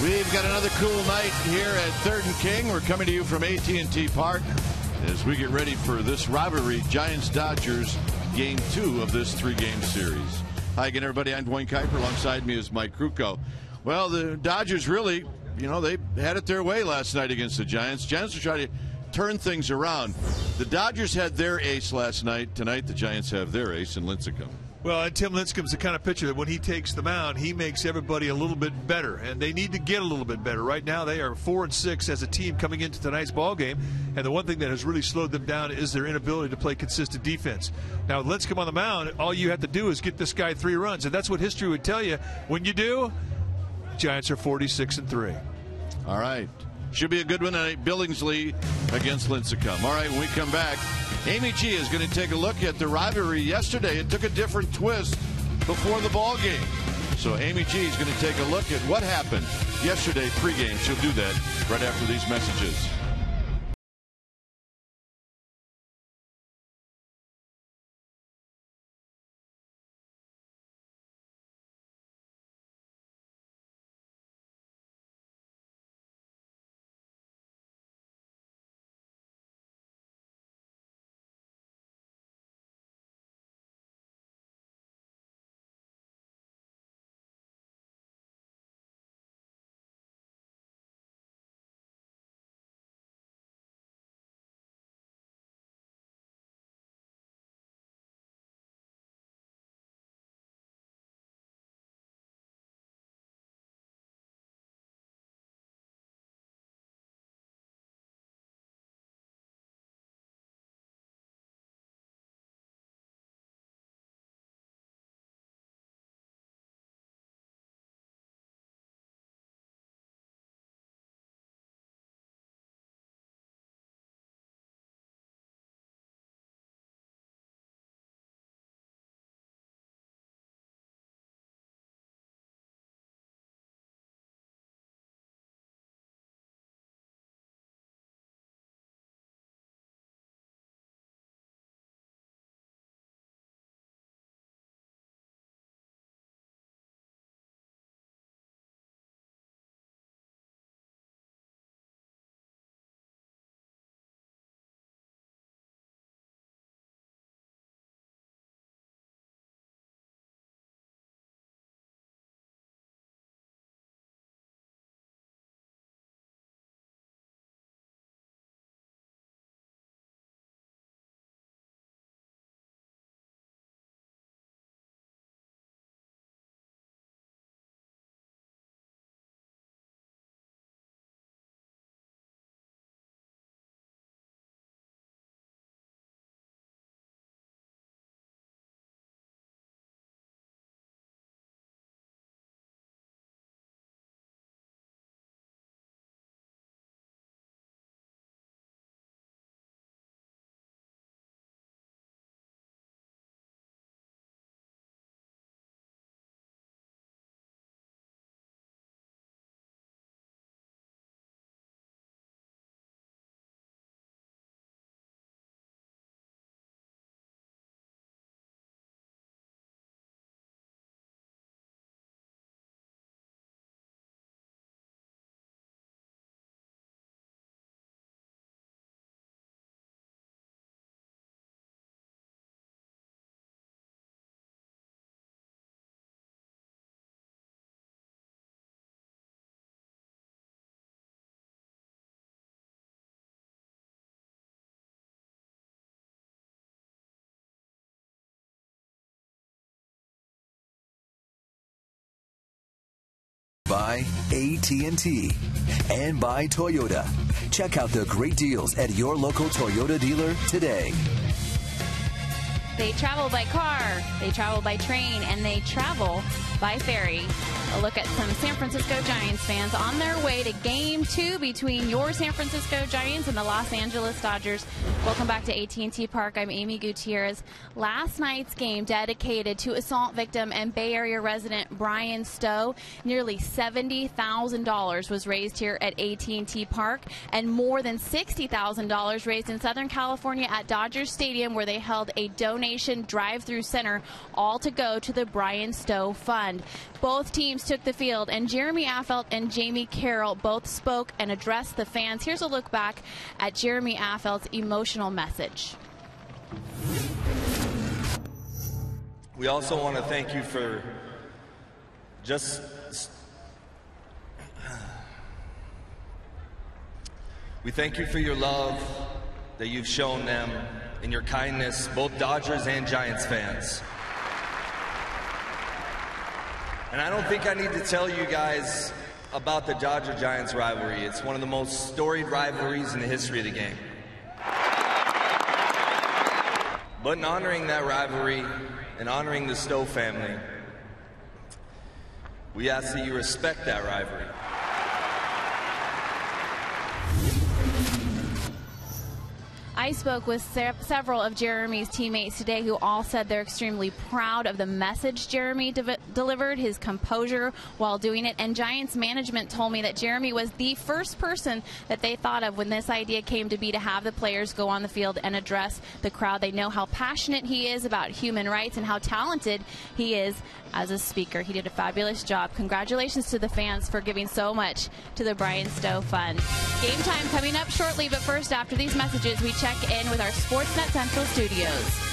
We've got another cool night here at 3rd and King. We're coming to you from AT&T Park as we get ready for this rivalry, Giants-Dodgers, Game 2 of this 3-game series. Hi again, everybody. I'm Dwayne Kuiper. Alongside me is Mike Krukow. Well, the Dodgers really, they had it their way last night against the Giants. Giants are trying to turn things around. The Dodgers had their ace last night. Tonight, the Giants have their ace in Lincecum. Well, and Tim Lincecum's the kind of pitcher that when he takes the mound, he makes everybody a little bit better, and they need to get a little bit better. Right now, they are 4-6 as a team coming into tonight's ball game, and the one thing that has really slowed them down is their inability to play consistent defense. Now, with Lincecum on the mound, all you have to do is get this guy 3 runs, and that's what history would tell you. When you do, Giants are 46-3. All right. Should be a good one tonight. Billingsley against Lincecum. All right, when we come back, Amy G is going to take a look at the rivalry yesterday. It took a different twist before the ball game. So Amy G is going to take a look at what happened yesterday pregame. She'll do that right after these messages. By AT&T and by Toyota. Check out the great deals at your local Toyota dealer today. They travel by car, they travel by train, and they travel by ferry. A look at some San Francisco Giants fans on their way to Game 2 between your San Francisco Giants and the Los Angeles Dodgers. Welcome back to AT&T Park. I'm Amy Gutierrez. Last night's game dedicated to assault victim and Bay Area resident Brian Stow. Nearly $70,000 was raised here at AT&T Park, and more than $60,000 raised in Southern California at Dodger Stadium, where they held a donation drive-through center, all to go to the Brian Stow Fund. end. Both teams took the field, and Jeremy Affeldt and Jamie Carroll both spoke and addressed the fans. Here's a look back at Jeremy Affeldt's emotional message. We also want to thank you for we thank you for your love that you've shown them and your kindness, both Dodgers and Giants fans. And I don't think I need to tell you guys about the Dodger-Giants rivalry. It's one of the most storied rivalries in the history of the game. But in honoring that rivalry and honoring the Stow family, we ask that you respect that rivalry. I spoke with several of Jeremy's teammates today who all said they're extremely proud of the message Jeremy delivered, his composure while doing it. And Giants management told me that Jeremy was the first person that they thought of when this idea came to be, to have the players go on the field and address the crowd. They know how passionate he is about human rights and how talented he is as a speaker. He did a fabulous job. Congratulations to the fans for giving so much to the Brian Stow Fund. Game time coming up shortly, but first, after these messages, we check in with our Sportsnet Central studios.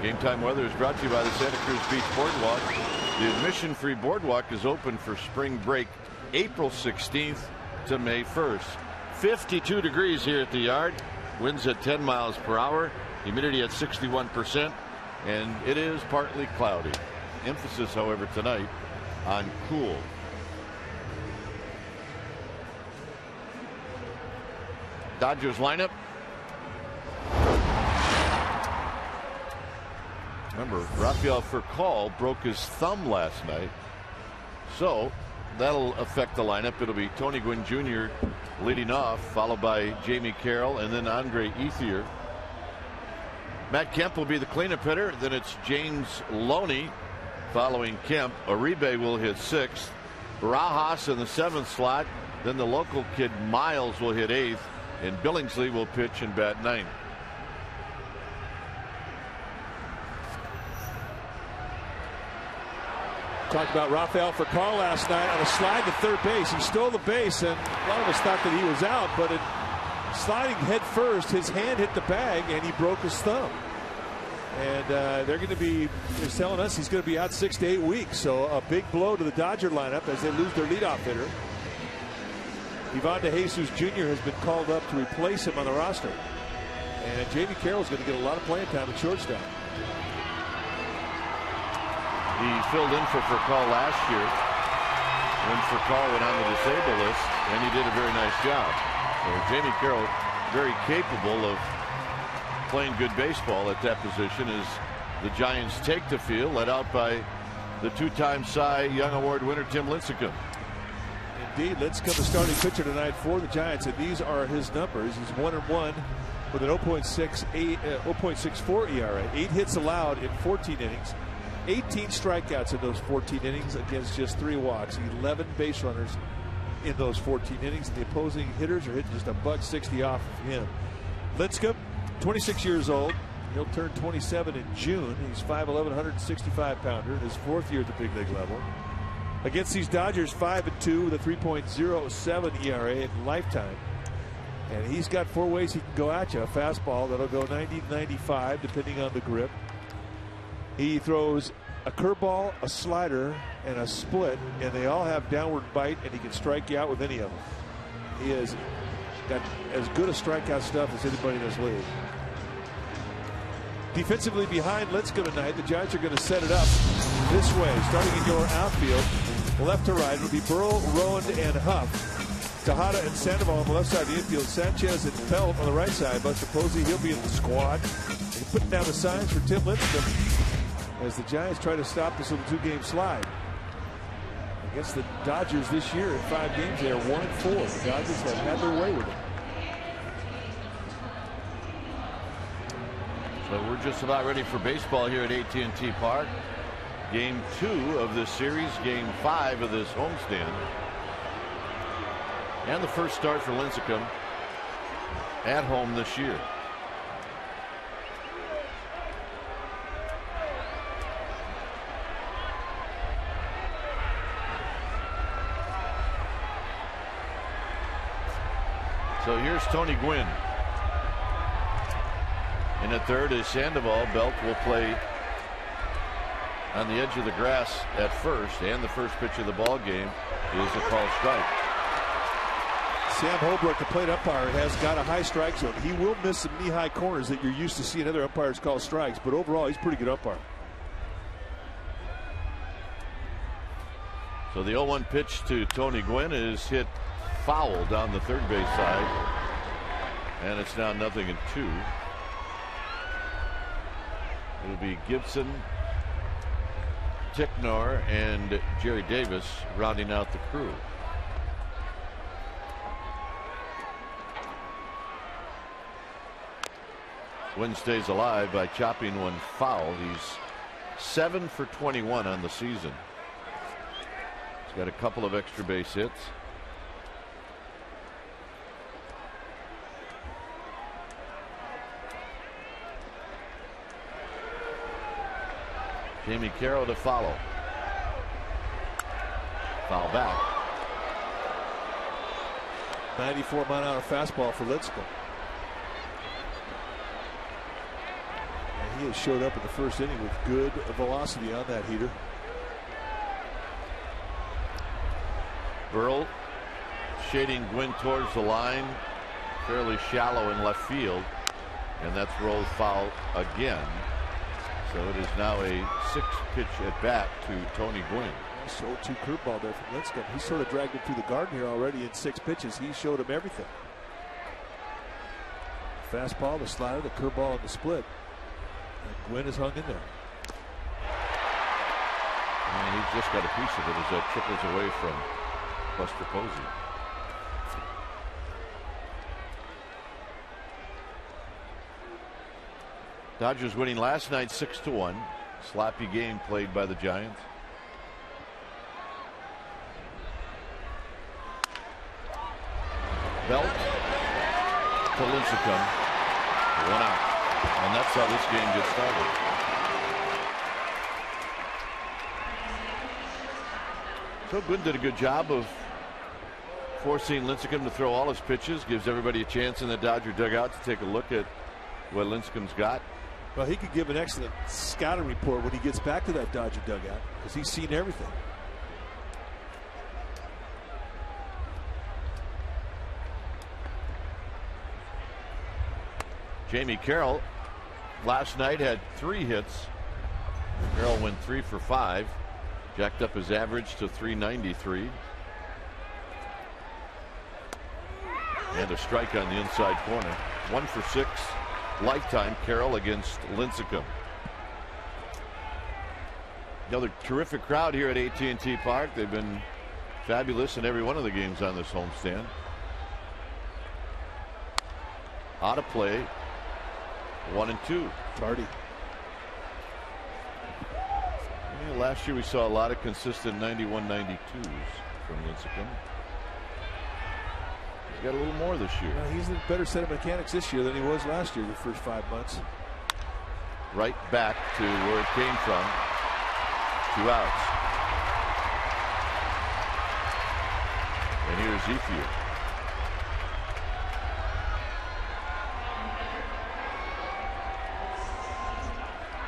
Game time weather is brought to you by the Santa Cruz Beach Boardwalk. The admission-free boardwalk is open for spring break April 16th to May 1st. 52 degrees here at the yard. Winds at 10 miles per hour. Humidity at 61%. And it is partly cloudy. Emphasis, however, tonight on cool. Dodgers lineup. Remember, Rafael Furcal broke his thumb last night, so that'll affect the lineup. It'll be Tony Gwynn Jr. leading off, followed by Jamie Carroll and then Andre Ethier. Matt Kemp will be the cleanup hitter. Then it's James Loney following Kemp. Uribe will hit 6th. Barajas in the 7th slot. Then the local kid Miles will hit 8th. And Billingsley will pitch and bat 9th. Talked about Rafael Furcal last night on a slide to third base. He stole the base, and a lot of us thought that he was out, but sliding head first, his hand hit the bag, and he broke his thumb. And they're telling us he's going to be out 6 to 8 weeks. So a big blow to the Dodger lineup as they lose their leadoff hitter. Ivan De Jesus Jr. has been called up to replace him on the roster. And Jamie Carroll's going to get a lot of playing time at shortstop. He filled in for Furcal last year when Furcal went on the disabled list, and he did a very nice job. So Jamie Carroll, very capable of playing good baseball at that position as the Giants take the field, led out by the 2-time Cy Young Award winner Tim Lincecum. Indeed, Lincecum, the starting pitcher tonight for the Giants, and these are his numbers. He's 1-1 with an 0.64 ERA, 8 hits allowed in 14 innings, 18 strikeouts in those 14 innings against just 3 walks, 11 base runners in those 14 innings. And the opposing hitters are hitting just $160 off of him. Lincecum, 26 years old. He'll turn 27 in June. He's 5'11", 165-pounder in his 4th year at the big league level. Against these Dodgers, 5-2 with a 3.07 ERA in lifetime. And he's got 4 ways he can go at you. A fastball that'll go 90-95 depending on the grip. He throws a curveball, a slider, and a split, and they all have downward bite, and he can strike you out with any of them. He has got as good a strikeout stuff as anybody in this league. Defensively behind Lincecum tonight, the Giants are going to set it up this way. Starting in your outfield, left to right, it'll be Burrow, Rowan, and Huff. Tejada and Sandoval on the left side of the infield. Sanchez and Pelt on the right side. Buster Posey, he'll be in the squad. And putting down the signs for Tim Lincecum as the Giants try to stop this little 2-game slide. Against the Dodgers this year in 5 games, they are 1-4. The Dodgers have had their way with it. So we're just about ready for baseball here at AT&T Park. Game 2 of this series, game 5 of this homestand. And the first start for Lincecum at home this year. So here's Tony Gwynn. In the third is Sandoval. Belt will play on the edge of the grass at first, and the first pitch of the ball game is a called strike. Sam Holbrook, the plate umpire, has got a high strike zone. He will miss some knee-high corners that you're used to seeing other umpires call strikes, but overall he's a pretty good umpire. So the 0-1 pitch to Tony Gwynn is hit foul down the third base side, and it's now 0-2. It'll be Gibson, Ticknor, and Jerry Davis rounding out the crew. Gwynn stays alive by chopping one foul. He's 7 for 21 on the season. He's got a couple of extra base hits. Jamie Carroll to follow. Foul back. 94-mile-an-hour fastball for Lincecum. He has showed up in the first inning with good velocity on that heater. Burrell shading Gwynn towards the line, fairly shallow in left field, and that's rolled foul again. So it is now a 6-pitch at bat to Tony Gwynn. He showed 2 curveball there from Lincecum. He sort of dragged him through the garden here already in 6 pitches. He showed him everything. Fastball, the slider, the curveball, and the split. And Gwynn is hung in there. And he's just got a piece of it as that trickles away from Buster Posey. Dodgers winning last night 6-1. Sloppy game played by the Giants. Belt to Lincecum. 1 out. And that's how this game gets started. So Gwynn did a good job of forcing Lincecum to throw all his pitches. Gives everybody a chance in the Dodger dugout to take a look at what Lincecum's got. Well, he could give an excellent scouting report when he gets back to that Dodger dugout because he's seen everything. Jamie Carroll last night had 3 hits. Carroll went 3 for 5. Jacked up his average to 393. And a strike on the inside corner. 1 for 6. Lifetime Carroll against Lincecum. Another terrific crowd here at AT&T Park. They've been fabulous in every one of the games on this homestand. Out of play. 1 and 2. Tardy. Yeah, last year we saw a lot of consistent 91-92s from Lincecum. He's got a little more this year. Well, he's in a better set of mechanics this year than he was last year the first 5 months. Right back to where it came from. 2 outs. And here's Ethier.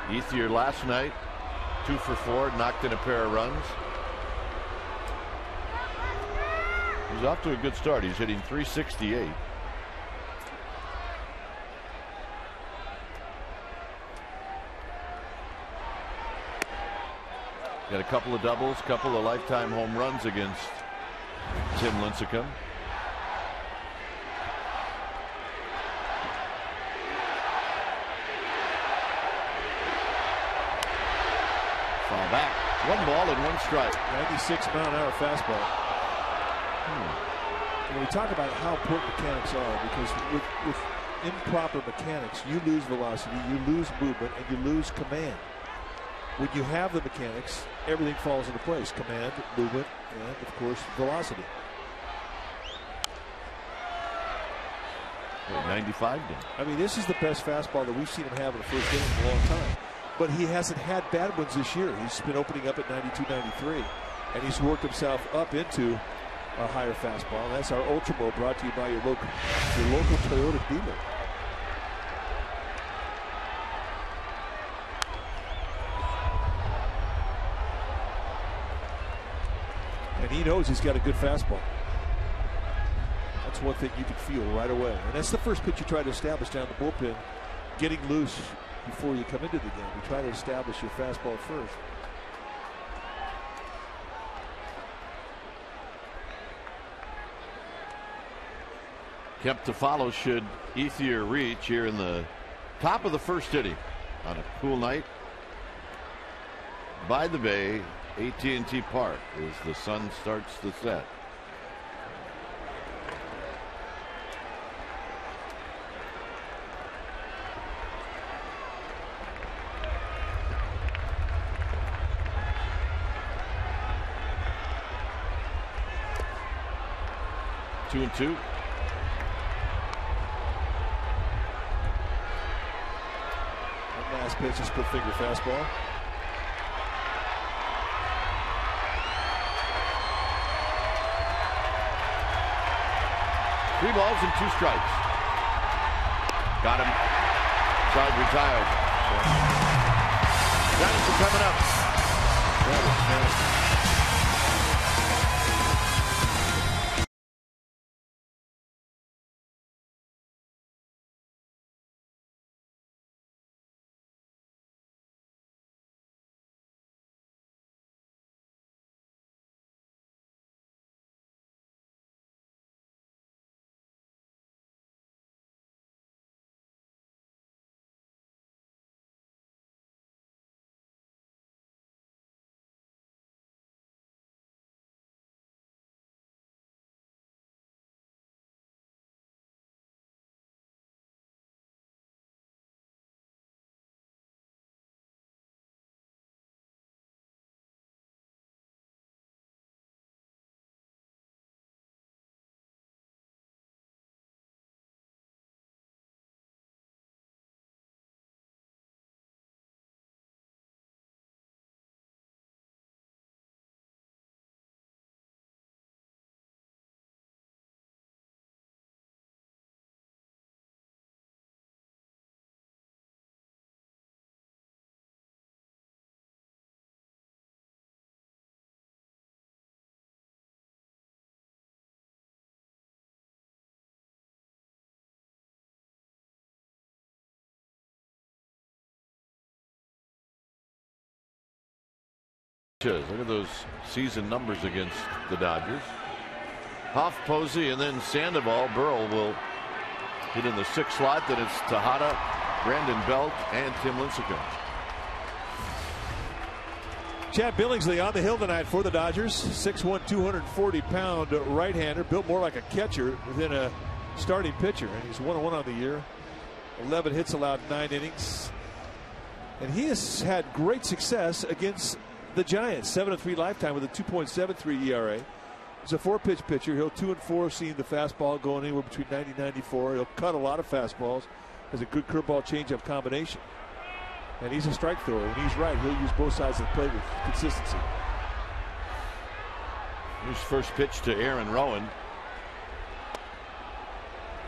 Ethier last night 2 for 4, knocked in a pair of runs. He's off to a good start. He's hitting .368. Got a couple of doubles, couple of lifetime home runs against Tim Lincecum. Foul back. 1 ball and 1 strike. 96-mile-an-hour fastball. When we talk about how important mechanics are, because with improper mechanics, you lose velocity, you lose movement, and you lose command. When you have the mechanics, everything falls into place. Command, movement, and, of course, velocity. 95 then. I mean, this is the best fastball that we've seen him have in the first inning in a long time. But he hasn't had bad ones this year. He's been opening up at 92, 93. And he's worked himself up into a higher fastball. That's our Ultra Bowl, brought to you by your local Toyota dealer. And he knows he's got a good fastball. That's one thing you can feel right away. And that's the first pitch you try to establish down the bullpen, getting loose before you come into the game. You try to establish your fastball first. Kept to follow should Ethier reach here in the top of the first inning on a cool night by the bay, AT&T Park, as the sun starts to set. Two and two. Last pitch is split finger fastball. Three balls and 2 strikes. Got him. Side retired. Giants are coming up. That was nasty. Look at those season numbers against the Dodgers. Huff, Posey, and then Sandoval. Burrell will hit in the 6th slot. Then it's Tejada, Brandon Belt, and Tim Lincecum. Chad Billingsley on the hill tonight for the Dodgers. 6'1", 240-pound right-hander, built more like a catcher than a starting pitcher. And he's 1-1 on the year. 11 hits allowed, 9 innings. And he has had great success against the Giants. 7-3 lifetime with a 2.73 ERA. He's a 4-pitch pitcher. He'll 2-4, seeing the fastball going anywhere between 90 and 94. He'll cut a lot of fastballs. Has a good curveball changeup combination. And he's a strike thrower. When he's right, he'll use both sides of the plate with consistency. Here's first pitch to Aaron Rowan.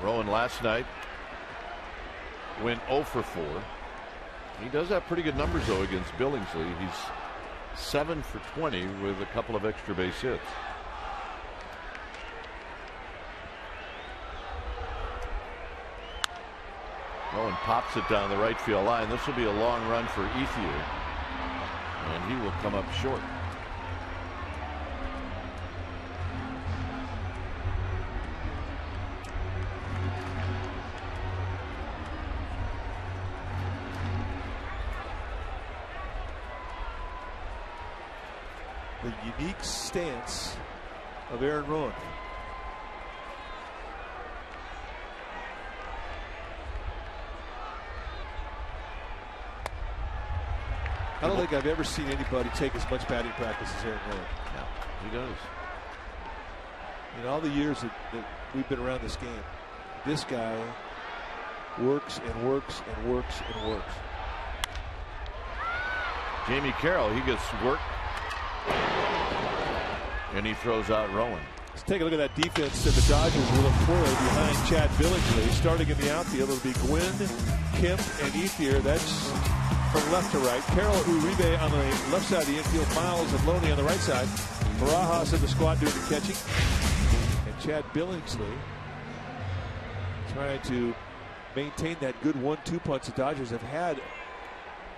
Rowan last night went 0 for 4. He does have pretty good numbers though against Billingsley. He's 7 for 20 with a couple of extra base hits. Rowan pops it down the right field line. This will be a long run for Ethier, and he will come up short. The unique stance of Aaron Rowan. I don't think I've ever seen anybody take as much batting practice as Aaron Rowan. Yeah, he does. In all the years that we've been around this game, this guy works and works and works and works. Jamie Carroll, he gets work, and he throws out Rowan. Let's take a look at that defense that the Dodgers will employ behind Chad Billingsley. Starting in the outfield, it'll be Gwynn, Kemp, and Ethier. That's from left to right. Carroll, Uribe on the left side of the infield. Miles and Loney on the right side. Barajas in the squad doing the catching. And Chad Billingsley trying to maintain that good 1-2 punch the Dodgers have had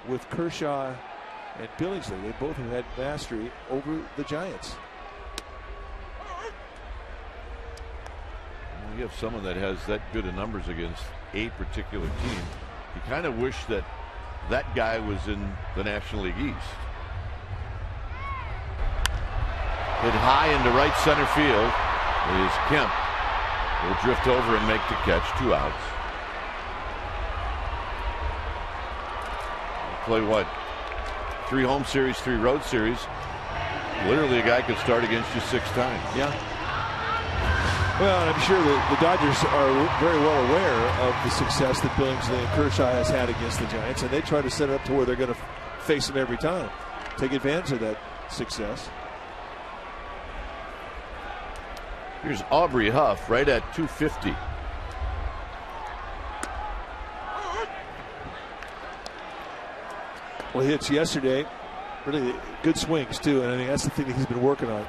with Kershaw and Billingsley. They both have had mastery over the Giants. When you have someone that has that good of numbers against a particular team, you kind of wish that that guy was in the National League East. Hit high into right center field is Kemp. Will drift over and make the catch. 2 outs. Play what? 3 home series, 3 road series. Literally a guy could start against you 6 times. Yeah. Well, I'm sure the Dodgers are very well aware of the success that Billingsley and Kershaw has had against the Giants, and they try to set it up to where they're going to face them every time. Take advantage of that success. Here's Aubrey Huff right at 250. couple of hits yesterday. Really good swings, too, and I think that's the thing that he's been working on.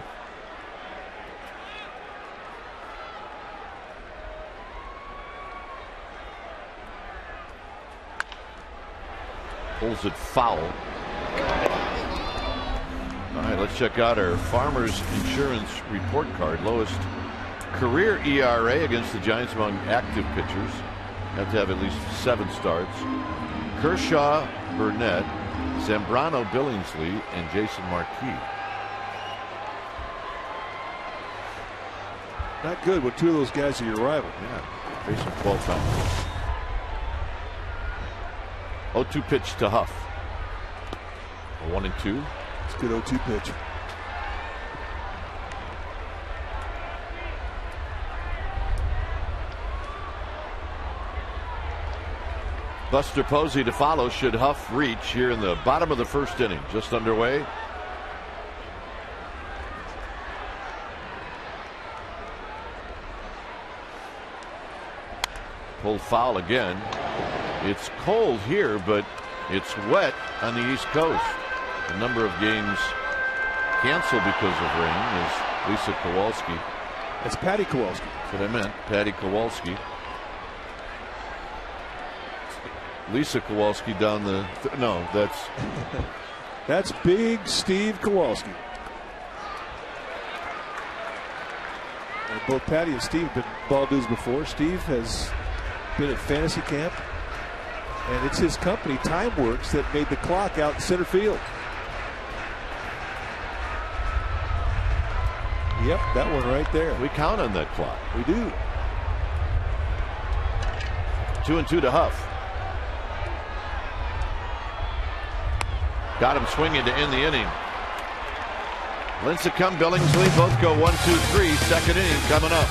Pulls it foul. All right, let's check out our Farmers Insurance report card. Lowest career ERA against the Giants among active pitchers. Have to have at least 7 starts. Kershaw, Burnett, Zambrano, Billingsley, and Jason Marquis. Not good when 2 of those guys are your rival. Yeah, faced him 12 times. 0-2 pitch to Huff. 1-2. It's a good 0-2 pitch. Buster Posey to follow should Huff reach here in the bottom of the first inning. Just underway. Pulled foul again. It's cold here, but it's wet on the East Coast. The number of games canceled because of rain is Lisa Kowalski. That's Patty Kowalski. That's what I meant. Patty Kowalski. Lisa Kowalski down the no, that's that's big Steve Kowalski. And both Patty and Steve have been ball dudes before. Steve has been at fantasy camp, and it's his company, TimeWorks, that made the clock out in center field. Yep, that one right there. We count on that clock. We do. 2-2 to Huff. Got him swinging to end the inning. Lincecum, Billingsley both go 1-2-3. Second inning coming up.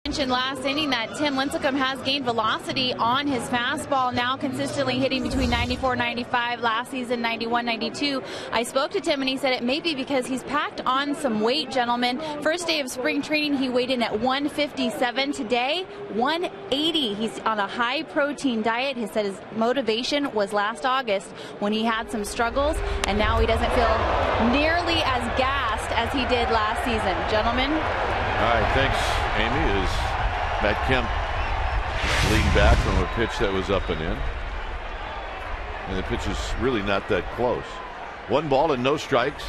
Mentioned last inning that Tim Lincecum has gained velocity on his fastball, now consistently hitting between 94, 95, last season 91, 92. I spoke to Tim and he said it may be because he's packed on some weight, gentlemen. First day of spring training, he weighed in at 157. Today, 180. He's on a high protein diet. He said his motivation was last August when he had some struggles, and now he doesn't feel nearly as gassed as he did last season. Gentlemen. All right, thanks, Amy. As Matt Kemp leaned back from a pitch that was up and in. And the pitch is really not that close. 1 ball and no strikes.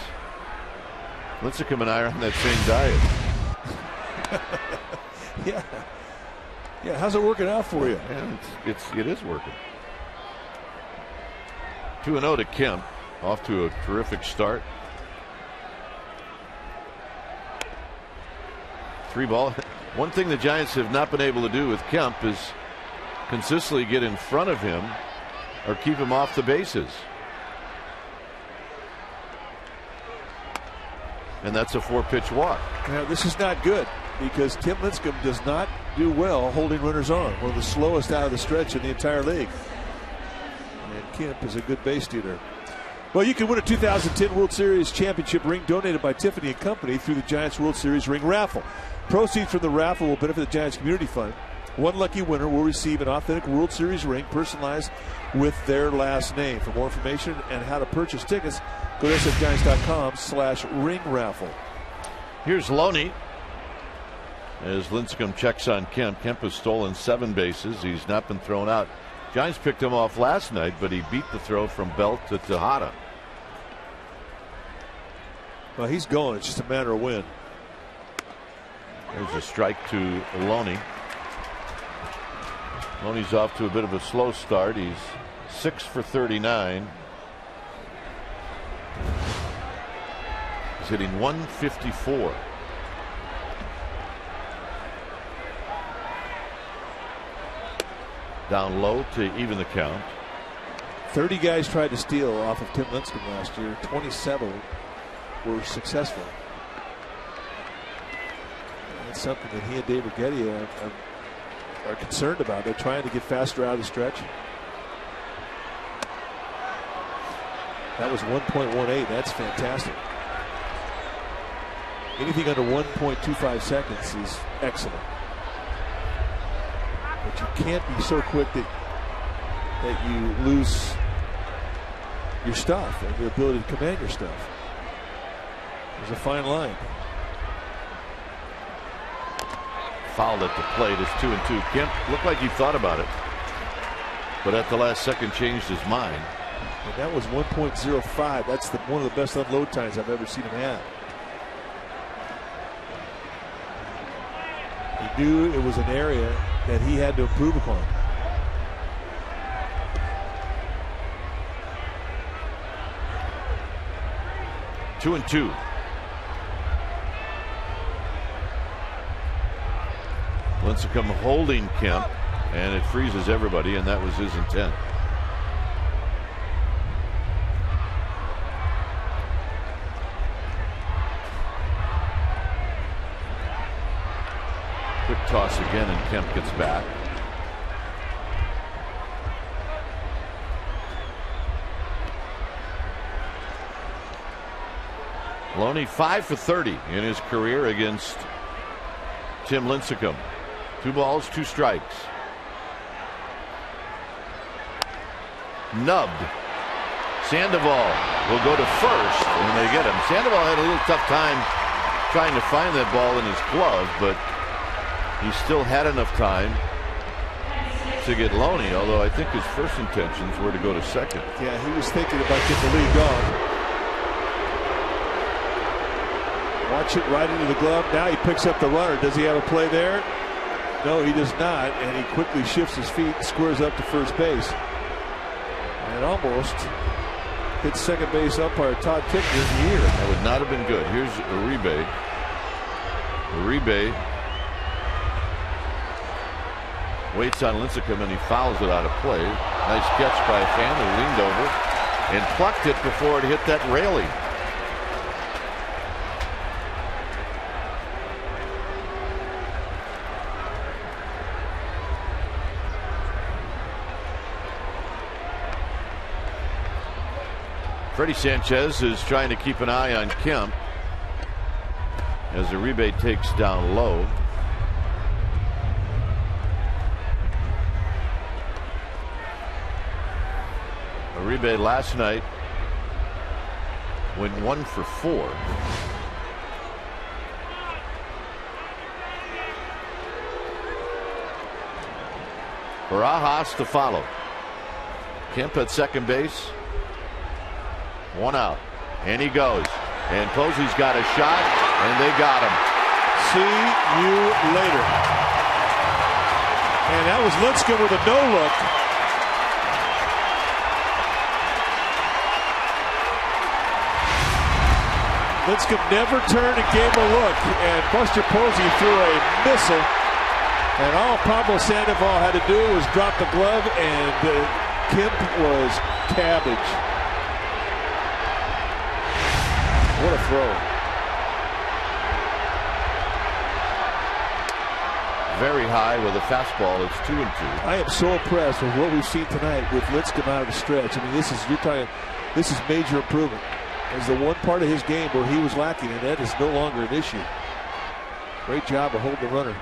Lincecum and I are on that same diet. Yeah, how's it working out for you? Yeah, it is working. 2-0 to Kemp. Off to a terrific start. 3 ball. One thing the Giants have not been able to do with Kemp is consistently get in front of him or keep him off the bases. And that's a 4-pitch walk. Now, this is not good because Tim Lincecum does not do well holding runners on. One of the slowest out of the stretch in the entire league. And Kemp is a good base stealer. Well, you can win a 2010 World Series championship ring donated by Tiffany & Company through the Giants World Series ring raffle. Proceeds from the raffle will benefit the Giants Community Fund. One lucky winner will receive an authentic World Series ring personalized with their last name. For more information and how to purchase tickets, go to sfgiants.com/ring raffle. Here's Loney as Lincecum checks on Kemp. Kemp has stolen 7 bases. He's not been thrown out. Giants picked him off last night, but he beat the throw from Belt to Tejada. Well, he's going. It's just a matter of when. There's a strike to Loney. Loney's off to a bit of a slow start. He's 6 for 39. He's hitting 154. Down low to even the count. 30 guys tried to steal off of Tim Lincecum last year. 27 were successful. That's something that he and Dave Urghetti are concerned about. They're trying to get faster out of the stretch. That was 1.18. That's fantastic. Anything under 1.25 seconds is excellent. But you can't be so quick that you lose your stuff and your ability to command your stuff. There's a fine line. Fouled at the plate is 2-2. Kemp looked like he thought about it, but at the last second changed his mind. And that was 1.05. That's one of the best unload times I've ever seen him have. He knew it was an area that he had to improve upon. Two and two. Lincecum holding Kemp, and it freezes everybody, and that was his intent. Quick toss again, and Kemp gets back. Loney 5 for 30 in his career against Tim Lincecum. 2 balls, 2 strikes. Nubbed. Sandoval will go to first, and they get him. Sandoval had a little tough time trying to find that ball in his glove, but he still had enough time to get Loney, although I think his first intentions were to go to second. Yeah, he was thinking about getting the lead gone. Watch it right into the glove. Now he picks up the runner. Does he have a play there? No, he does not, and he quickly shifts his feet and squares up to first base. And almost hits second base umpire Todd Tickner in the ear. That would not have been good. Here's Uribe. Uribe waits on Lincecum, and he fouls it out of play. Nice catch by a fan who leaned over and plucked it before it hit that railing. Freddie Sanchez is trying to keep an eye on Kemp as Uribe takes down low. Uribe last night went 1 for 4. Barajas to follow. Kemp at second base. 1 out, and he goes, and Posey's got a shot, and they got him. See you later. And that was Lincecum with a no-look. Lincecum never turned and gave him a look, and Buster Posey threw a missile, and all Pablo Sandoval had to do was drop the glove, and Kemp was cabbage. What a throw. Very high with a fastball. It's 2-2. I am so impressed with what we've seen tonight with Lincecum out of the stretch. I mean, this is major improvement. There's the one part of his game where he was lacking, and that is no longer an issue. Great job of holding the runner.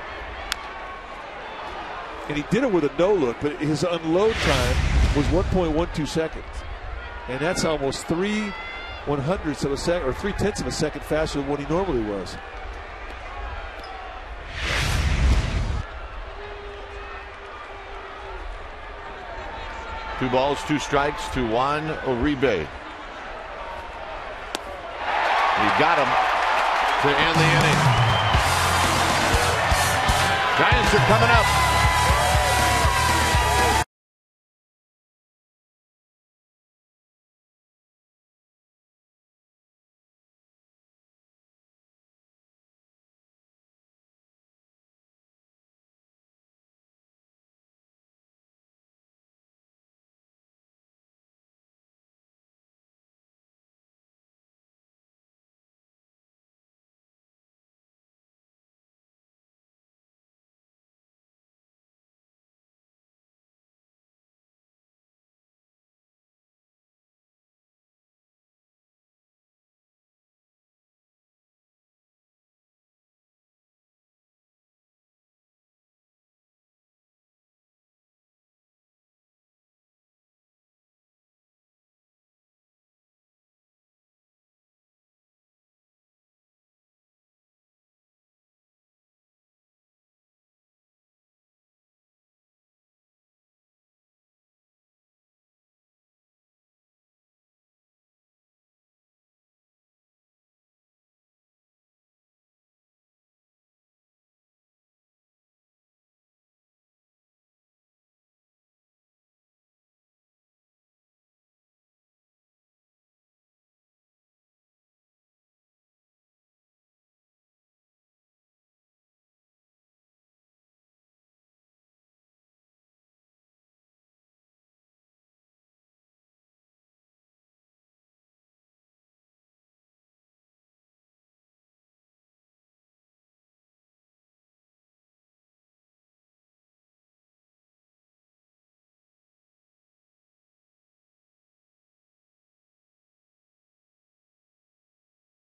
And he did it with a no look, but his unload time was 1.12 seconds. And that's almost 3/100ths of a second, or 3/10ths of a second faster than what he normally was. Two balls, 2 strikes to Juan Uribe. He got him to end the inning. Giants are coming up.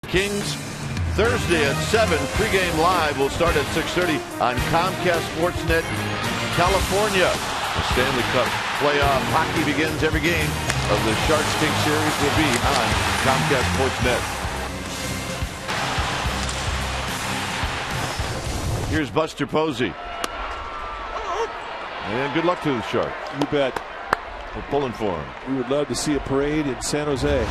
Kings Thursday at 7. Pregame live will start at 6:30 on Comcast Sportsnet California. The Stanley Cup playoff hockey begins. Every game of the Sharks Kings series will be on Comcast Sportsnet. Here's Buster Posey. And good luck to the Sharks. You bet. We're pulling for him. We would love to see a parade in San Jose.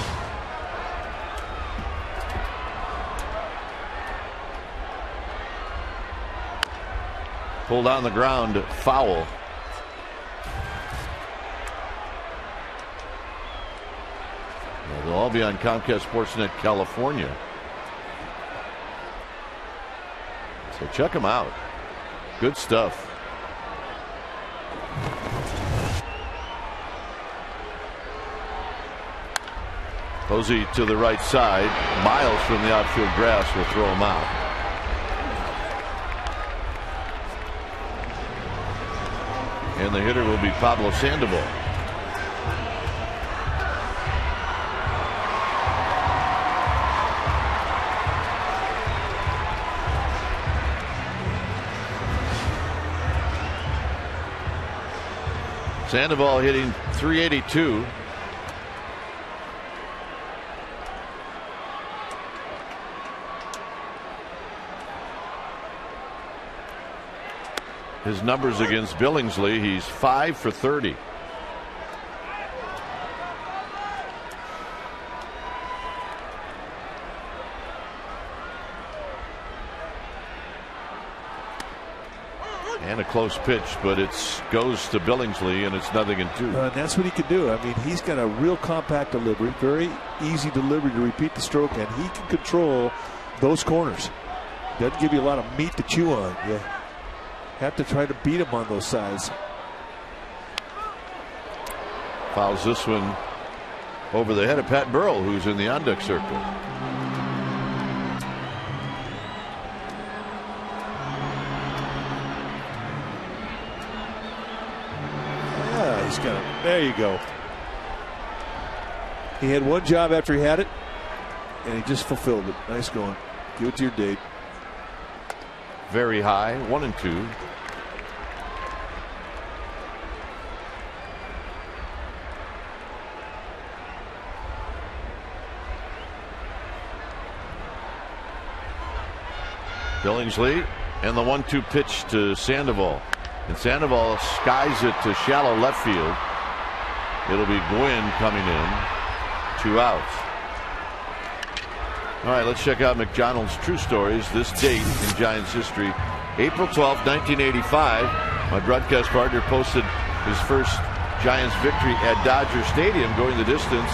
Pulled on the ground, foul. Well, they'll all be on Comcast Sportsnet California. So check them out. Good stuff. Posey to the right side. Miles from the outfield grass will throw him out. And the hitter will be Pablo Sandoval. Sandoval hitting .382. His numbers against Billingsley, he's 5 for 30. And a close pitch, but it goes to Billingsley, and it's 0-2. And that's what he can do. I mean, he's got a real compact delivery, very easy delivery to repeat the stroke, and he can control those corners. Doesn't give you a lot of meat to chew on. You have to try to beat him on those sides. Fouls this one over the head of Pat Burrell, who's in the on-deck circle. He's got it. There you go. He had one job after he had it, and he just fulfilled it. Nice going. Give it to your date. Very high, 1-2. Billingsley and the 1-2 pitch to Sandoval. And Sandoval skies it to shallow left field. It'll be Gwynn coming in. 2 outs. All right, let's check out McDonald's true stories. This date in Giants history, April 12, 1985. My broadcast partner posted his first Giants victory at Dodger Stadium, going the distance.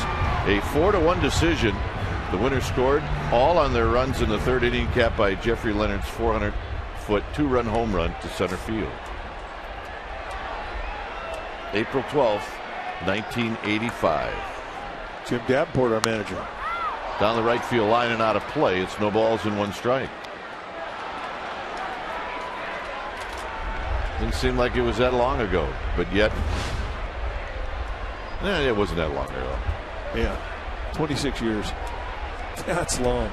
A 4-1 decision. The winner scored all on their runs in the third inning, capped by Jeffrey Leonard's 400-foot 2-run home run to center field. April 12th, 1985. Jim Davenport, our manager. Down the right field line and out of play. It's no balls and 1 strike. Didn't seem like it was that long ago, but yet it wasn't that long ago. Yeah, 26 years. That's long.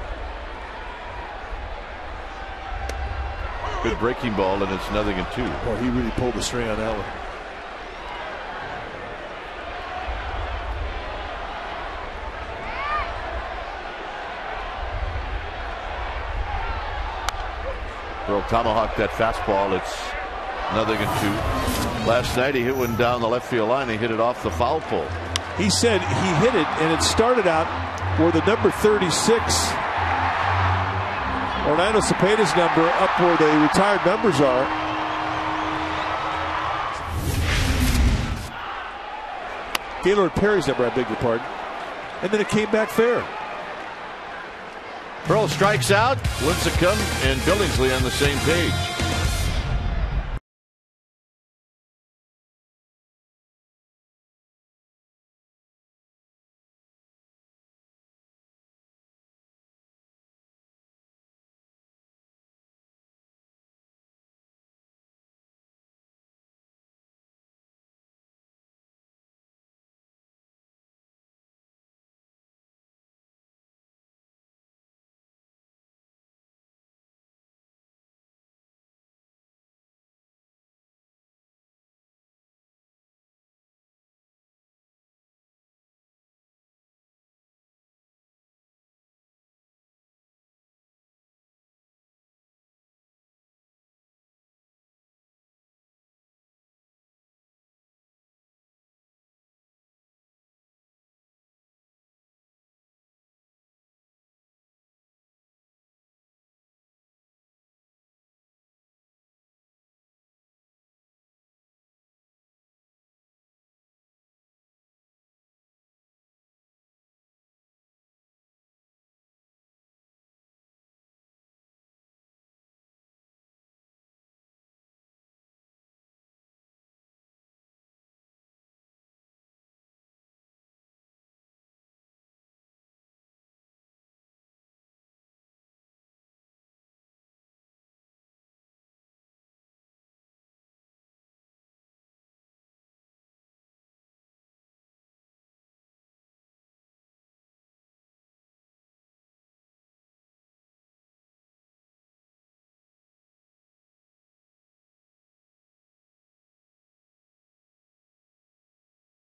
Good breaking ball, and it's 0-2. Well, he really pulled the string on that one. Burrell tomahawked that fastball. It's 0-2. Last night he hit one down the left field line. He hit it off the foul pole. He said he hit it, and it started out where the number 36, Orlando Cepeda's number, up where the retired numbers are. Gaylord Perry's number, I beg your pardon. And then it came back fair. Burrell strikes out. Lincecum and Billingsley on the same page.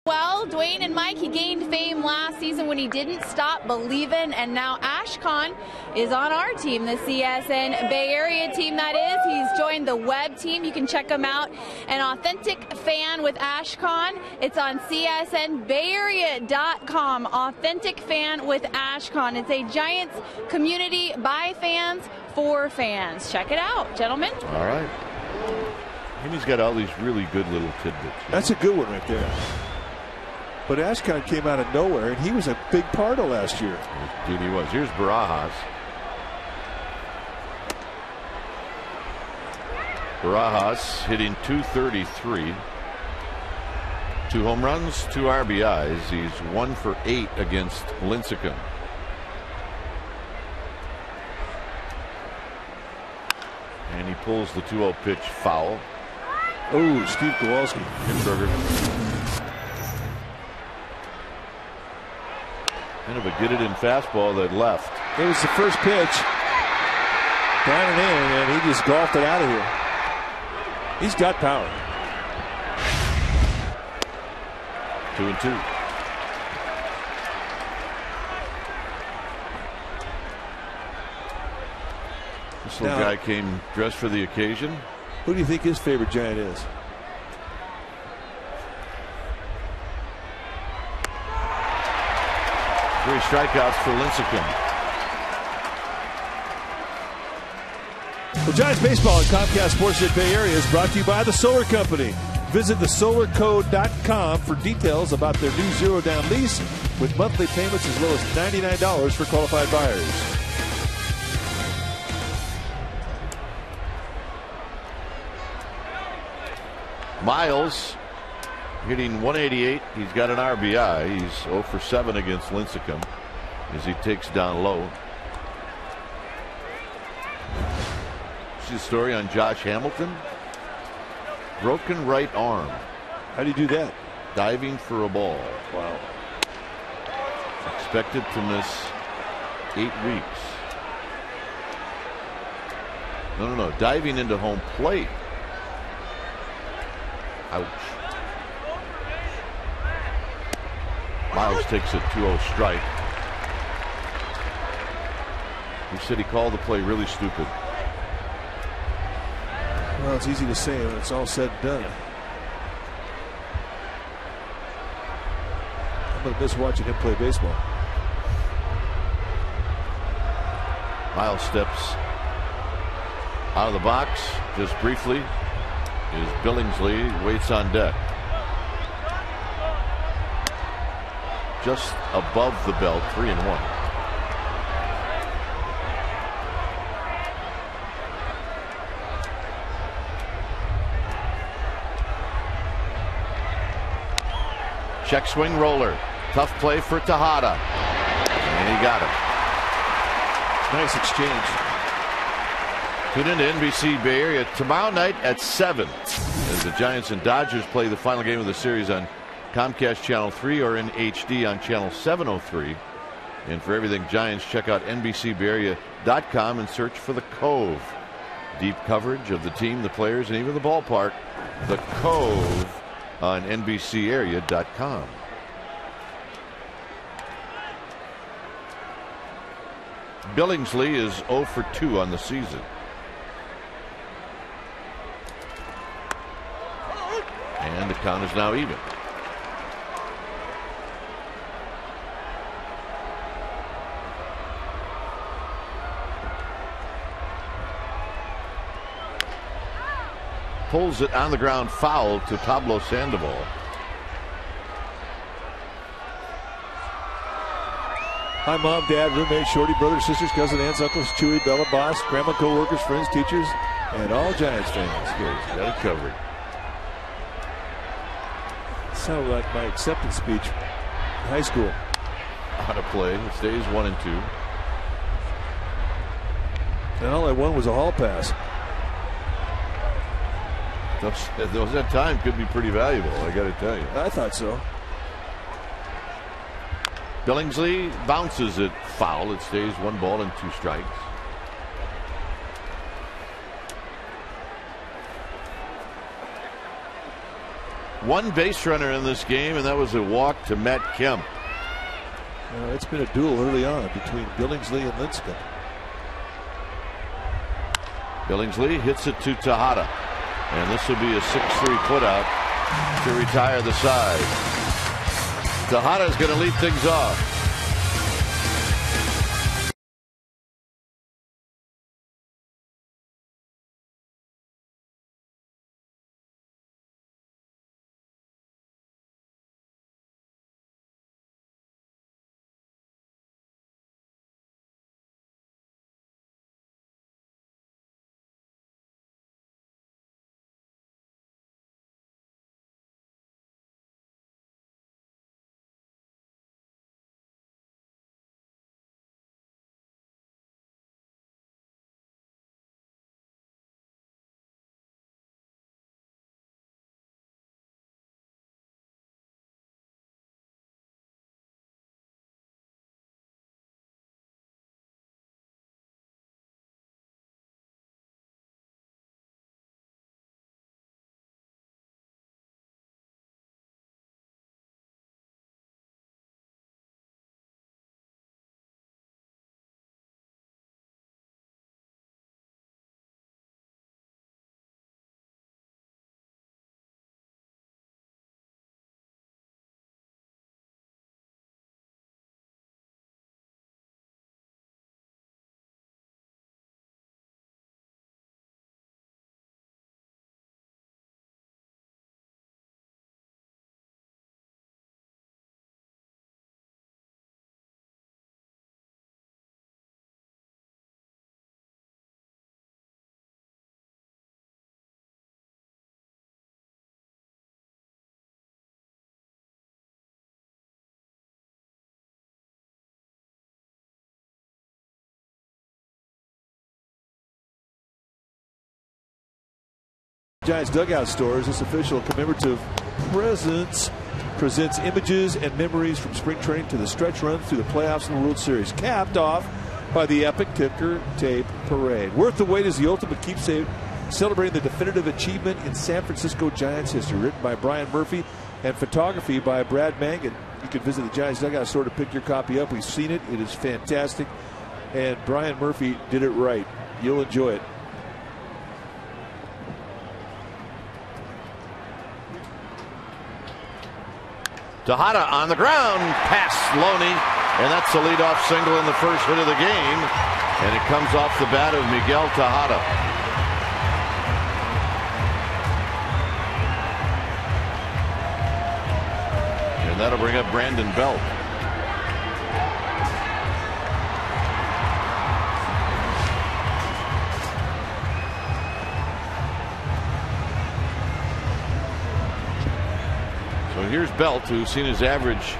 Well, Dwayne and Mike, he gained fame last season when he didn't stop believing, and now Ashcon is on our team, the CSN Bay Area team, that is. He's joined the web team. You can check him out. An authentic fan with Ashcon. It's on csnbayarea.com. Authentic fan with Ashcon. It's a Giants community by fans for fans. Check it out, gentlemen. All right. And he's got all these really good little tidbits. That's a good one right there. But Ashcon came out of nowhere, and he was a big part of last year. Indeed he was. Here's Barajas. Barajas hitting .233. 2 home runs, 2 RBIs. He's 1 for 8 against Lincecum. And he pulls the 2-0 pitch foul. Oh, Steve Kowalski. Himberger. Kind of a get-it-in fastball that left. It was the first pitch. Down and in, and he just golfed it out of here. He's got power. 2-2. This little guy came dressed for the occasion. Who do you think his favorite Giant is? Three strikeouts for Lincecum. Well, Giants baseball at Comcast Sportsnet Bay Area is brought to you by the Solar Company. Visit thesolarcode.com for details about their new zero-down lease with monthly payments as low as $99 for qualified buyers. Miles hitting .188. He's got an RBI. He's 0 for 7 against Lincecum as he takes down low. See the story on Josh Hamilton? Broken right arm. How do you do that? Diving for a ball. Wow. Expected to miss 8 weeks. No. Diving into home plate. Ouch. Miles takes a 2-0 strike. He said he called the play really stupid. Well, it's easy to say when it's all said and done. I'm going to miss watching him play baseball. Miles steps out of the box just briefly. Is Billingsley waits on deck. Just above the belt, 3-1. Check swing roller. Tough play for Tejada. And he got it. Nice exchange. Tune in to NBC Bay Area tomorrow night at 7 as the Giants and Dodgers play the final game of the series on Comcast Channel 3 or in HD on Channel 703. And for everything Giants, check out NBCBayArea.com and search for The Cove. Deep coverage of the team, the players, and even the ballpark. The Cove on NBCArea.com. Billingsley is 0 for 2 on the season. And the count is now even. Pulls it on the ground foul to Pablo Sandoval. Hi, Mom, Dad, roommate, Shorty, brothers, sisters, cousins, aunts, uncles, Chewy, Bella, boss, grandma, co-workers, friends, teachers, and all Giants fans. Good. Got it covered. Sounded like my acceptance speech in high school. Out of play. It stays 1-2. And all I won was a hall pass. Those that time could be pretty valuable, I got to tell you. I thought so. Billingsley bounces it foul. It stays 1 ball and 2 strikes. One base runner in this game, and that was a walk to Matt Kemp. It's been a duel early on between Billingsley and Lincecum. Billingsley hits it to Tejada, and this will be a 6-3 putout to retire the side. Tejada is going to lead things off. Giants dugout stores, this official commemorative presents presents images and memories from spring training to the stretch run through the playoffs and the World Series, capped off by the epic ticker tape parade. Worth the wait is the ultimate keepsake, celebrating the definitive achievement in San Francisco Giants history. Written by Brian Murphy and photography by Brad Mangan. You can visit the Giants dugout store to pick your copy up. We've seen it. It is fantastic. And Brian Murphy did it right. You'll enjoy it. Tejada on the ground, past Loney, and that's the leadoff single in the first hit of the game, and it comes off the bat of Miguel Tejada. And that'll bring up Brandon Belt. So here's Belt, who's seen his average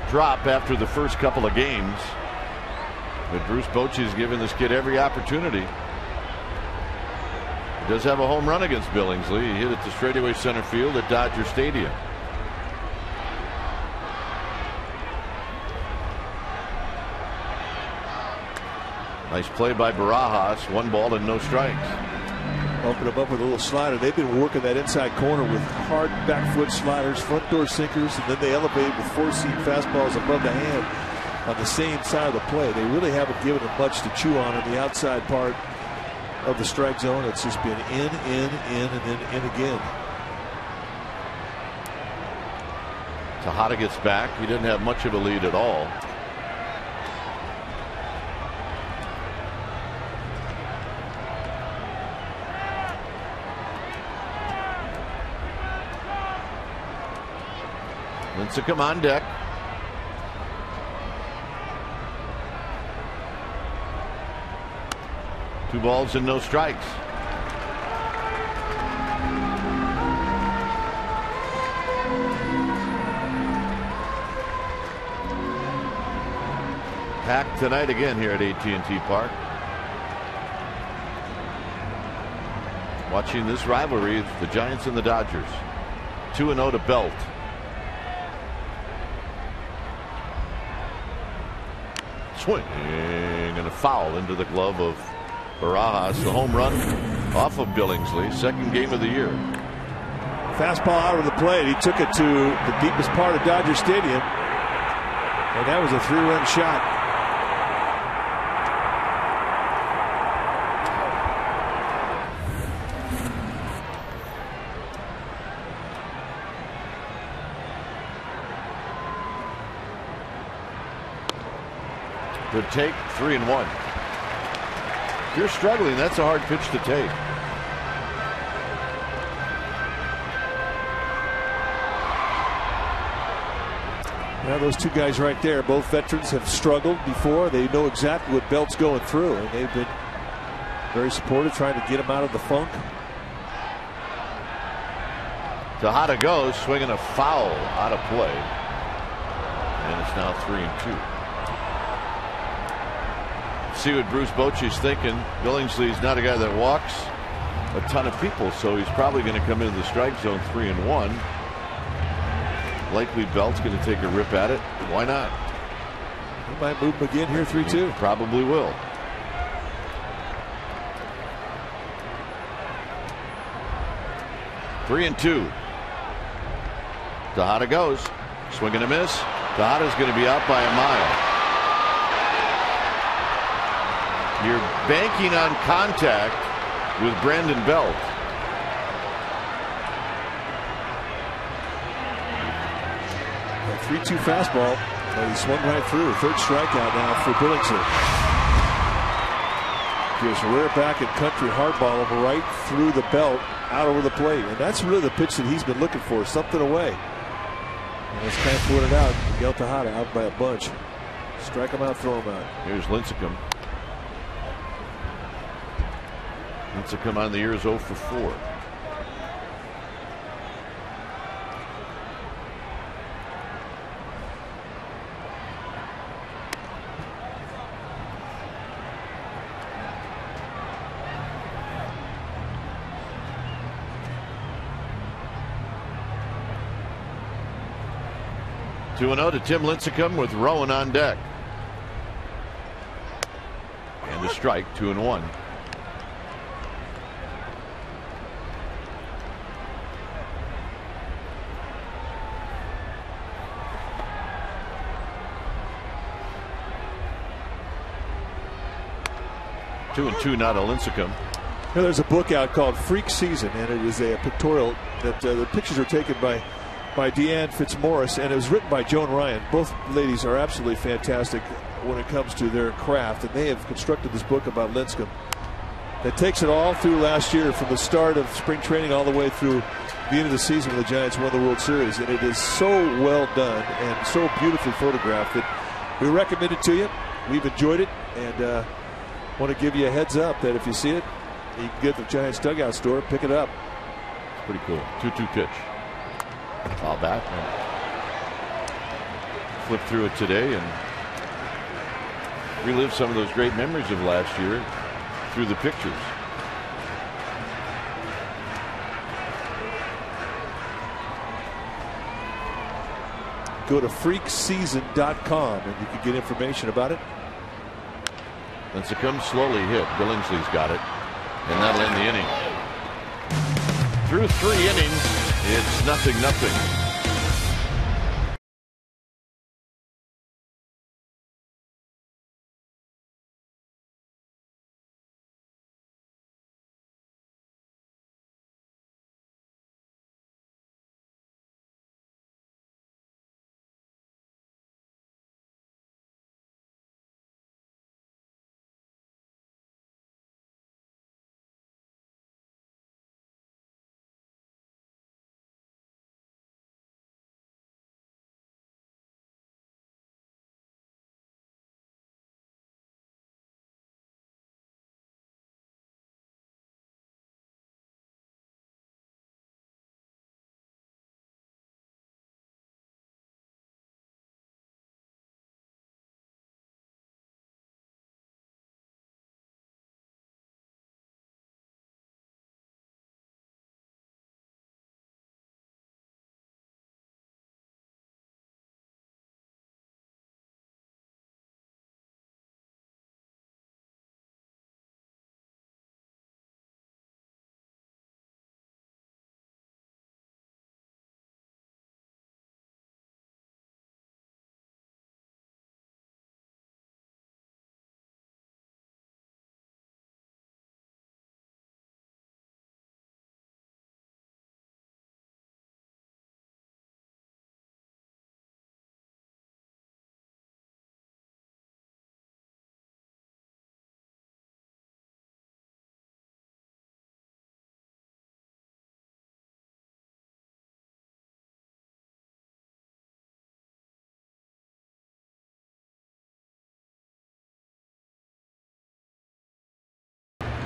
drop after the first couple of games. But Bruce Bochy's given this kid every opportunity. He does have a home run against Billingsley. He hit it to straightaway center field at Dodger Stadium. Nice play by Barajas. 1 ball and no strikes. Open them up with a little slider. They've been working that inside corner with hard back foot sliders, front door sinkers, and then they elevate with 4-seam fastballs above the hand on the same side of the play. They really haven't given him much to chew on in the outside part of the strike zone. It's just been in, and then in again. Tejada gets back. He didn't have much of a lead at all. Lincecum on deck. Two balls and no strikes. Packed tonight again here at AT&T Park. Watching this rivalry, the Giants and the Dodgers. 2-0 to Belt. Swing and a foul into the glove of Barajas. The home run off of Billingsley. Second game of the year. Fastball out of the plate. He took it to the deepest part of Dodger Stadium. And that was a 3-run shot. Good take, 3-1. If you're struggling, that's a hard pitch to take. Now those two guys right there, both veterans, have struggled before. They know exactly what Belt's going through, and they've been very supportive, trying to get him out of the funk. Tejada goes, swinging a foul out of play. And it's now 3-2. See what Bruce Bochy's thinking. Billingsley's not a guy that walks a ton of people, so he's probably going to come into the strike zone 3-1. Likely Belt's going to take a rip at it. Why not? He might move him again here, 3-2. Probably will. Three and two. Tejada goes. Swing and a miss. Tejada's going to be out by a mile. You're banking on contact with Brandon Belt. A 3-2 fastball. And he swung right through. Third strikeout now for Billingsley. Just rear back and country hardball him right through the belt, out over the plate. And that's really the pitch that he's been looking for. Something away. And it's kind of put it out. Miguel Tejada out by a bunch. Strike him out, throw him out. Here's Lincecum. Lincecum on the year is 0 for 4. 2-0 to Tim Lincecum with Rowan on deck. And a strike, 2-1. Two and two now to Lincecum. There's a book out called Freak Season, and it is a pictorial that the pictures are taken by Deanne Fitzmaurice, and it was written by Joan Ryan. Both ladies are absolutely fantastic when it comes to their craft, and they have constructed this book about Lincecum that takes it all through last year, from the start of spring training all the way through the end of the season when the Giants won the World Series. And it is so well done and so beautifully photographed that we recommend it to you. We've enjoyed it, and want to give you a heads up that if you see it, you can get the Giants dugout store, pick it up. It's pretty cool. 2-2 pitch. Foul back. Flip through it today and relive some of those great memories of last year through the pictures. Go to freakseason.com and you can get information about it. Lincecum slowly hit. Billingsley's got it. And that'll end the inning. Through 3 innings, it's 0-0.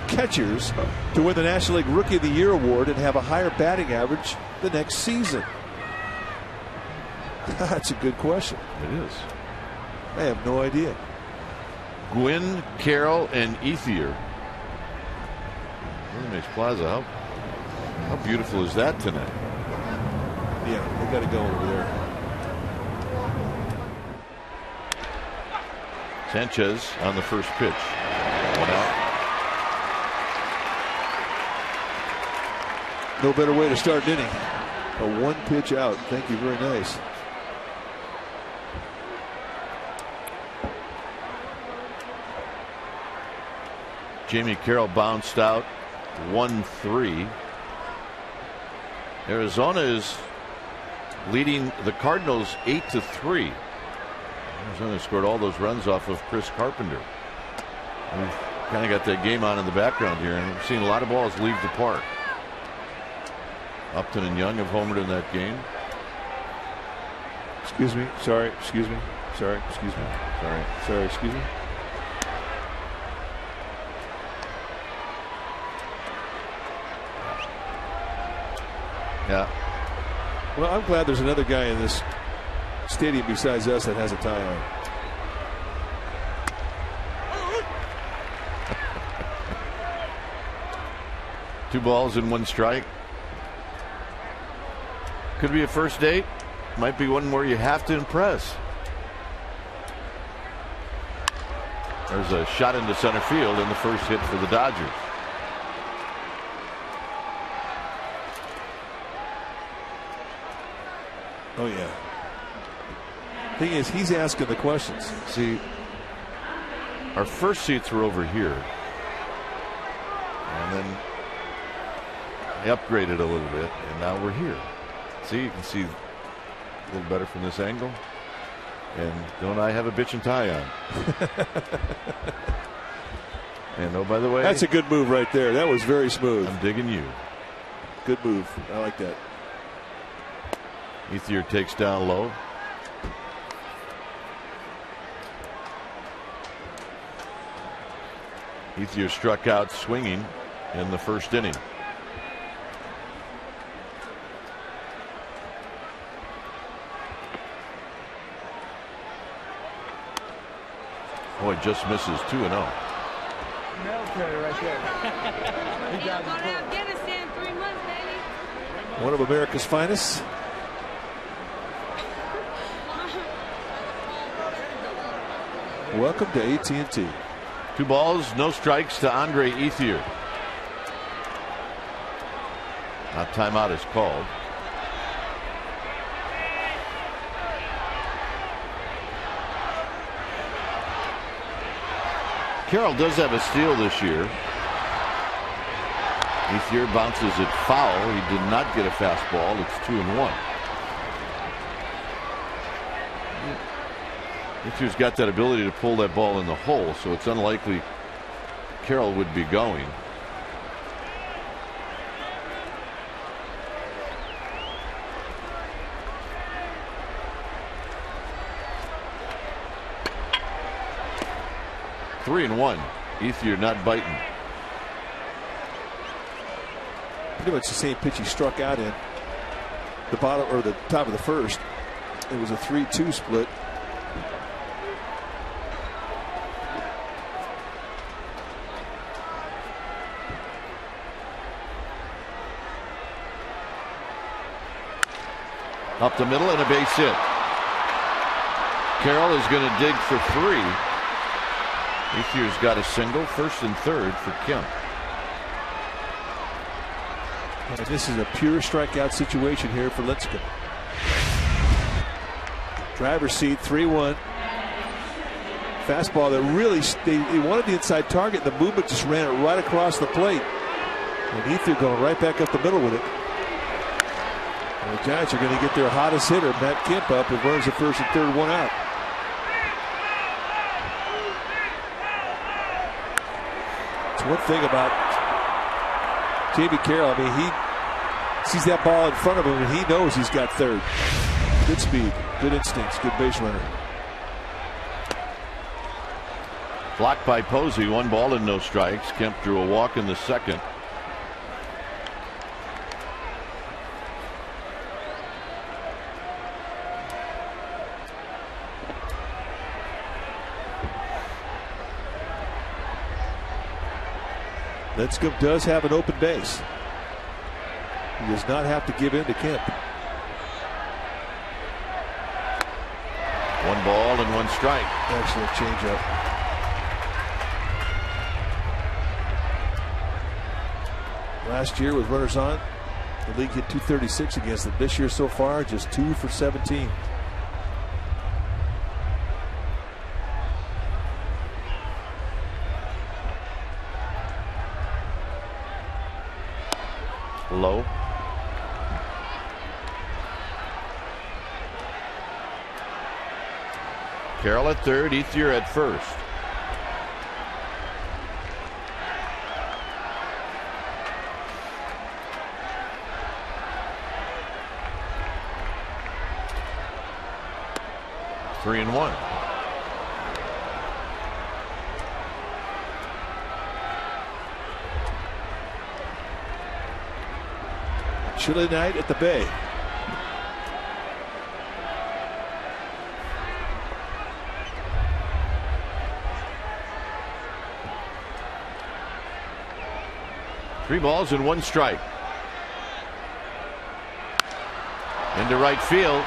Catchers to win the National League Rookie of the Year award and have a higher batting average the next season? That's a good question. It is. I have no idea. Gwynn, Carroll, and Ethier. Willie Mays Plaza. How beautiful is that tonight? Yeah, they got to go over there. Sanchez on the first pitch. 1 out. No better way to start an inning. A 1-pitch out. Thank you. Very nice. Jamie Carroll bounced out 1-3. Arizona is leading the Cardinals 8-3. Arizona scored all those runs off of Chris Carpenter. We've kind of got that game on in the background here, and we've seen a lot of balls leave the park. Upton and Young have homered in that game. Excuse me. Sorry. Excuse me. Sorry. Excuse me. Sorry. Sorry. Excuse me. Yeah. Well, I'm glad there's another guy in this stadium besides us that has a tie on. Two balls and 1 strike. Could be a first date. might be one where you have to impress. There's a shot into center field and the first hit for the Dodgers. Oh, yeah. Thing is, he's asking the questions. See, our first seats were over here. And then I upgraded a little bit, and now we're here. See, you can see a little better from this angle. And don't I have a bitch and tie on? And oh, by the way, that's a good move right there. That was very smooth. I'm digging you. Good move. I like that. Ethier takes down low. Ethier struck out swinging in the first inning. Boy, just misses 2-0. Military right there. He got to Afghanistan 3 months, baby. One of America's finest. Welcome to AT&T. 2 balls, no strikes to Andre Ethier. A timeout is called. Carroll does have a steal this year. Ethier bounces it foul. He did not get a fastball. It's 2-1. Ethier's got that ability to pull that ball in the hole, so it's unlikely Carroll would be going. Three and one. Ethier not biting. Pretty much the same pitch he struck out in the bottom or the top of the first. It was a 3-2 split. Up the middle and a base hit. Carroll is going to dig for 3. Ethier's got a single, first and third for Kemp. And this is a pure strikeout situation here for Lincecum. Driver's seat, 3-1. Fastball that really, they wanted the inside target. The movement just ran it right across the plate. And Ethier going right back up the middle with it. And the Giants are going to get their hottest hitter, Matt Kemp, up and runs the first and third, 1 out. One thing about Jamie Carroll, I mean, he sees that ball in front of him and he knows he's got third. Good speed, good instincts, good base runner. Blocked by Posey, 1 ball and no strikes. Kemp drew a walk in the second. Lincecum does have an open base. He does not have to give in to Kemp. 1 ball and 1 strike. Excellent changeup. Last year with runners on, the league hit .236 against them. This year so far, just 2 for 17. Low. Carroll at third, Ethier at first. Three and one. Chilly night at the Bay. Three balls and 1 strike. Into right field.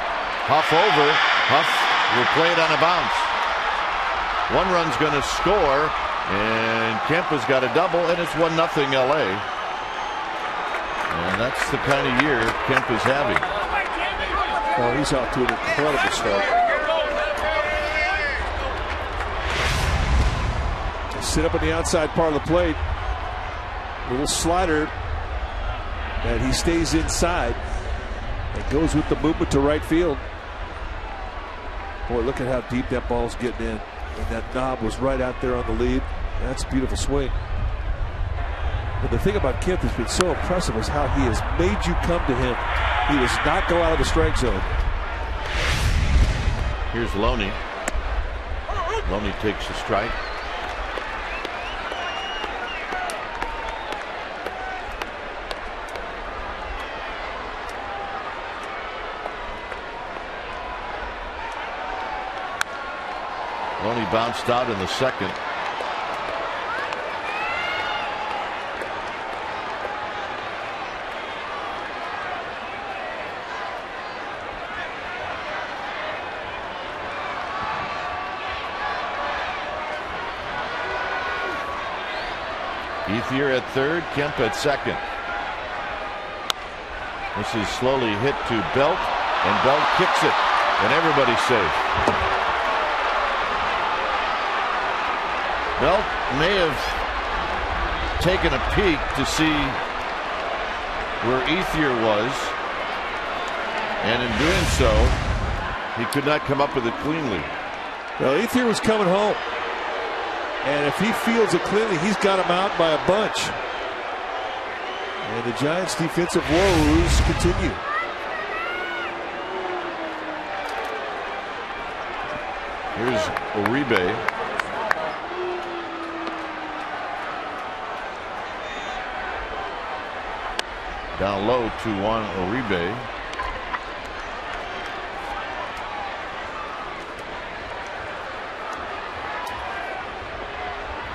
Huff over. Huff will play it on a bounce. One run's going to score, and Kemp has got a double, and it's 1-0 LA. And that's the kind of year Kemp is having. Oh, he's off to an incredible start. Sit up on the outside part of the plate. Little slider, and he stays inside. It goes with the movement to right field. Boy, look at how deep that ball's getting in. And that knob was right out there on the lead. That's a beautiful swing. But the thing about Kemp has been so impressive is how he has made you come to him. He does not go out of the strike zone. Here's Loney. Loney takes the strike. Loney bounced out in the second. Ethier at third, Kemp at second. This is slowly hit to Belt, and Belt kicks it, and everybody's safe. Belt may have taken a peek to see where Ethier was, and in doing so, he could not come up with it cleanly. Well, Ethier was coming home, and if he fields it cleanly, he's got him out by a bunch. And the Giants' defensive woes continue. Here's Uribe. Down low, 2-1 Uribe.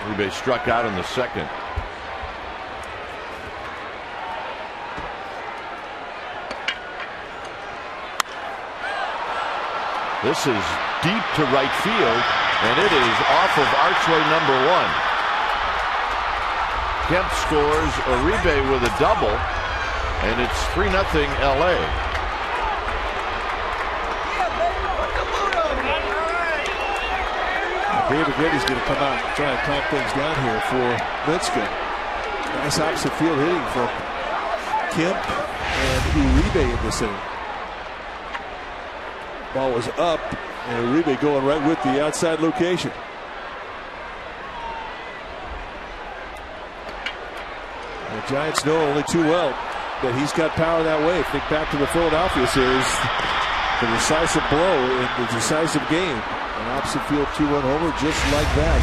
Uribe struck out in the second. This is deep to right field, and it is off of archway number 1. Kemp scores, Uribe with a double, and it's 3-0 LA. David Reddy's going to come out and try and calm things down here for Lincecum. Nice opposite field hitting from Kemp and Uribe in this inning. Ball was up, and Uribe going right with the outside location. The Giants know only too well that he's got power that way. Think back to the Philadelphia series, the decisive blow in the decisive game. An opposite field 2-run homer just like that.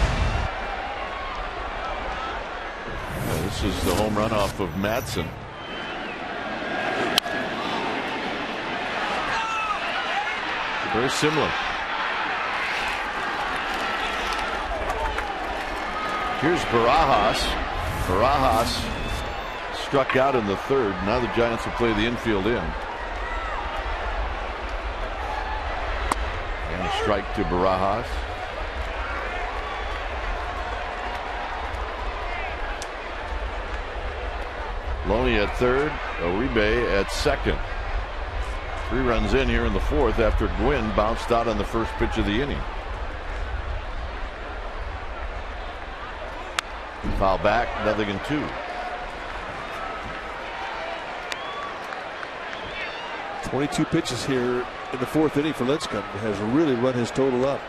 Yeah, this is the home run off of Madsen. Very similar. Here's Barajas. Barajas struck out in the third. Now the Giants will play the infield in. And a strike to Barajas. Loney at third, Uribe at second. 3 runs in here in the fourth after Gwynn bounced out on the first pitch of the inning. Foul back, 0-2. .22 pitches here in the fourth inning for Lincecum. Has really run his total up.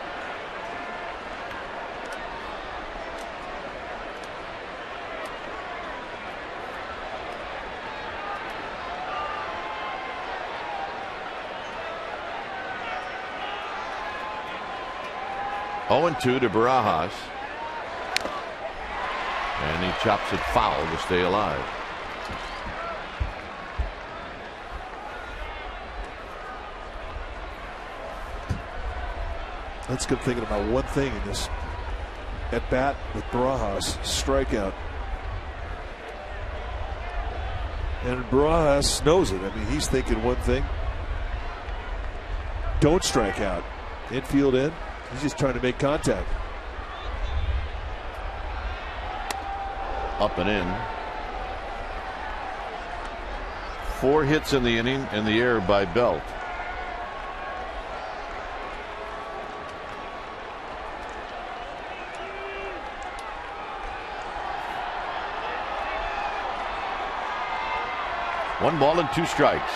Oh, 2 to Barajas. And he chops it foul to stay alive. Lincecum thinking about one thing in this at bat with Barajas, strikeout. And Barajas knows it. I mean, he's thinking one thing. don't strike out. Infield in. He's just trying to make contact. Up and in. 4 hits in the inning in the air by Belt. One ball and 2 strikes.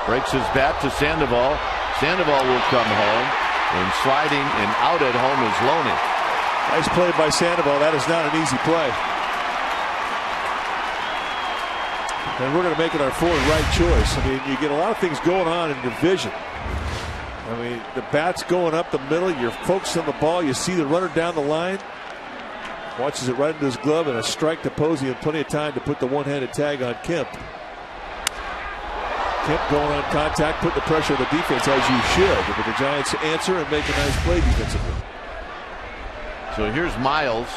Breaks his bat to Sandoval. Sandoval will come home, and sliding and out at home is Loney. Nice play by Sandoval. That is not an easy play. And we're going to make it our 4th right choice. I mean, you get a lot of things going on in your vision. I mean, the bat's going up the middle. You're focused on the ball. You see the runner down the line. Watches it right into his glove, and a strike to Posey, and plenty of time to put the one-handed tag on Kemp. Kemp going on contact, put the pressure on the defense, as you should. But the Giants answer and make a nice play defensively. So here's Miles.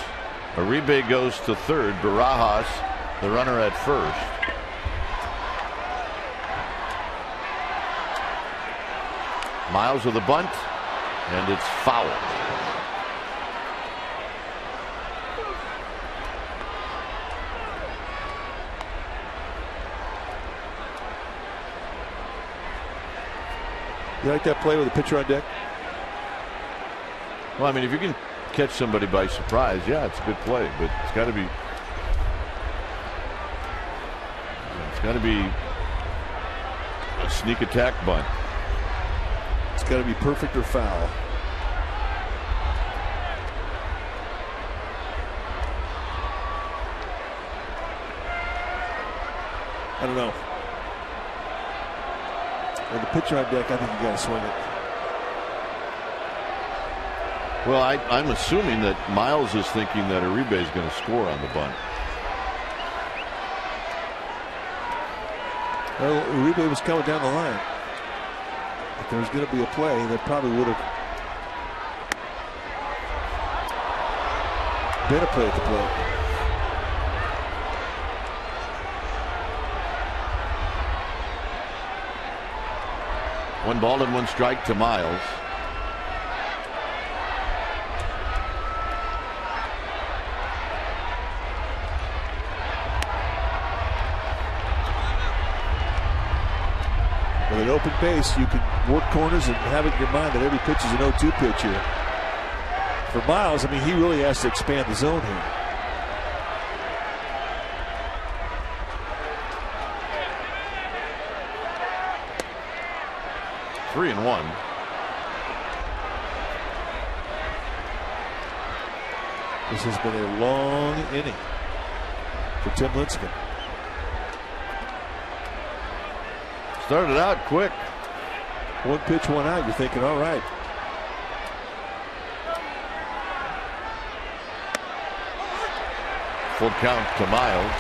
Uribe goes to third. Barajas, the runner, at first. Miles with a bunt, and it's foul. You like that play with the pitcher on deck? Well, I mean, if you can catch somebody by surprise, yeah, it's a good play, but it's got to be a sneak attack bunt. It's got to be perfect or foul. I don't know. With the pitcher on deck, I think you got to swing it. Well, I'm assuming that Miles is thinking that Uribe is going to score on the bunt. Well, Uribe was coming down the line. If there was going to be a play, that probably would have been a play at the plate. One ball and 1 strike to Miles. With an open base, you can work corners and have it in your mind that every pitch is an 0-2 pitch here. For Miles, I mean, he really has to expand the zone here. Three and 1. This has been a long inning for Tim Lincecum. Started out quick. 1 pitch, 1 out. You're thinking, all right. Full count to Miles.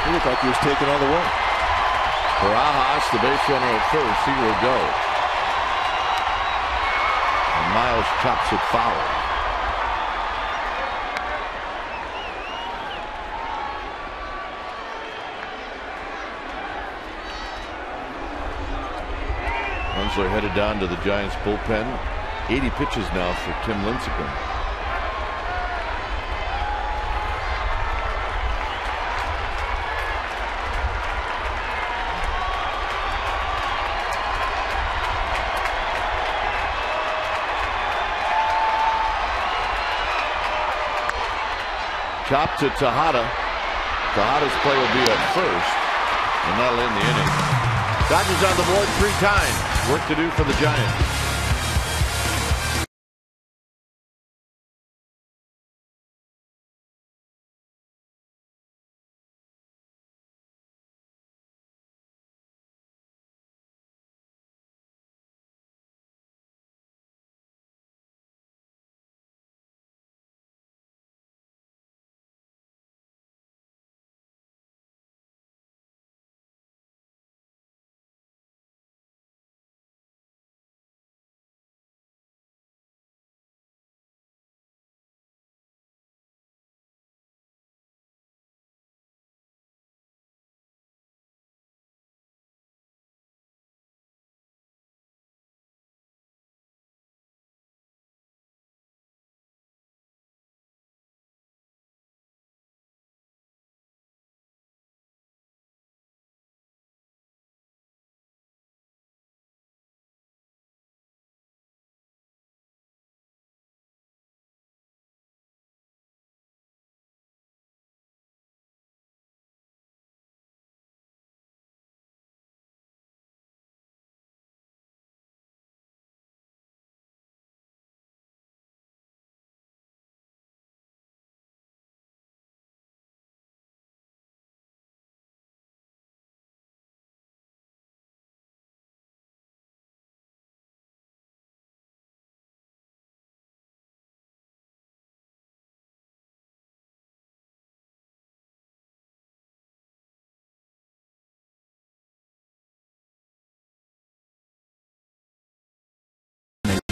He looked like he was taken all the way. Barajas, the base runner at first. He will go. And Miles chops it foul. Runsler headed down to the Giants bullpen. 80 pitches now for Tim Lincecum. Chop to Tejada. Tejada's play will be at first, and that'll end the inning. Dodgers on the board 3 times. Work to do for the Giants.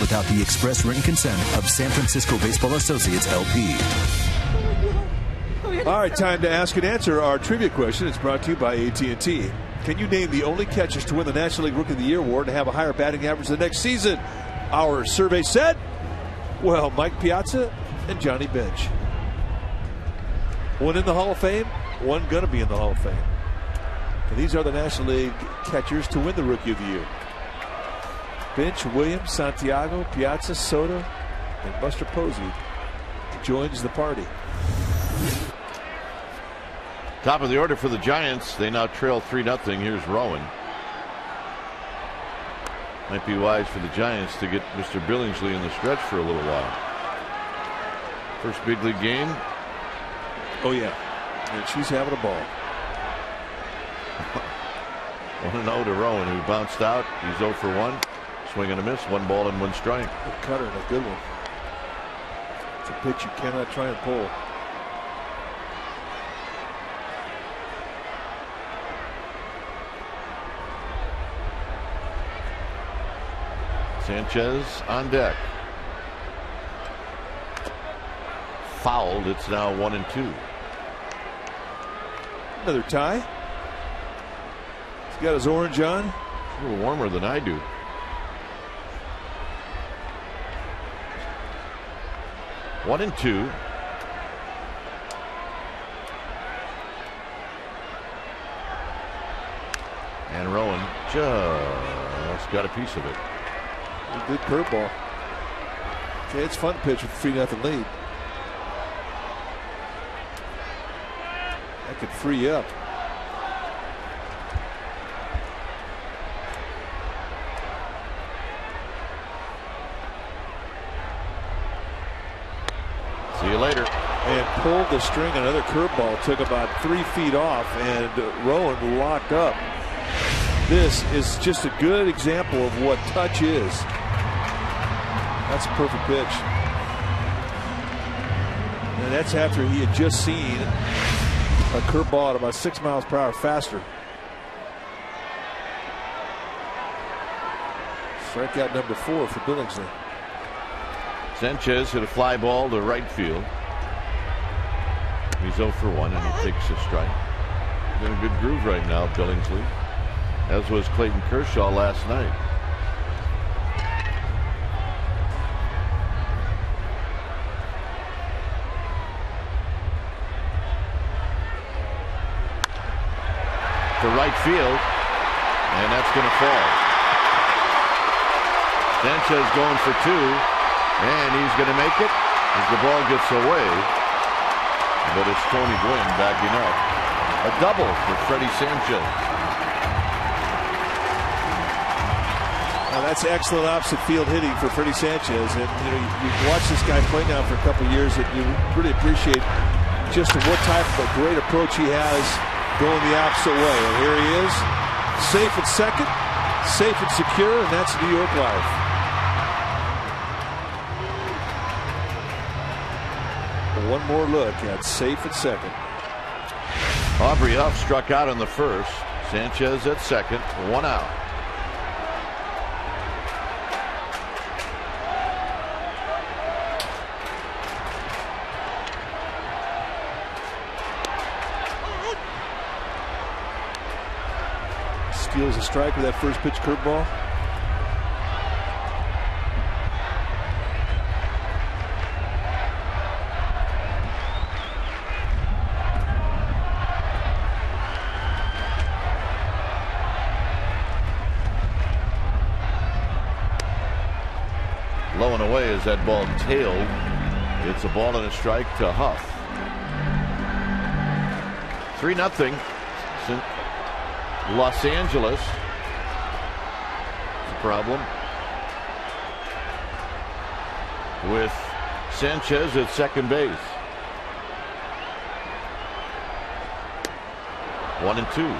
without the express written consent of San Francisco Baseball Associates, LP. All right, time to ask and answer our trivia question. It's brought to you by AT&T. Can you name the only catchers to win the National League Rookie of the Year award and have a higher batting average the next season? Our survey said, well, Mike Piazza and Johnny Bench. One in the Hall of Fame, one going to be in the Hall of Fame. And these are the National League catchers to win the Rookie of the Year. Bench, Williams, Santiago, Piazza, Soto, and Buster Posey joins the party. Top of the order for the Giants. They now trail 3-0. Here's Rowan. Might be wise for the Giants to get Mr. Billingsley in the stretch for a little while. First big league game. Oh, yeah. And she's having a ball. 1-0 to Rowan, who bounced out. He's 0 for 1. Swing and a miss. 1 ball and 1 strike. A cutter and a good one. It's a pitch you cannot try and pull. Sanchez on deck. Fouled. It's now 1-2. Another tie. He's got his orange on. A little warmer than I do. One and two. And Rowan just got a piece of it. A good curveball. Okay, it's fun to pitch with a 3-0 lead. That could free you up. See you later. And pulled the string. Another curveball took about 3 feet off, and Rowan locked up. This is just a good example of what touch is. That's a perfect pitch. And that's after he had just seen a curveball at about 6 miles per hour faster. Strikeout number 4 for Billingsley. Sanchez hit a fly ball to right field. He's 0 for 1 and he takes a strike. He's in a good groove right now, Billingsley, as was Clayton Kershaw last night. To right field, and that's going to fall. Sanchez going for 2, and he's going to make it as the ball gets away. But it's Tony Gwynn backing up. A double for Freddie Sanchez. Now that's excellent opposite field hitting for Freddie Sanchez, and you watch this guy play now for a couple of years, and you really appreciate just what type of a great approach he has going the opposite way. And here he is, safe at second, safe and secure, and that's New York life. One more look at safe at second. Aubrey Huff struck out in the first. Sanchez at second, 1 out. Steals a strike with that first pitch curveball. Low and away as that ball tailed. It's a ball and a strike to Huff. 3-0. Los Angeles. It's a problem with Sanchez at second base. 1-2.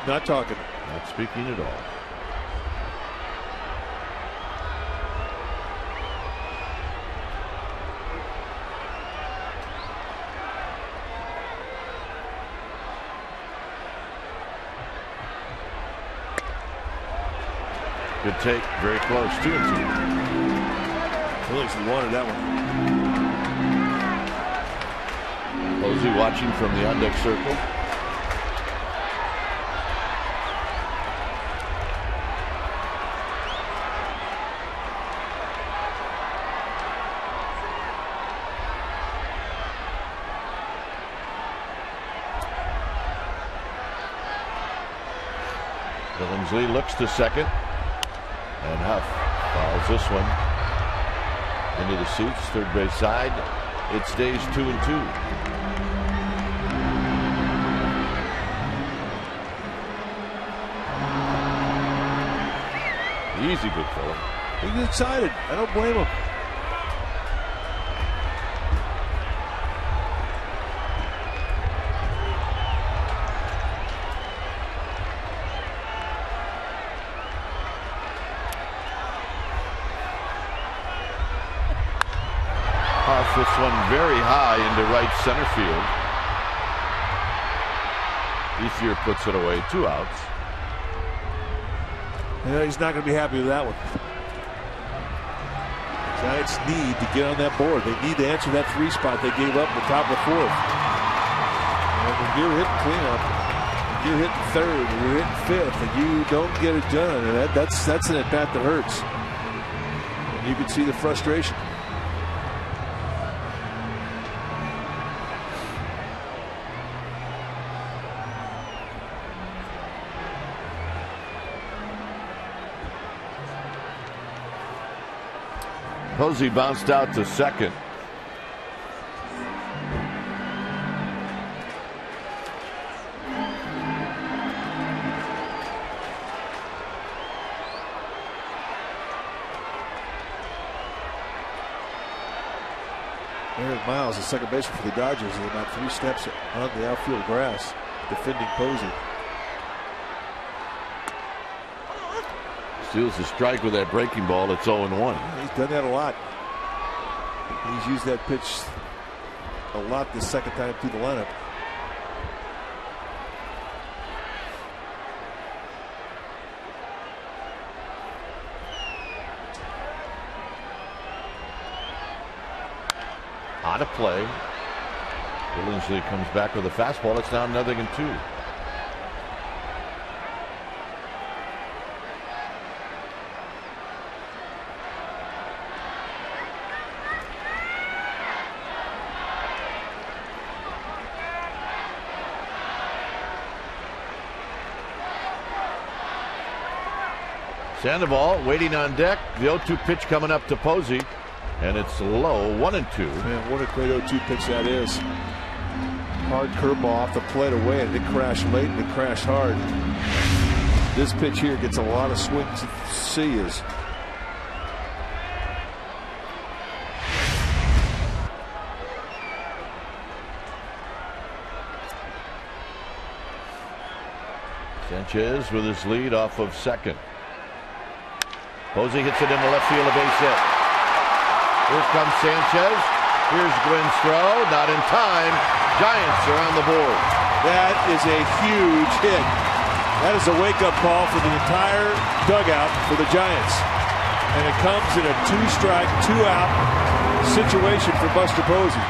Not talking. Not speaking at all. Good take. Very close. 2-2. Phillies wanted that one. Posey watching from the on deck circle. Billingsley looks to second, and Huff fouls this one into the seats, third base side. It stays 2-2. Easy, good fella. He's excited. I don't blame him. This one very high into right center field. Ethier puts it away. 2 outs. Yeah, he's not going to be happy with that one. Giants need to get on that board. They need to answer that 3 spot they gave up in the top of the 4th. And when you're hitting cleanup, you're hitting 3rd, and you're hitting 5th, and you don't get it done, and that's an at bat that hurts. And you can see the frustration. Posey bounced out to second. Eric Miles, the second baseman for the Dodgers, is about 3 steps on the outfield grass, defending Posey. Steals the strike with that breaking ball. It's 0-1. He's done that a lot. He's used that pitch a lot this second time through the lineup. Out of play. Billingsley comes back with a fastball. It's now 0-2. Sandoval waiting on deck. The 0-2 pitch coming up to Posey, and it's low. 1-2. Man, what a great 0-2 pitch that is. Hard curveball off the plate away, and it crashed late and it crashed hard. This pitch here gets a lot of swings and sees. Sanchez with his lead off of second. Posey hits it into left field, a base hit. Here comes Sanchez. Here's Gwynn's throw. Not in time. Giants are on the board. That is a huge hit. That is a wake-up call for the entire dugout for the Giants. And it comes in a 2-strike, 2-out situation for Buster Posey.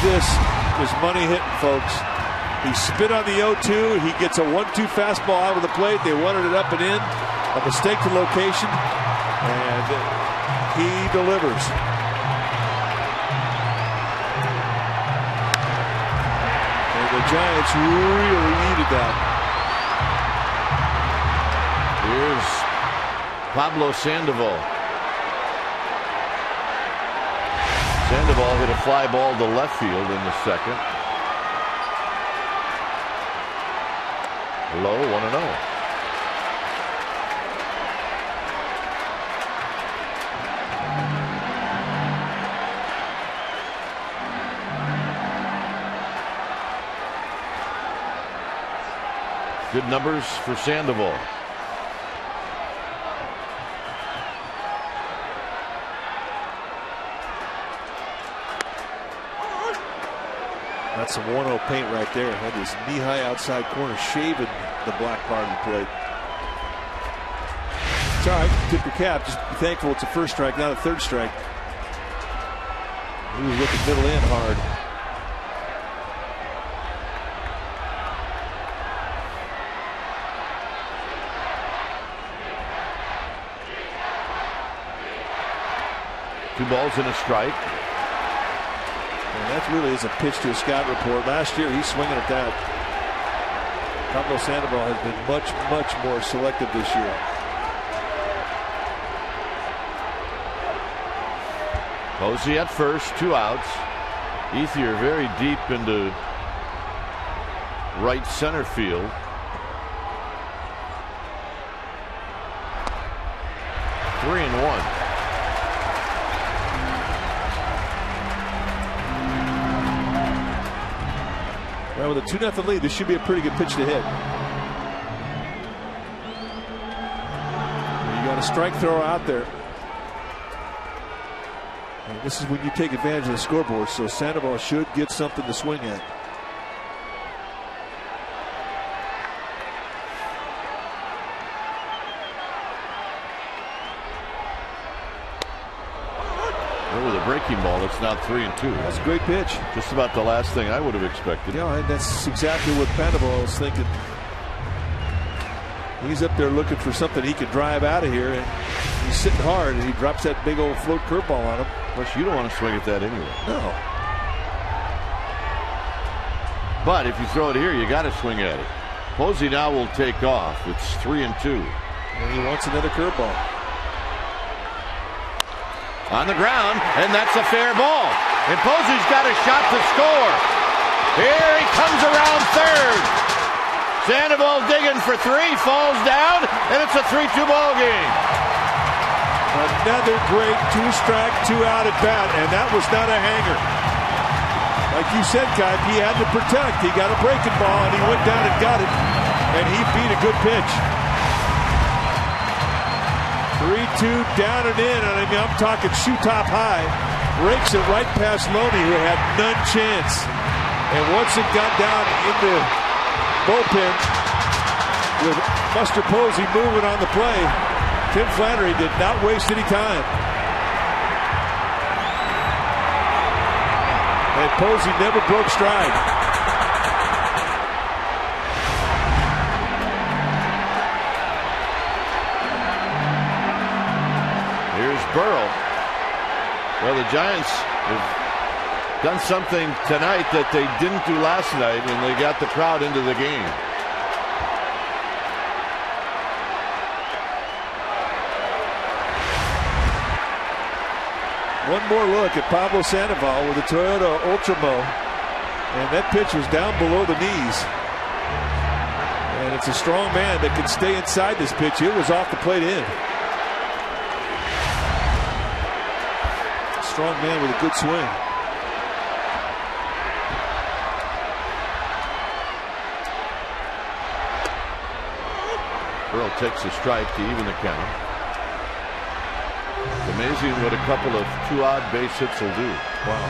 This is money hitting, folks. He spit on the 0-2. He gets a 1-2 fastball out of the plate. They wanted it up and in. A mistake to location, and he delivers. And the Giants really needed that. Here's Pablo Sandoval. Sandoval hit a fly ball to left field in the second. Low, 1-0. Good numbers for Sandoval. That's some 1-0 paint right there. That is knee-high outside corner, shaving the black part of the plate. It's all right. Tip your cap. Just be thankful it's a first strike, not a third strike. He was looking middle in hard. Two balls and a strike. And that really is a pitch to a scout report. Last year, he's swinging at that. Pablo Sandoval has been much, much more selective this year. Posey at first, 2 outs. Ethier very deep into right center field. Three and one. Well, with a 2-0 lead, this should be a pretty good pitch to hit. You got a strike thrower out there. And this is when you take advantage of the scoreboard, so Sandoval should get something to swing at. With a breaking ball, it's now 3-2. That's a great pitch. Just about the last thing I would have expected. Yeah, and that's exactly what Sandoval was thinking. He's up there looking for something he can drive out of here, and he's sitting hard, and he drops that big old float curveball on him. Plus, you don't want to swing at that anyway. No. But if you throw it here, you got to swing at it. Posey now will take off. It's 3-2. And he wants another curveball. On the ground, and that's a fair ball. And Posey's got a shot to score. Here he comes around third. Sandoval digging for 3, falls down, and it's a 3-2 ball game. Another great 2-strike, 2-out at bat, and that was not a hanger. Like you said, Kai, he had to protect. He got a breaking ball, and he went down and got it, and he beat a good pitch. 3-2 down and in, and I mean, I'm talking shoe top high. Rakes it right past Loney, who had none chance. And once it got down in the bullpen with Buster Posey moving on the play, Tim Flannery did not waste any time. And Posey never broke stride. Burrow. Well, the Giants have done something tonight that they didn't do last night when they got the crowd into the game. One more look at Pablo Sandoval with the Toyota Ultramo, and that pitch was down below the knees. And it's a strong man that can stay inside this pitch. It was off the plate in. Strong man with a good swing. Burrow takes a strike to even the count. It's amazing what a couple of 2-odd base hits will do. Wow.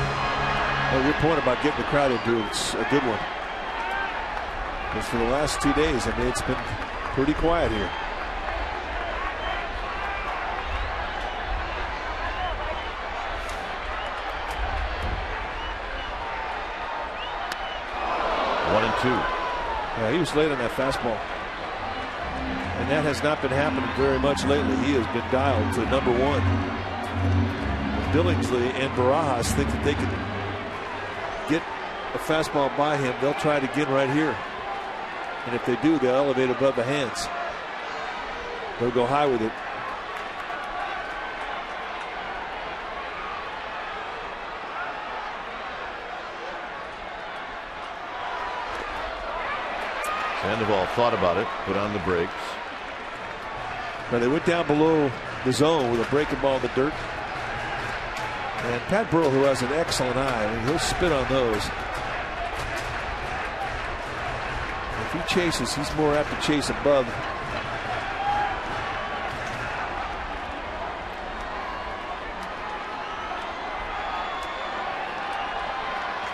Well, your point about getting the crowd into it's a good one. Because for the last 2 days, I mean, it's been pretty quiet here. Yeah, he was late on that fastball. And that has not been happening very much lately. He has been dialed to #1. Billingsley and Barajas think that they can get a fastball by him. They'll try it again right here. And if they do, they'll elevate above the hands. They'll go high with it. Sandoval thought about it, put on the brakes. Now they went down below the zone with a breaking ball in the dirt. And Pat Burrell, who has an excellent eye, I mean, he'll spit on those. If he chases, he's more apt to chase above.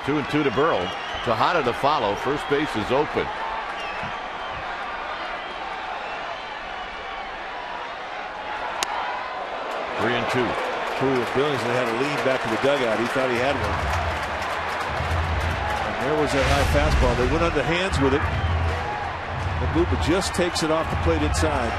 Two and two to Burrell. Tejada to follow. First base is open. 3-2. Billingsley had to lean back to the dugout. He thought he had one. And there was that high fastball. They went under hands with it. And Bupa just takes it off the plate inside.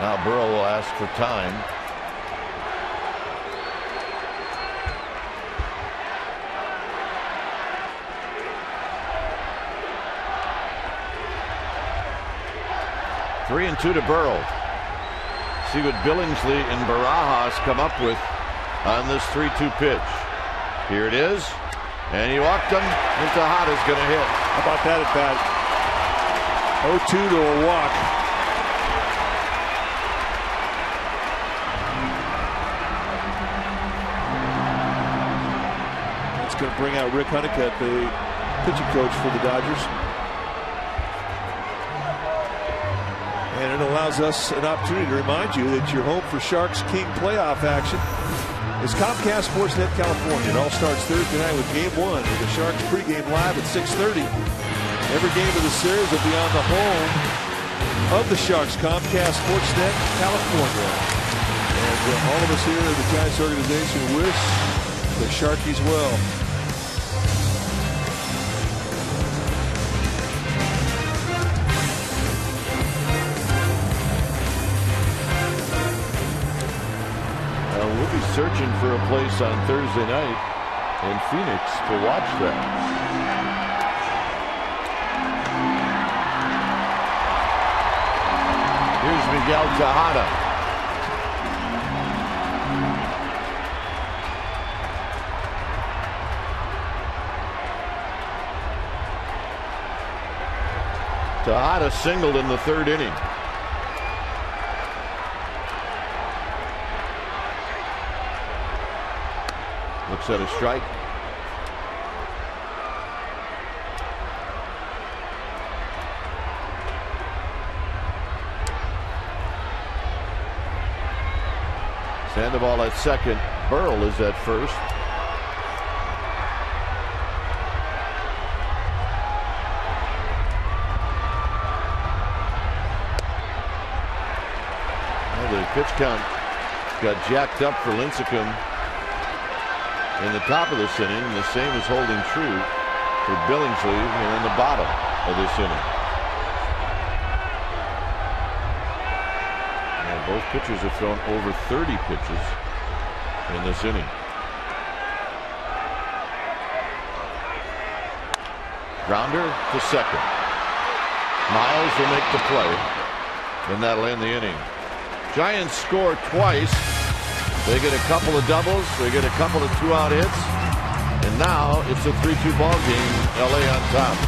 Now Burrow will ask for time. Three and two to Burrow. See what Billingsley and Barajas come up with on this 3-2 pitch. Here it is. And he walked him. And Tejada's going to hit. How about that at bat? 0-2 to a walk. That's going to bring out Rick Honeycutt, the pitching coach for the Dodgers. And it allows us an opportunity to remind you that your home for Sharks King playoff action is Comcast Sportsnet California. It all starts Thursday night with Game 1 with the Sharks pregame live at 6:30. Every game of the series will be on the home of the Sharks, Comcast Sportsnet California. And all of us here at the Giants organization wish the Sharkies well. We'll be searching for a place on Thursday night in Phoenix to watch that. Here's Miguel Tejada. Tejada singled in the third inning. Looks at a strike. Sandoval at second. Burrell is at first. Well, the pitch count got jacked up for Lincecum in the top of this inning, and the same is holding true for Billingsley here in the bottom of this inning. And both pitchers have thrown over 30 pitches in this inning. Grounder to second. Miles will make the play, and that'll end the inning. Giants score twice. They get a couple of doubles. They get a couple of 2-out hits. And now it's a 3-2 ball game. LA on top.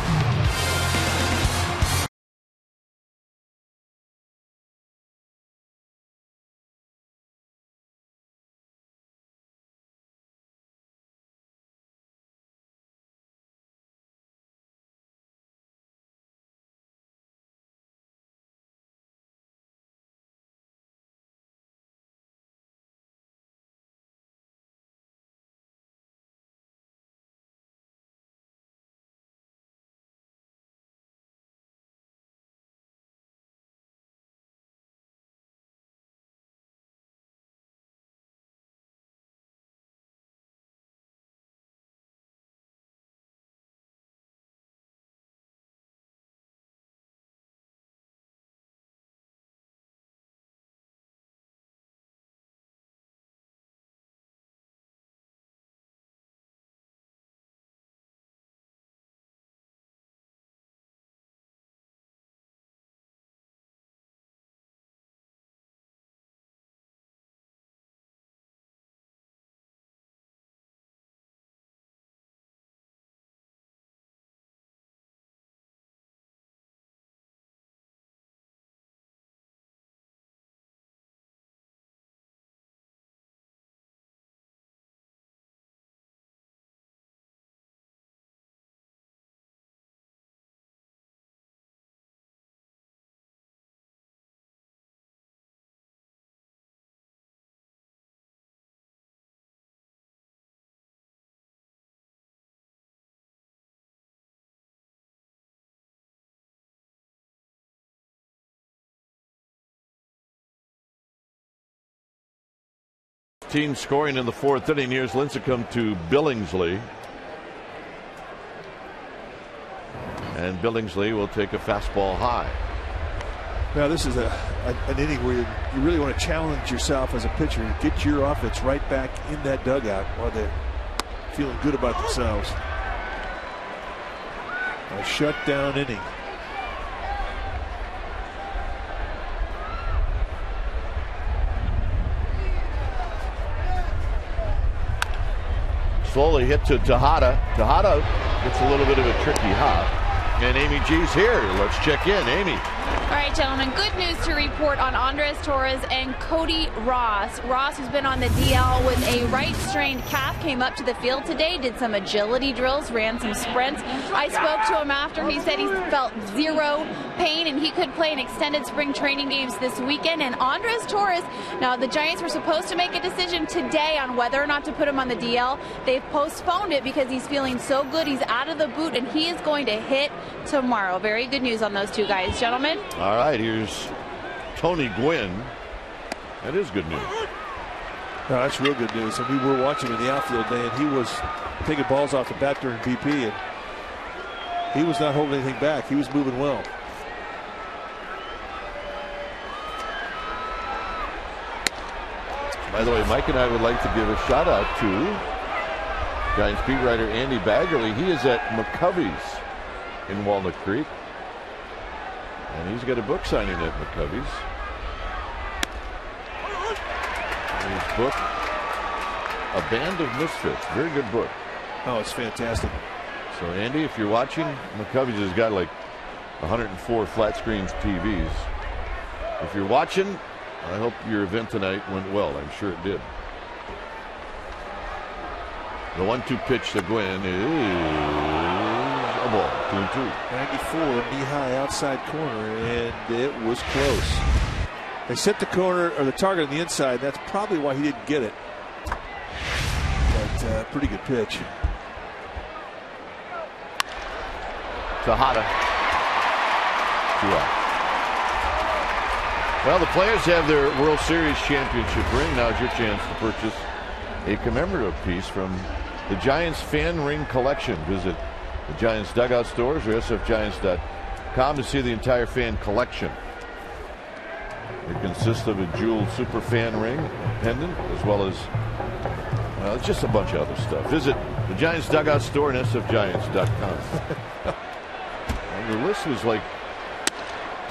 Team scoring in the 4th inning. Here's Lincecum to Billingsley. And Billingsley will take a fastball high. Now this is an inning where you really want to challenge yourself as a pitcher and get your offense right back in that dugout while they're feeling good about themselves. A shutdown inning. Slowly hit to Tejada. Tejada gets a little bit of a tricky hop. And Amy G's here. Let's check in. Amy. All right, gentlemen, good news to report on Andres Torres and Cody Ross. Ross, who's been on the DL with a right-strained calf, came up to the field today, did some agility drills, ran some sprints. I spoke to him after. He said he felt zero pain and he could play in extended spring training games this weekend. And Andres Torres, now the Giants were supposed to make a decision today on whether or not to put him on the DL. They've postponed it because he's feeling so good. He's out of the boot and he is going to hit tomorrow. Very good news on those two guys, gentlemen. All right, here's Tony Gwynn. That is good news. No, that's real good news. And we were watching him in the outfield today, and he was taking balls off the bat during BP, and he was not holding anything back. He was moving well. By the way, Mike and I would like to give a shout out to Giants beat writer Andy Baggerly. He is at McCovey's in Walnut Creek. And he's got a book signing at McCovey's. And his book, A Band of Misfits. Very good book. Oh, it's fantastic. So, Andy, if you're watching, McCovey's has got like 104 flat screen TVs. If you're watching, I hope your event tonight went well. I'm sure it did. The 1-2 pitch to Gwynn is a ball. 2-2. 94, knee-high outside corner, and it was close. They set the corner or the target on the inside. That's probably why he didn't get it. But pretty good pitch. Tejada. 2 out. Well, the players have their World Series championship ring. Now's your chance to purchase a commemorative piece from the Giants Fan Ring Collection. Visit the Giants Dugout stores or sfgiants.com to see the entire fan collection. It consists of a jeweled super fan ring pendant, as well as it's just a bunch of other stuff. Visit the Giants Dugout store and sfgiants.com. The list was like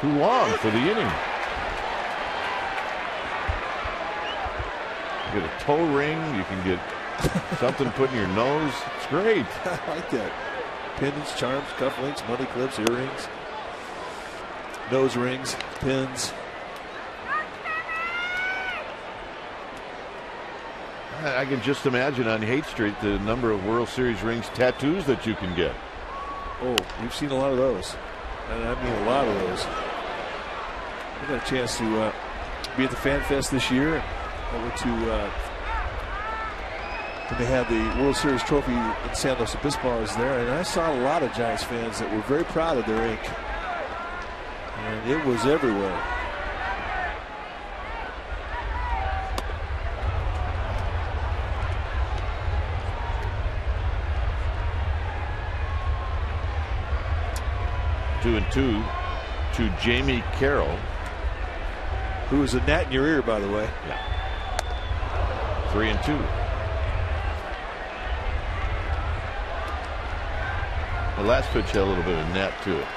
too long for the inning. You get a toe ring. You can get something put in your nose. It's great. I like that. Pendants, charms, cufflinks, money clips, earrings, nose rings, pins. I can just imagine on Haight Street the number of World Series rings tattoos that you can get. Oh, you've seen a lot of those. And I mean a lot of those. I got a chance to be at the Fan Fest this year. I went to when they had the World Series trophy in San Luis Obispo. I was there, and I saw a lot of Giants fans that were very proud of their ink. And it was everywhere. Two and two to Jamie Carroll, who is a gnat in your ear, by the way. Yeah. 3-2. The last pitch had a little bit of gnat to it.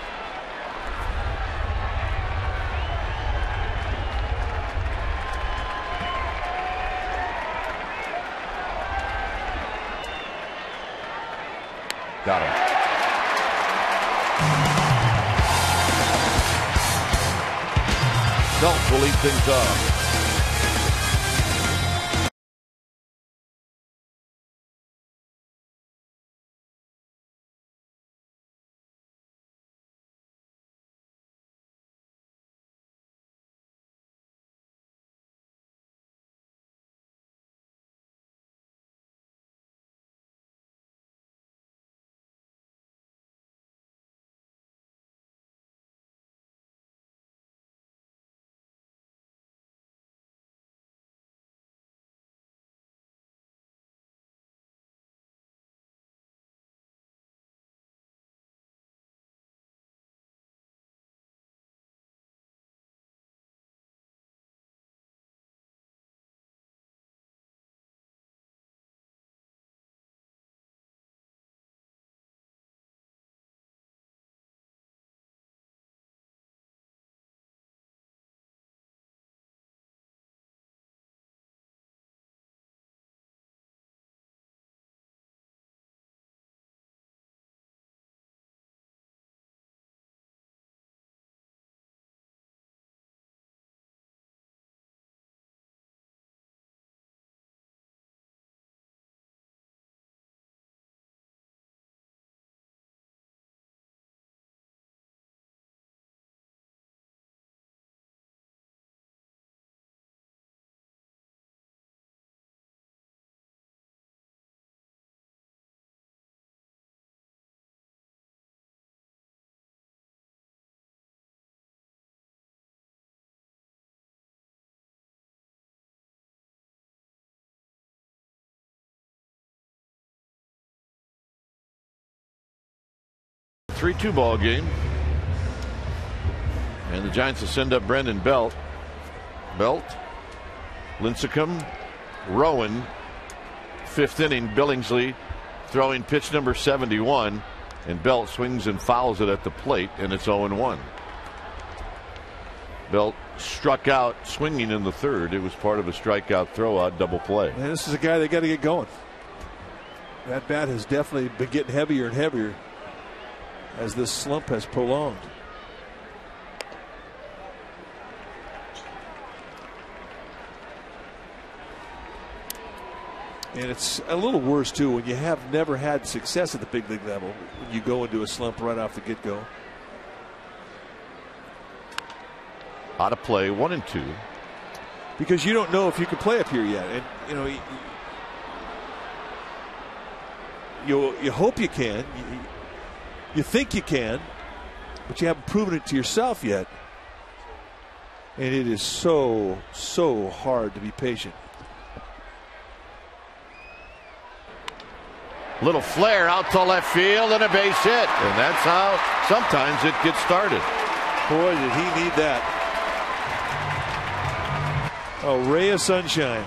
Got him. Belt will lead things off. 3-2 ball game. And the Giants will send up Brendan Belt. Lincecum, Rowan. 5th inning, Billingsley throwing pitch number 71. And Belt swings and fouls it at the plate, and it's 0-1. Belt struck out swinging in the 3rd. It was part of a strikeout throwout double play. And this is a guy they got to get going. That bat has definitely been getting heavier and heavier as this slump has prolonged. And it's a little worse too when you have never had success at the big league level, when you go into a slump right off the get-go. Out of play, 1-2. Because you don't know if you can play up here yet. And you hope you can. You think you can, but you haven't proven it to yourself yet. And it is so hard to be patient. Little flare out to left field and a base hit. And that's how sometimes it gets started. Boy, did he need that. A ray of sunshine.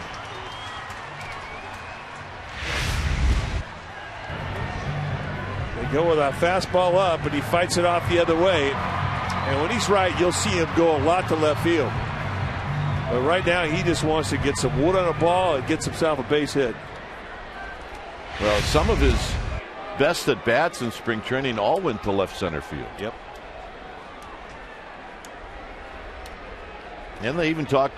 They go with a fastball up, but he fights it off the other way. And when he's right, you'll see him go a lot to left field. But right now, he just wants to get some wood on a ball and gets himself a base hit. Well, some of his best at bats in spring training all went to left center field. Yep. And they even talked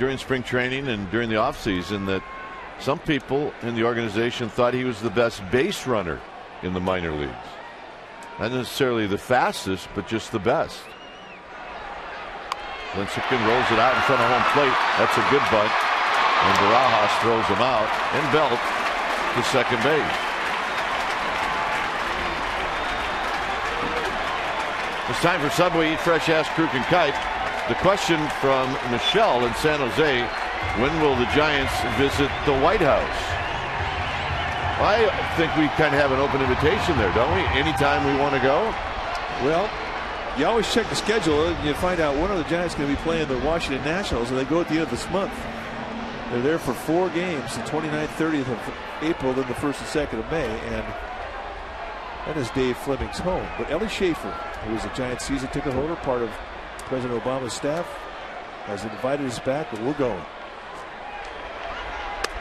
during spring training and during the offseason that some people in the organization thought he was the best base runner in the minor leagues. Not necessarily the fastest, but just the best. Lincecum rolls it out in front of home plate. That's a good bunt. And Barajas throws him out. And Belt to second base. It's time for Subway Eat Fresh Ass Kruk and Kite. The question from Michelle in San Jose: when will the Giants visit the White House? Well, I think we kind of have an open invitation there, don't we? Anytime we want to go. Well, you always check the schedule and you find out when are the Giants going to be playing the Washington Nationals, and they go at the end of this month. They're there for 4 games, the 29th, 30th of April, then the 1st and 2nd of May, and that is Dave Fleming's home. But Ellie Schaefer, who is a Giants season ticket holder, part of President Obama's staff, has invited us back, and we're going.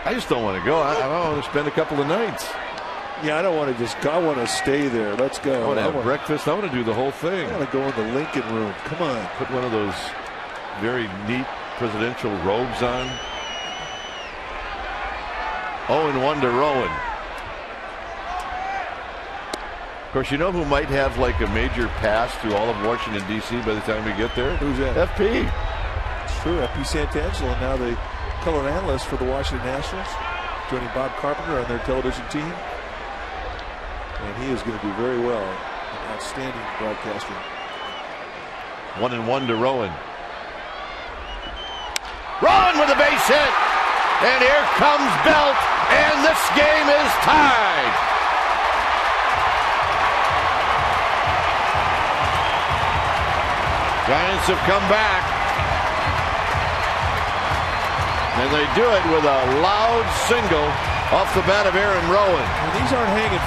I just don't want to go. I want to spend a couple of nights. Yeah, I don't want to just go. I want to stay there. Let's go. I want to have breakfast. I want to do the whole thing. I want to go in the Lincoln Room. Come on. Put one of those very neat presidential robes on. 0-1 to Rowan. Of course, you know who might have like a major pass through all of Washington, D.C. by the time we get there? Who's that? FP. It's true. FP Santangelo, now the color analyst for the Washington Nationals, joining Bob Carpenter on their television team. And he is going to do very well. An outstanding broadcaster. 1-1 to Rowan. Rowan with a base hit. And here comes Belt. And this game is tied. Giants have come back. And they do it with a loud single off the bat of Aaron Rowan. And these aren't hanging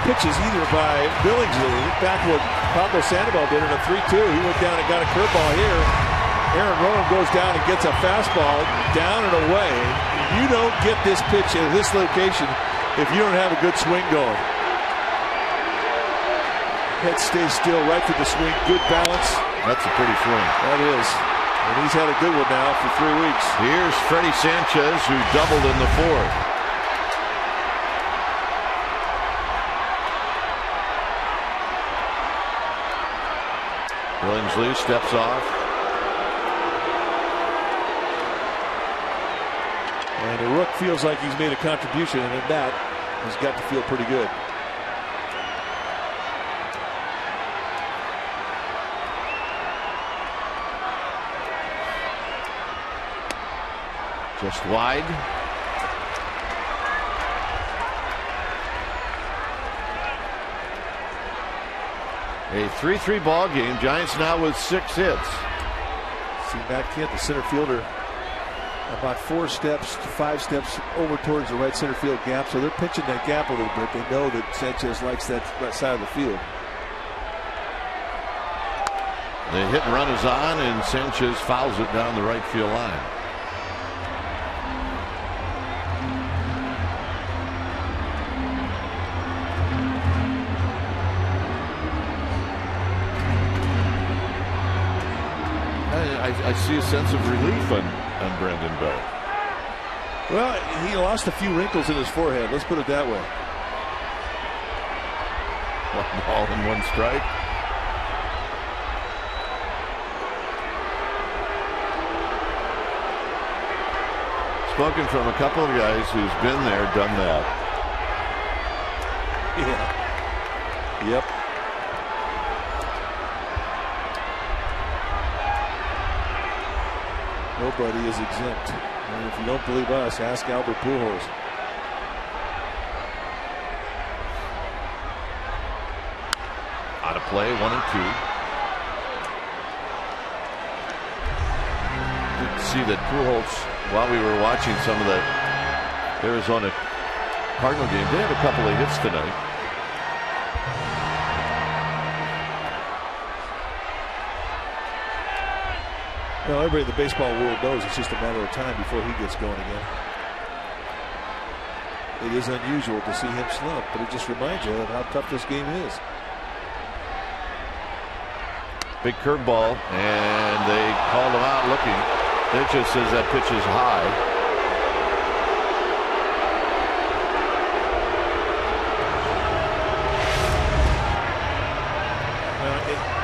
pitches either by Billingsley. Back what Pablo Sandoval did in a 3-2. He went down and got a curveball here. Aaron Rowan goes down and gets a fastball down and away. You don't get this pitch at this location if you don't have a good swing going. Head stays still right through the swing. Good balance. That's a pretty swing. That is. And he's had a good one now for 3 weeks. Here's Freddie Sanchez, who doubled in the 4th. Billingsley steps off. And the Rook feels like he's made a contribution, and in that, he's got to feel pretty good. Just wide. A 3-3 ball game. Giants now with 6 hits. See Matt Kent, the center fielder, about 4 steps to 5 steps over towards the right center field gap. So they're pitching that gap a little bit. They know that Sanchez likes that right side of the field. The hit and run is on, and Sanchez fouls it down the right field line. I see a sense of relief on Brandon Belt. Well, he lost a few wrinkles in his forehead. Let's put it that way. 1 ball and 1 strike. Spoken from a couple of guys who's been there, done that. Yeah. Yep. Nobody is exempt. And if you don't believe us, ask Albert Pujols. Out of play, 1 and 2. Did see that Pujols, while we were watching some of that Arizona Cardinal game, they had a couple of hits tonight. Well, everybody in the baseball world knows it's just a matter of time before he gets going again. It is unusual to see him slump, but it just reminds you of how tough this game is. Big curveball, and they called him out looking. It just says that pitch is high.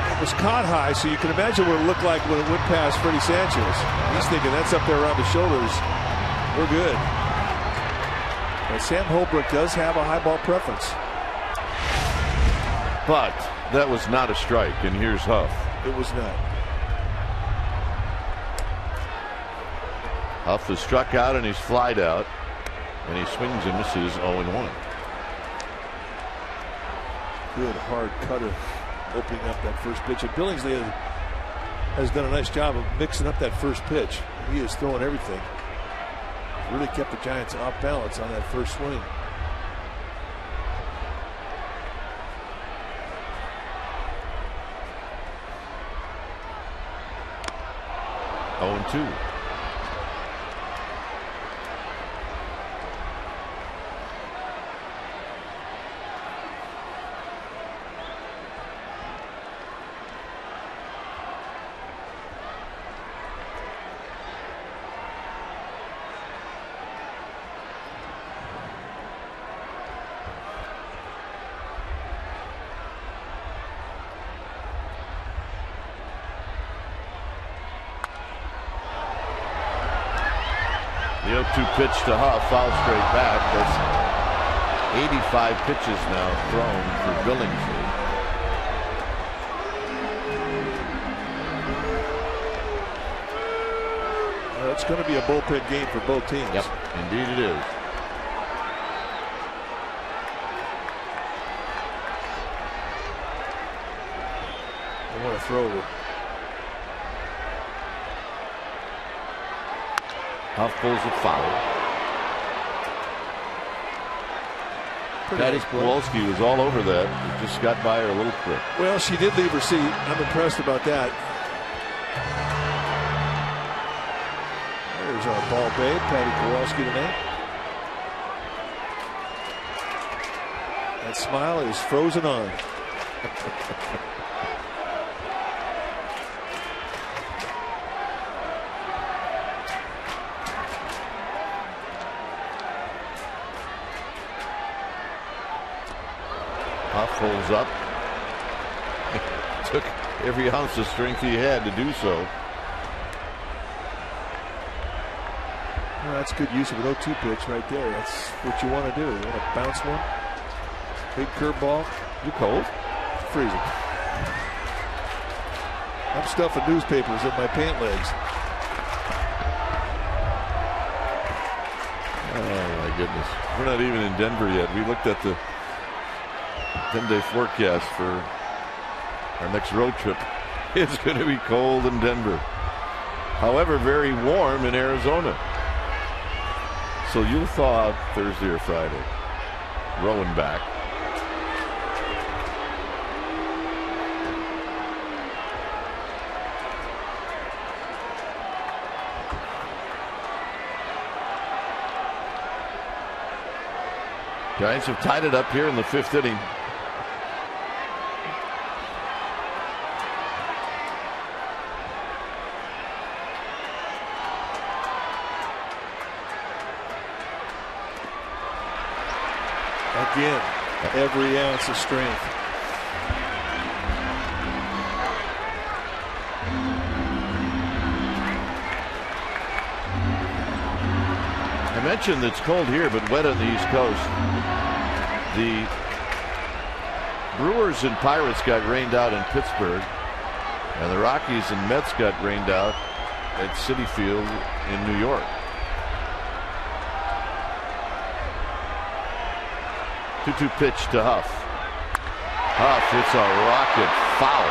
It was caught high, so you can imagine what it looked like when it went past Freddie Sanchez. He's thinking that's up there around the shoulders. We're good. But Sam Holbrook does have a high ball preference. But that was not a strike, and here's Huff. It was not. Huff is struck out and he's flied out, and he swings and misses 0-1. Good hard cutter opening up that first pitch. And Billingsley has done a nice job of mixing up that first pitch. He is throwing everything. Really kept the Giants off balance on that first swing. Oh, 2. The 0-2 pitch to Huff, foul straight back. That's 85 pitches now thrown for Billingsley. Well, it's going to be a bullpen game for both teams. Yep, indeed it is. I want to throw it. Huff pulls a foul. Patty Kowalski was all over that. It just got by her a little quick. Well, she did leave her seat. I'm impressed about that. There's our ball babe, Patty Kowalski tonight. That smile is frozen on. Huff pulls up. Took every ounce of strength he had to do so. Well, that's good use of an 0-2 pitch right there. That's what you want to do. You want to bounce one. Big curveball. You cold? Freezing. I'm stuffing newspapers in my pant legs. Oh my goodness. We're not even in Denver yet. We looked at the 10-day forecast for Our next road trip is going to be cold in Denver. However, very warm in Arizona. So you'll thaw out Thursday or Friday. Rowan back. Giants have tied it up here in the 5th inning. Again, every ounce of strength. I mentioned it's cold here, but wet on the East Coast. The Brewers and Pirates got rained out in Pittsburgh, and the Rockies and Mets got rained out at Citi Field in New York. 2-2 pitch to Huff. Huff hits a rocket foul.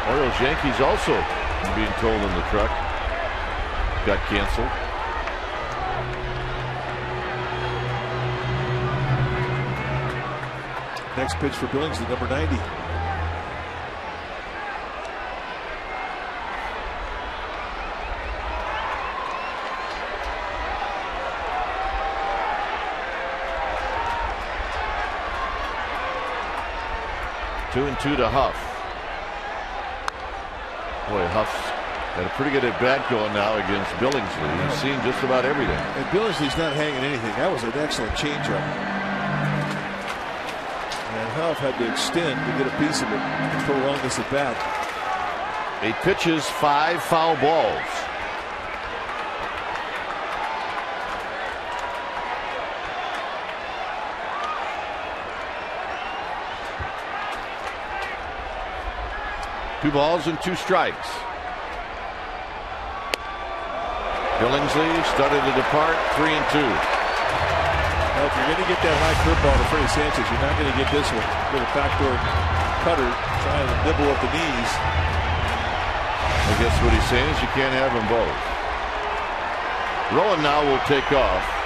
Orioles Yankees also being told in the truck got canceled. Next pitch for Billingsley, number 90. Two and two to Huff. Boy, Huff's got a pretty good at bat going now against Billingsley. He's seen just about everything. And Billingsley's not hanging anything. That was an excellent changeup. And Huff had to extend to get a piece of it and prolong this at bat. 8 pitches, 5 foul balls. Two balls and 2 strikes. Billingsley started to depart, 3 and 2. Now, if you're going to get that high curveball to Freddie Sanchez, you're not going to get this one. Little backdoor cutter trying to nibble at the knees. I guess what he's saying is you can't have them both. Rowan now will take off.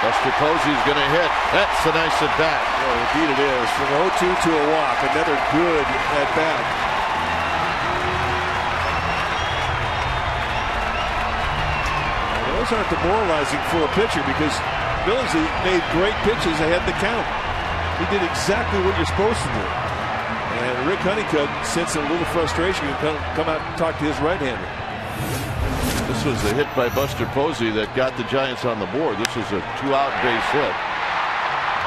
Buster Posey's going to hit. That's a nice at bat. Well, indeed it is. From 0-2 to a walk, another good at bat. Well, those aren't demoralizing for a pitcher because Billingsley made great pitches ahead of the count. He did exactly what you're supposed to do. And Rick Honeycutt, sensing a little frustration, can come out and talk to his right-hander. This was the hit by Buster Posey that got the Giants on the board. This was a 2-out base hit.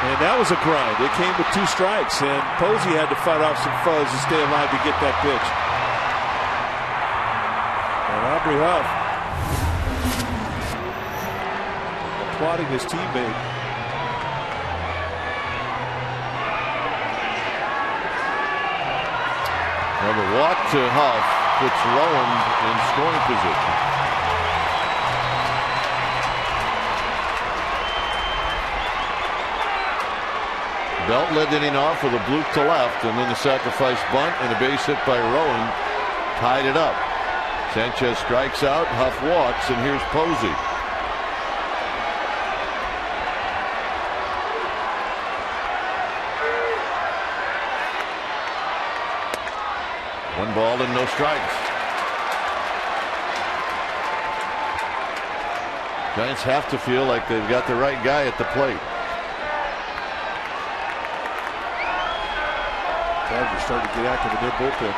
And that was a grind. It came with 2 strikes, and Posey had to fight off some fuzz to stay alive to get that pitch. And Aubrey Huff applauding his teammate. Well, the walk to Huff puts Rowan in scoring position. Belt led the inning off with a bloop to left, and then the sacrifice bunt and a base hit by Rowan tied it up. Sanchez strikes out, Huff walks, and here's Posey. One ball and no strikes. Giants have to feel like they've got the right guy at the plate. Dodgers starting to get active in their bullpen.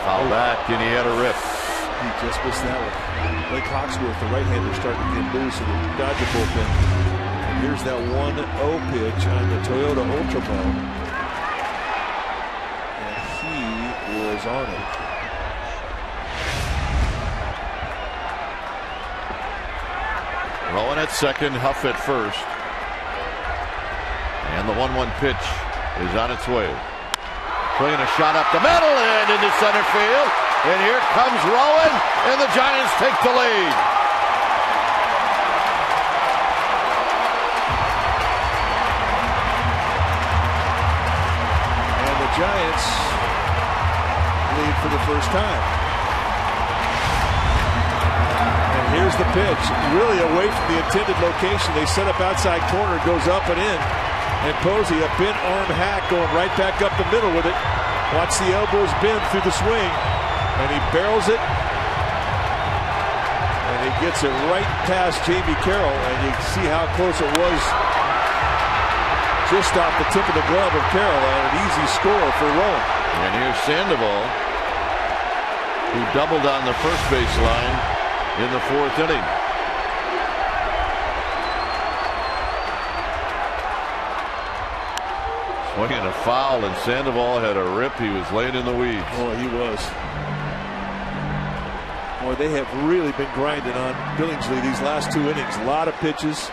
Foul back, and he had a rip. He just missed that one. Blake Hawksworth, the right-hander, starting to get loose in the Dodger bullpen. And here's that 1-0 pitch on the Toyota Ultramo. And he was on it. Rowan at second, Huff at first. And the 1-1 pitch is on its way. Swinging a shot up the middle and into center field. And here comes Rowan, and the Giants take the lead. And the Giants lead for the first time. And here's the pitch, really away from the intended location. They set up outside corner, goes up and in. And Posey, a bent arm hack going right back up the middle with it. Watch the elbows bend through the swing. And he barrels it. And he gets it right past Jamie Carroll. And you see how close it was. Just off the tip of the glove of Carroll. And an easy score for Rowan. And here's Sandoval, who doubled on the first baseline in the 4th inning. Swinging a foul, and Sandoval had a rip. He was laying in the weeds. Oh, he was. Boy, they have really been grinding on Billingsley these last 2 innings. A lot of pitches.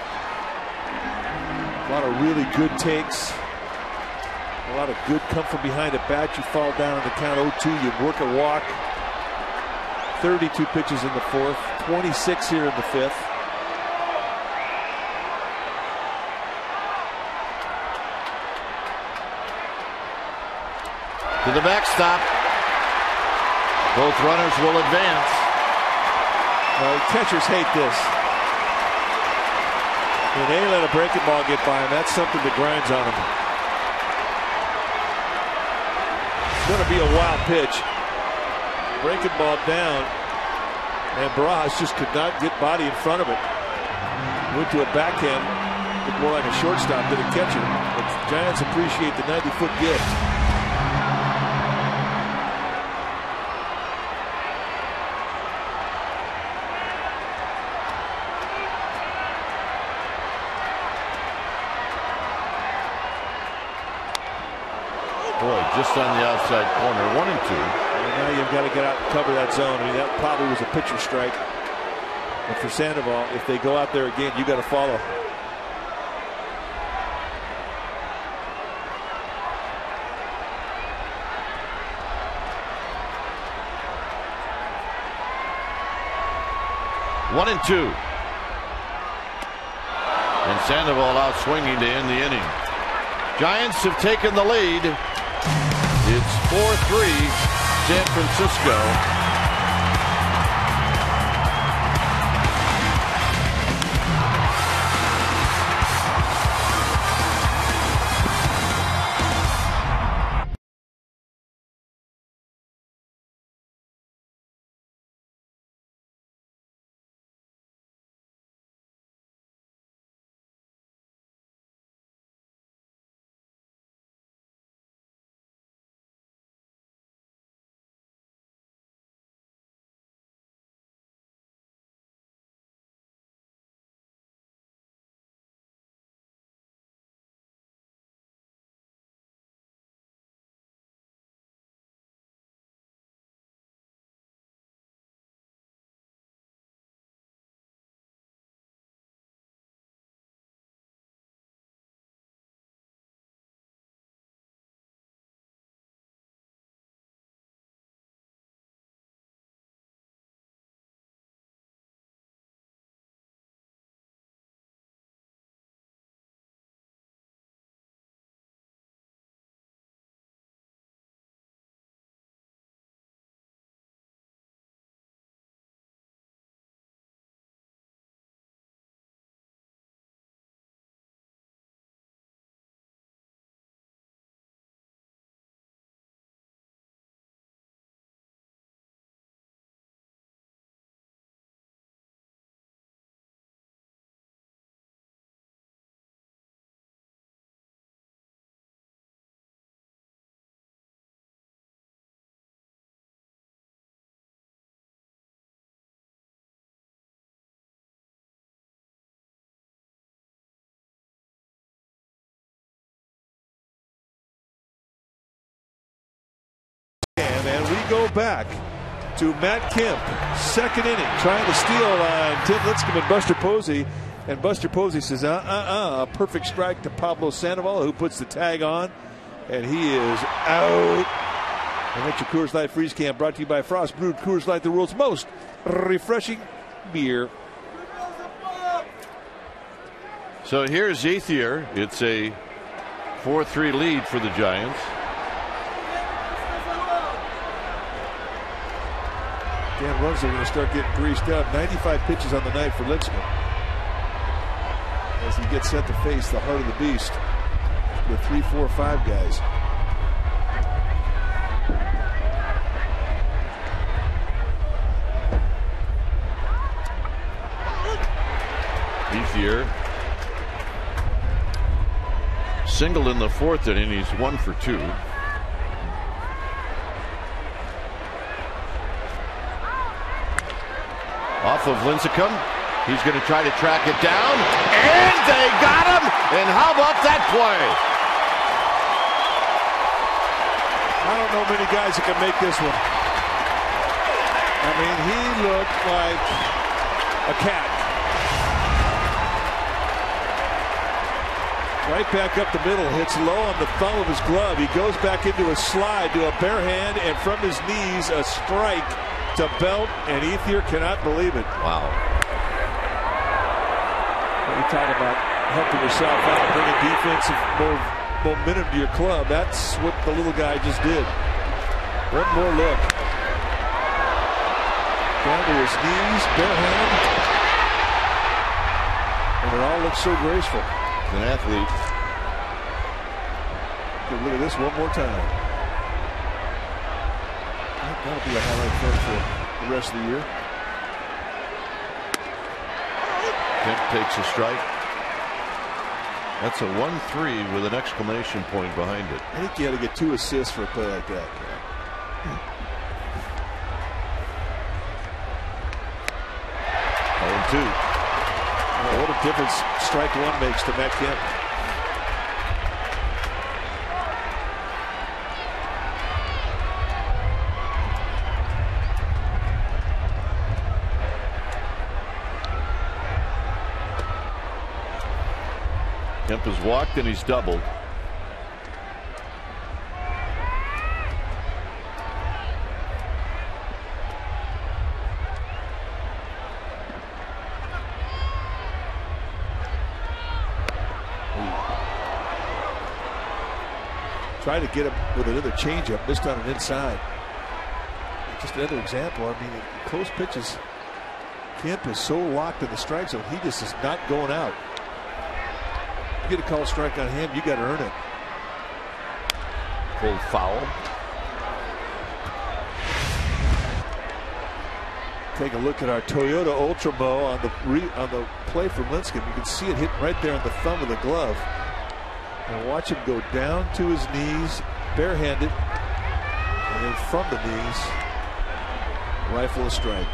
A lot of really good takes. A lot of good come from behind a bat. You fall down on the count 0-2. You work a walk. 32 pitches in the 4th. 26 here in the 5th. To the backstop. Both runners will advance. Catchers hate this. When they let a breaking ball get by him, that's something that grinds on him. It's going to be a wild pitch. Breaking ball down, and Barajas just could not get body in front of it. Went to a backhand, looked more like a shortstop than a catcher. But the Giants appreciate the 90-foot gift. Boy, just on the outside corner, 1-2. And now you've got to get out and cover that zone. I mean, that probably was a pitcher strike. But for Sandoval, if they go out there again, you got to follow. One and two. And Sandoval out swinging to end the inning. Giants have taken the lead. It's 4-3 San Francisco. And we go back to Matt Kemp, second inning, trying to steal Tim Lincecum and Buster Posey. And Buster Posey says, a perfect strike to Pablo Sandoval, who puts the tag on. And he is out. And that's your Coors Light Freeze Can, brought to you by Frost Brewed Coors Light, the world's most refreshing beer. So here's Ethier. It's a 4-3 lead for the Giants. Dan runs are going to start getting greased up. 95 pitches on the night for Linscomb, as he gets set to face the heart of the beast with 3, 4, 5 guys. Ethier singled in the 4th inning. He's 1 for 2. Off of Lincecum. He's going to try to track it down. And they got him. And how about that play? I don't know many guys that can make this one. I mean, he looked like a cat. Right back up the middle. Hits low on the thumb of his glove. He goes back into a slide to a bare hand. And from his knees, a strike to Belt, and Ethier cannot believe it. Wow. You talk about helping yourself out, bringing defensive momentum to your club. That's what the little guy just did. One more look. Down to his knees, bare hand. And it all looks so graceful. An athlete. Look at this one more time. That'll be a highlight film for the rest of the year. Kemp takes a strike. That's a 1-3 with an exclamation point behind it. I think you had to get 2 assists for a play like that. Oh, 2. Well, what a difference strike 1 makes to Matt Kemp. Kemp has walked and he's doubled. Tried to get him with another changeup, missed on an inside. Just another example. I mean, in close pitches, Kemp is so locked in the strike zone, he just is not going out. You get a call strike on him, you got to earn it. Full foul. Take a look at our Toyota Ultramo on the play from Linscomb. You can see it hit right there on the thumb of the glove. And watch him go down to his knees, barehanded, and then from the knees, rifle a strike.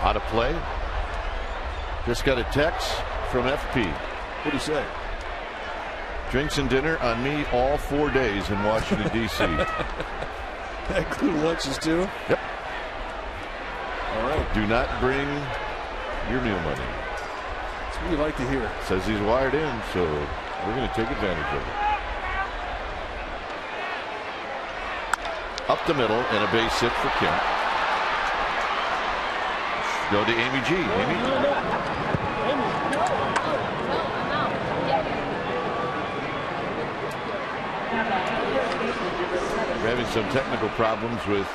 Out of play. Just got a text from FP. What'd he say? Drinks and dinner on me all 4 days in Washington, D.C. That include lunches too? Yep. All right. Do not bring your meal money. That's what you like to hear. Says he's wired in, so we're going to take advantage of it. Up the middle and a base hit for Kemp. Go to Amy G. Amy. We're having some technical problems with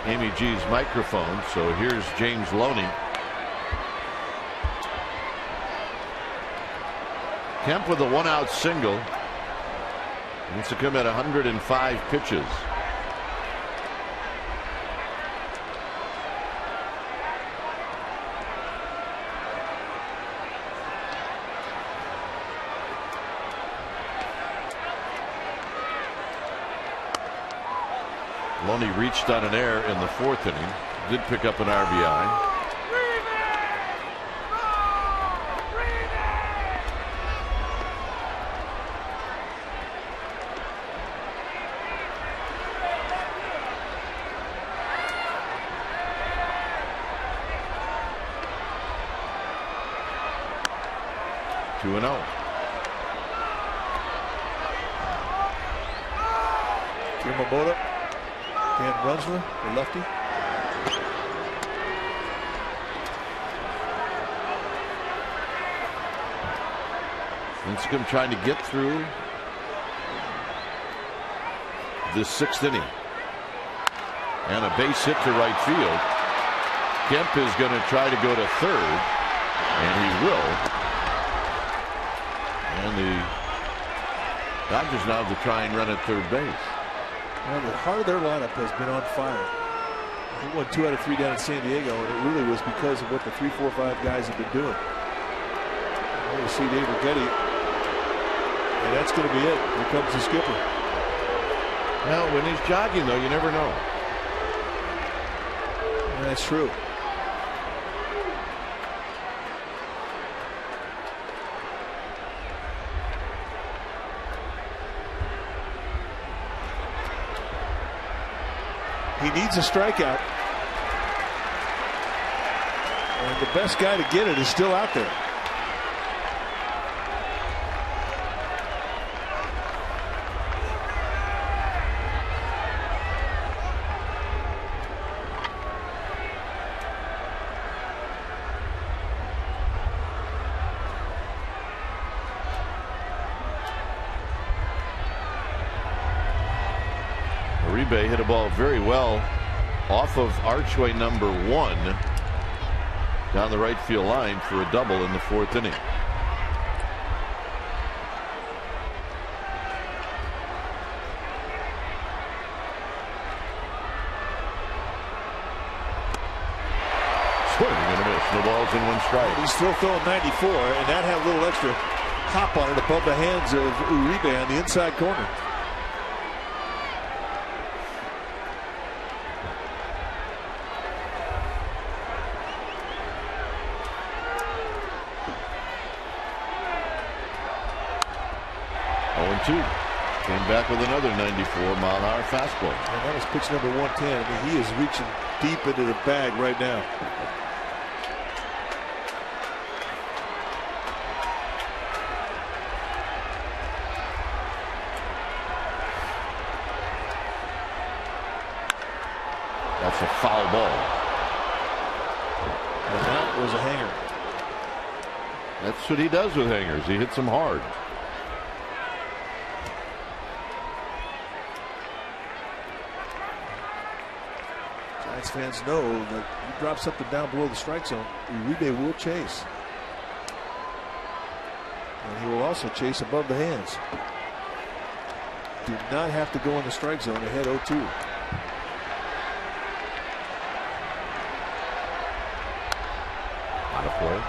Amy G's microphone, so here's James Loney. Kemp with a 1-out single. Needs to come at 105 pitches. Loney reached on an error in the 4th inning. Did pick up an RBI. Two 2-0. Yamamoto. Dan Runsler, the lefty. Lincecum trying to get through this 6th inning. And a base hit to right field. Kemp is going to try to go to third, and he will. And the Dodgers now have to try and run at third base. Well, the heart of their lineup has been on fire. They won 2 out of 3 down in San Diego, and it really was because of what the 3, 4, 5 guys have been doing. Well, you see Dave Rigetti, and that's going to be it. Here comes the skipper. Well, when he's jogging, though, you never know. And that's true. He needs a strikeout. And the best guy to get it is still out there. Uribe hit a ball very well off of archway number 1 down the right field line for a double in the 4th inning. Swing and a miss. No balls in 1 strike. He's still throwing 94, and that had a little extra hop on it above the hands of Uribe on the inside corner. Came back with another 94-mile-an-hour fastball. And that was pitch number 110. I mean, he is reaching deep into the bag right now. That's a foul ball. And that was a hanger. That's what he does with hangers. He hits them hard. Fans know that you drop something down below the strike zone, Uribe will chase. And he will also chase above the hands. Do not have to go in the strike zone ahead 0-2. Out of play.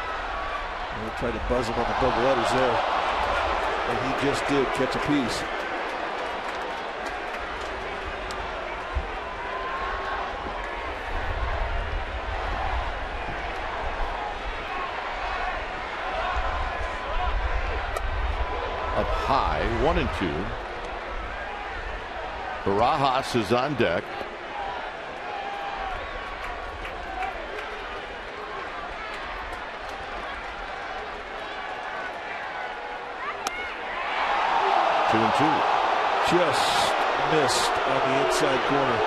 They tried to buzz him on the double letters there. And he just did catch a piece. High, 1-2. Barajas is on deck. Two and two. Just missed on the inside corner.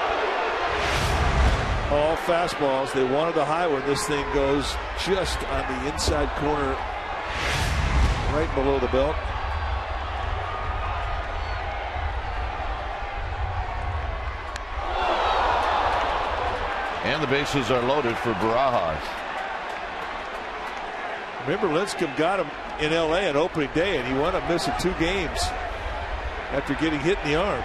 All fastballs. They wanted the high one. This thing goes just on the inside corner, right below the belt. And the bases are loaded for Barajas. Remember, Lincecum got him in LA on opening day, and he wound up missing 2 games after getting hit in the arm.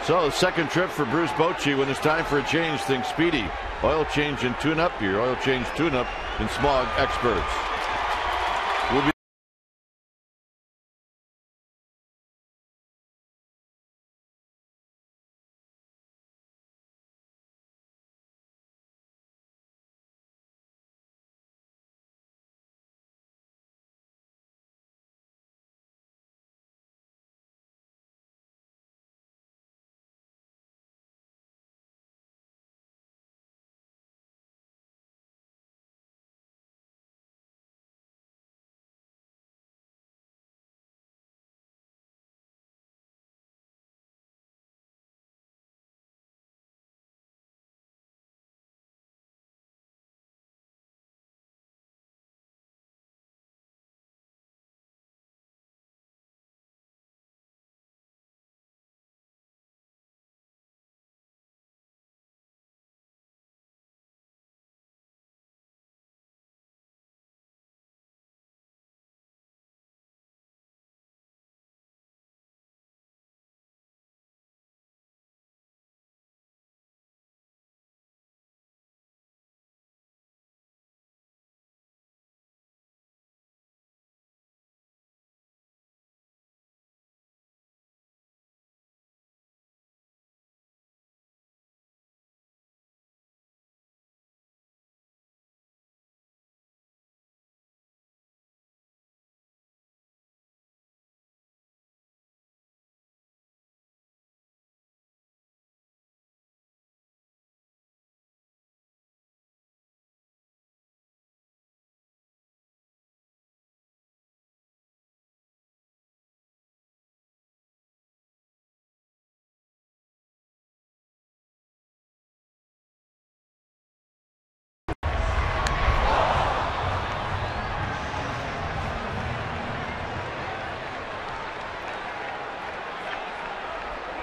So, the second trip for Bruce Bochy. When it's time for a change, think Speedy. Oil change and tune-up. Your oil change tune-up and smog experts. We'll be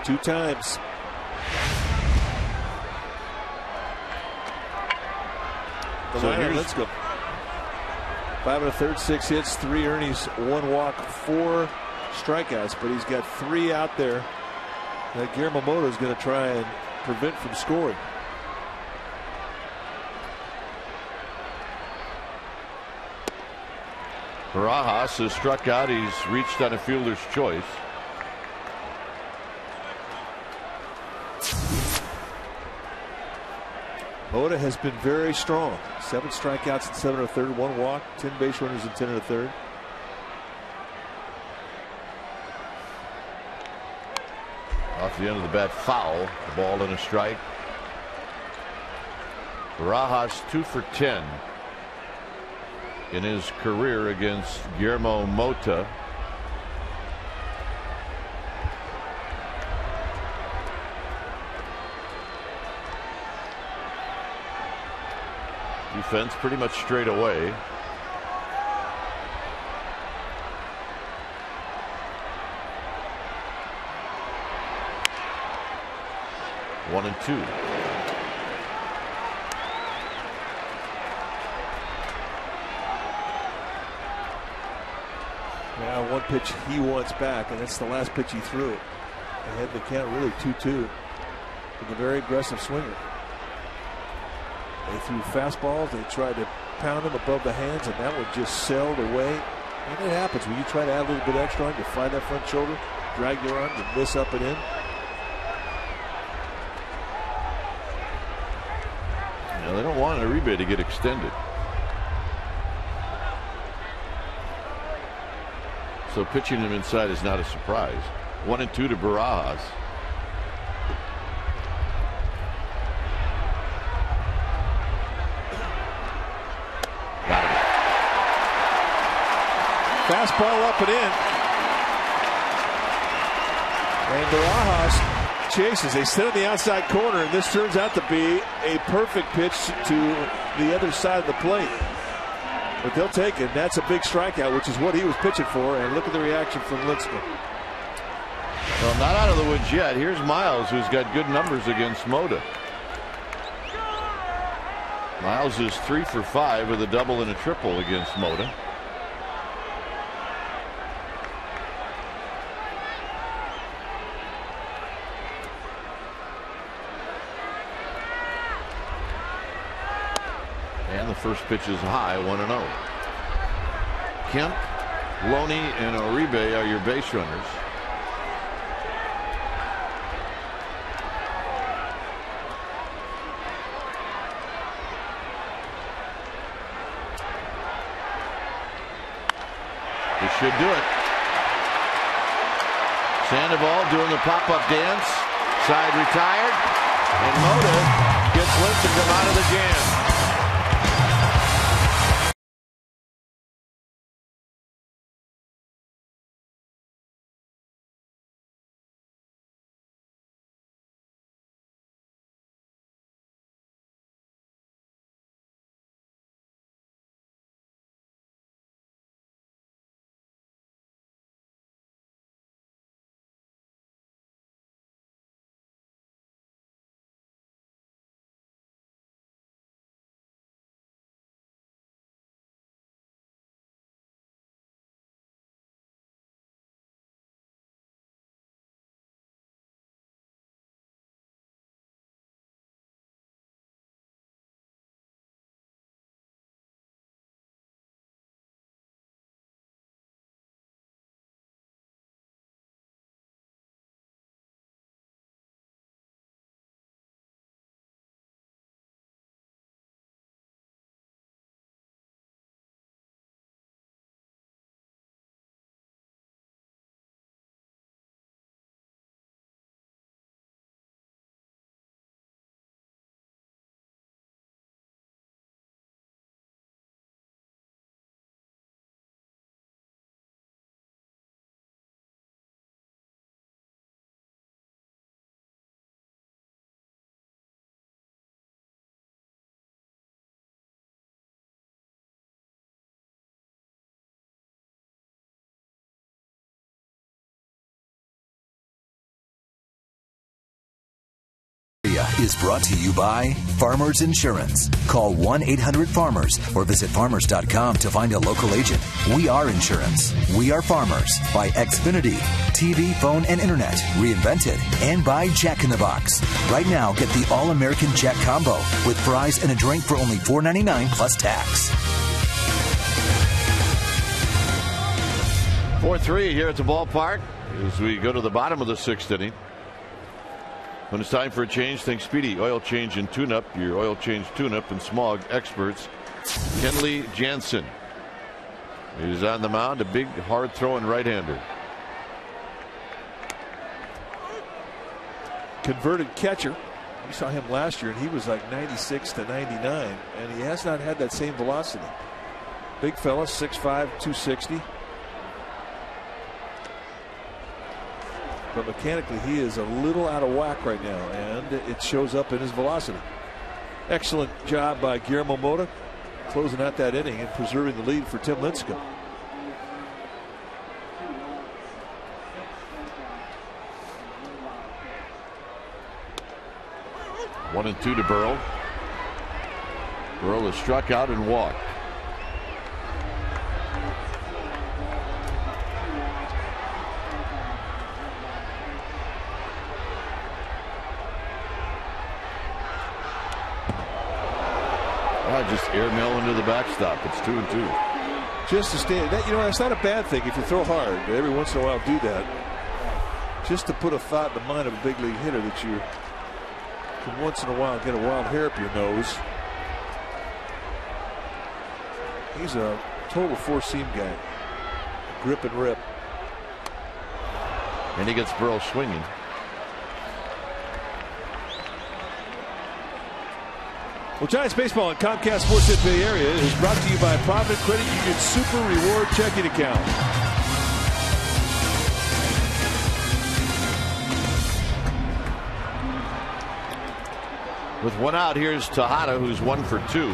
2 times. The So lineup, let's go. 5 1/3, 6 hits, 3 earnings, 1 walk, 4 strikeouts, but he's got 3 out there that Guillermo Mota is going to try and prevent from scoring. Barajas has struck out. He's reached on a fielder's choice. Mota has been very strong. 7 strikeouts in 7 1/3, 1 walk, 10 base runners in 10 1/3. Off the end of the bat, foul. The ball and a strike. Barajas 2 for 10 in his career against Guillermo Mota. Defense pretty much straight away. One and 2. Now 1 pitch he wants back, and that's the last pitch he threw. Ahead the count, really 2-2. With a very aggressive swinger. They threw fastballs. They tried to pound him above the hands, and that one just sailed away. And it happens when you try to add a little bit extra on to find that front shoulder, drag your arm, and miss up and in. Now they don't want Uribe to get extended. So pitching him inside is not a surprise. 1 and 2 to Barajas. Fastball up and in. And Barajas chases. They sit on the outside corner, and this turns out to be a perfect pitch to the other side of the plate. But they'll take it. That's a big strikeout, which is what he was pitching for. And look at the reaction from Linsman. Well, not out of the woods yet. Here's Miles, who's got good numbers against Mota. Miles is 3 for 5 with a double and a triple against Mota. And the first pitch is high, 1-0. Kemp, Loney, and Uribe are your base runners. This should do it. Sandoval doing the pop-up dance. Side retired. And Mota gets Lynch to come out of the jam. is brought to you by Farmers Insurance. Call 1-800-FARMERS or visit farmers.com to find a local agent. We are insurance. We are farmers. By Xfinity. TV, phone, and internet. Reinvented. And by Jack in the Box. Right now, get the All-American Jack Combo with fries and a drink for only $4.99 plus tax. 4-3 here at the ballpark as we go to the bottom of the 6th inning. When it's time for a change, think Speedy Oil Change and Tune-Up, your oil change tune-up and smog experts. Kenley Jansen is on the mound, a big, hard-throwing right-hander. Converted catcher. We saw him last year, and he was like 96 to 99, and he has not had that same velocity. Big fella, 6'5", 260. But mechanically, he is a little out of whack right now, and it shows up in his velocity. Excellent job by Guillermo Mota, closing out that inning and preserving the lead for Tim Lincecum. 1-2 to Burrell. Burrell has struck out and walked. Just airmail into the backstop. It's 2-2. Just to stay, that, that's not a bad thing if you throw hard. But every once in a while, do that. Just to put a thought in the mind of a big league hitter that you can once in a while get a wild hair up your nose. He's a total four-seam guy. Grip and rip. And he gets Burrell swinging. Well, Giants baseball on Comcast Sports Net Bay Area is brought to you by Provident Credit Union Super Reward Checking Account. With one out, here's Tejada, who's 1 for 2.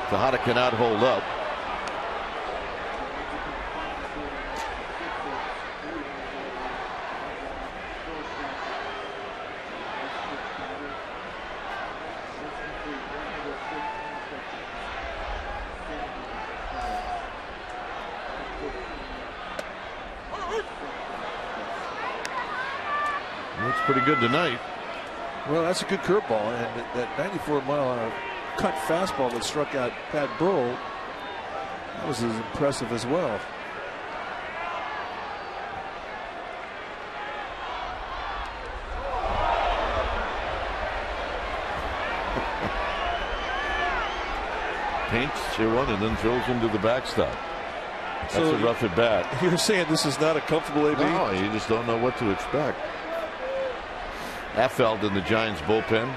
Tejada cannot hold up. Looks pretty good tonight. Well, that's a good curveball, and that 94-mile-an-hour cut fastball that struck out Pat Burrell, that was as impressive as well. Paints one and then throws him to the backstop. That's a rough at bat. You're saying this is not a comfortable AB? No, you just don't know what to expect. Affeld in the Giants bullpen.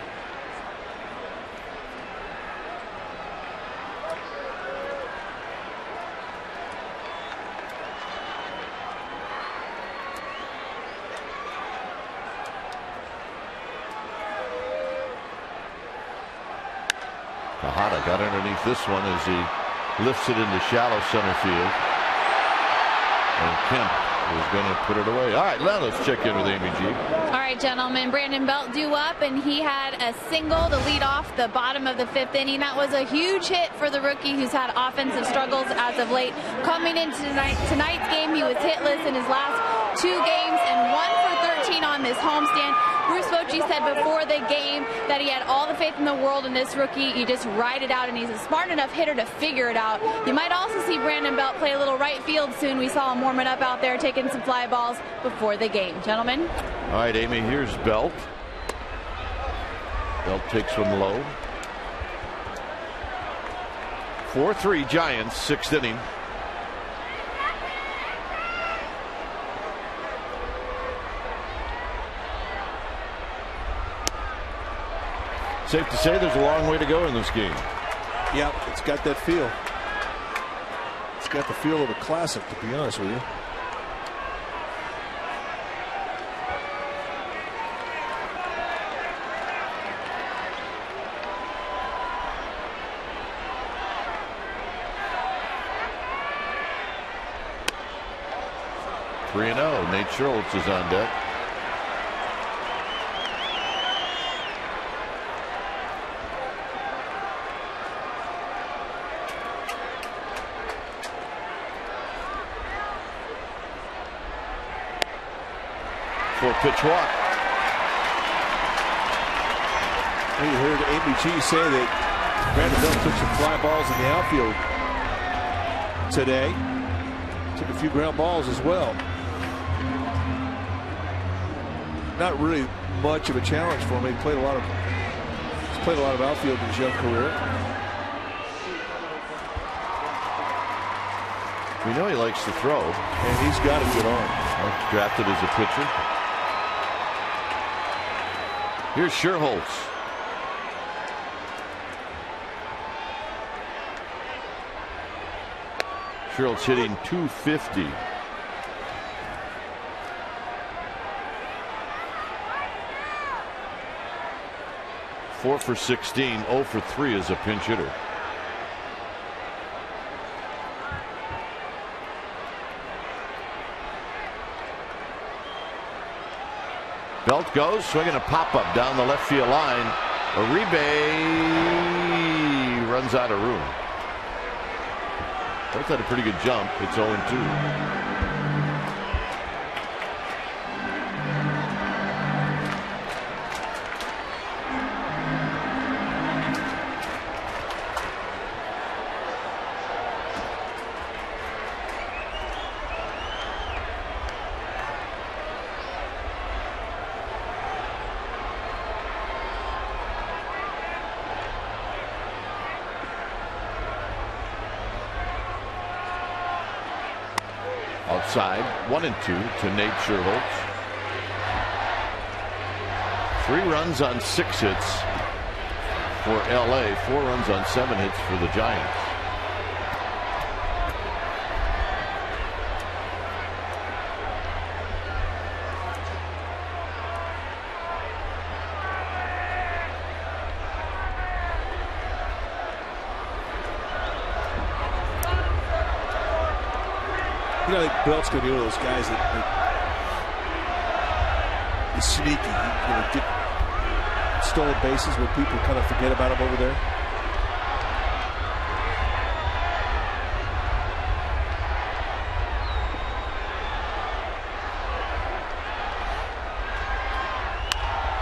Tejada got underneath this one as he lifts it into shallow center field. And Kemp is going to put it away. All right, now let's check in with Amy G. All right, gentlemen. Brandon Belt due up, and he had a single to lead off the bottom of the 5th inning. That was a huge hit for the rookie who's had offensive struggles as of late. Coming into tonight's game, he was hitless in his last 2 games and 1 for 13 on this homestand. Bruce Bochy said before the game that he had all the faith in the world in this rookie. You just ride it out, and he's a smart enough hitter to figure it out. You might also see Brandon Belt play a little right field soon. We saw him warming up out there, taking some fly balls before the game. Gentlemen. All right, Amy, here's Belt. Belt takes one low. 4-3 Giants, 6th inning. Safe to say there's a long way to go in this game. Yeah, it's got that feel. It's got the feel of a classic, to be honest with you. 3-0. Nate Schultz is on deck. Pitch walk. You heard Amy G say that Vanderbilt took some fly balls in the outfield today. Took a few ground balls as well. Not really much of a challenge for him. He's played a lot of outfield in his young career. We know he likes to throw, and he's got a good arm. Drafted as a pitcher. Here's Sherholtz. Sherholtz hitting .250. Four for 16, 0 for 3 as a pinch hitter. Belt goes, swinging a pop-up down the left field line. Uribe runs out of room. Both had a pretty good jump. It's 0-2. Outside, 1-2 to Nate Sherholtz. 3 runs on 6 hits for LA, 4 runs on 7 hits for the Giants. I think Belt's going to be one of those guys that is sneaky. Get stolen bases when people kind of forget about him over there.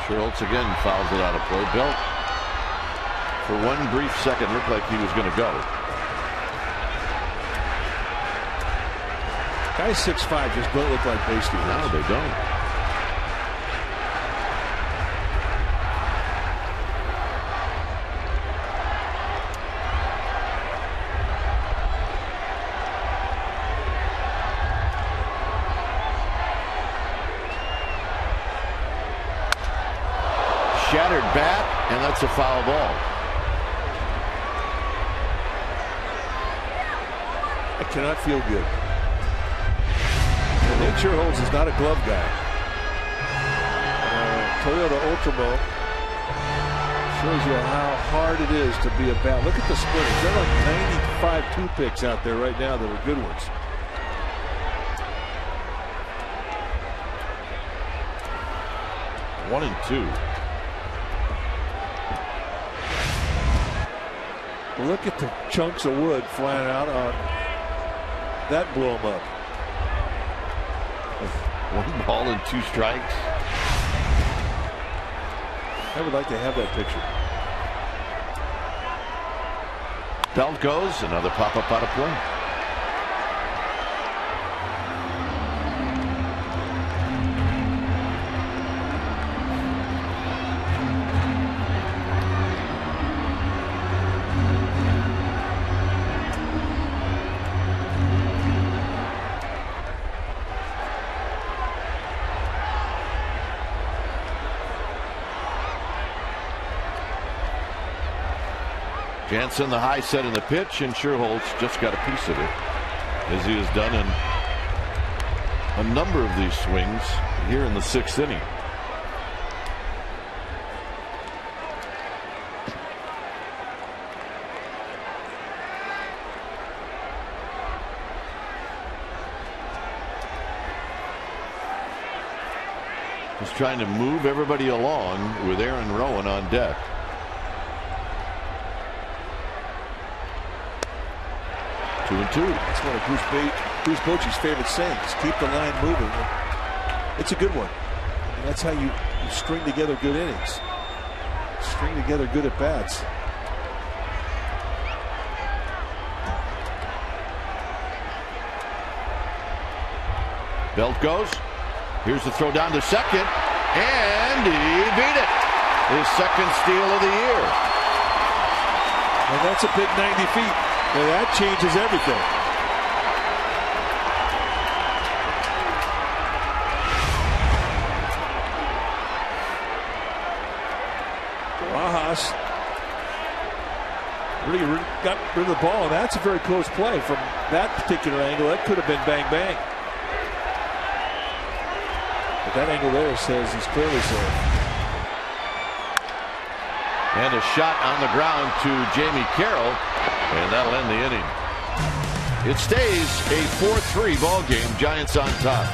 Sherholtz again fouls it out of play. Belt, for one brief second, looked like he was going to go. Guys 6'5" just don't look like base stealers. No, they don't. Shattered bat, and that's a foul ball. I cannot feel good. Nate Sherholtz is not a glove guy. Toyota Ultramo shows you how hard it is to be a bat. Look at the splitters. There are like 95 toothpicks out there right now that are good ones. One and 2. Look at the chunks of wood flying out on that blow him up. 1 ball and 2 strikes. I would like to have that picture. Belt goes, another pop-up out of play. Jansen the high set in the pitch, and Sherholtz just got a piece of it, as he has done in a number of these swings here in the 6th inning. Giants trying to move everybody along with Aaron Rowan on deck. Two and two. That's one of Bruce Bochy's favorite sayings. Keep the line moving. It's a good one. And that's how you string together good innings. String together good at bats. Belt goes. Here's the throw down to second, and he beat it. His second steal of the year. And that's a big 90 feet. And that changes everything. Rojas really got rid of the ball, and that's a very close play from that particular angle. That could have been bang bang. But that angle there says he's clearly safe. And a shot on the ground to Jamie Carroll, and that'll end the inning. It stays a 4-3 ball game. Giants on top.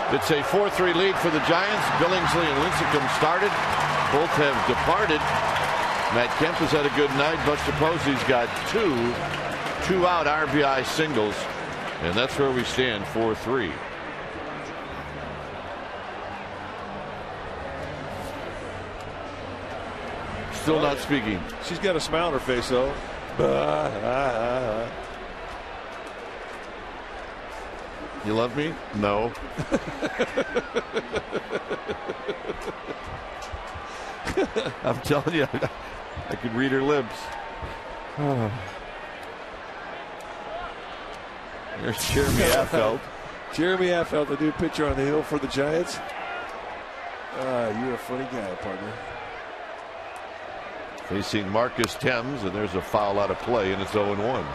It's a 4-3 lead for the Giants. Billingsley and Lincecum started. Both have departed. Matt Kemp has had a good night. Buster Posey's got two out RBI singles. And that's where we stand, 4-3. Still not speaking. She's got a smile on her face, though. You love me? No. I'm telling you, I could read her lips. There's Jeremy Affeldt. Jeremy Affeldt, the new pitcher on the hill for the Giants. You're a funny guy, partner. Facing Marcus Thames, and there's a foul out of play, and it's 0-1.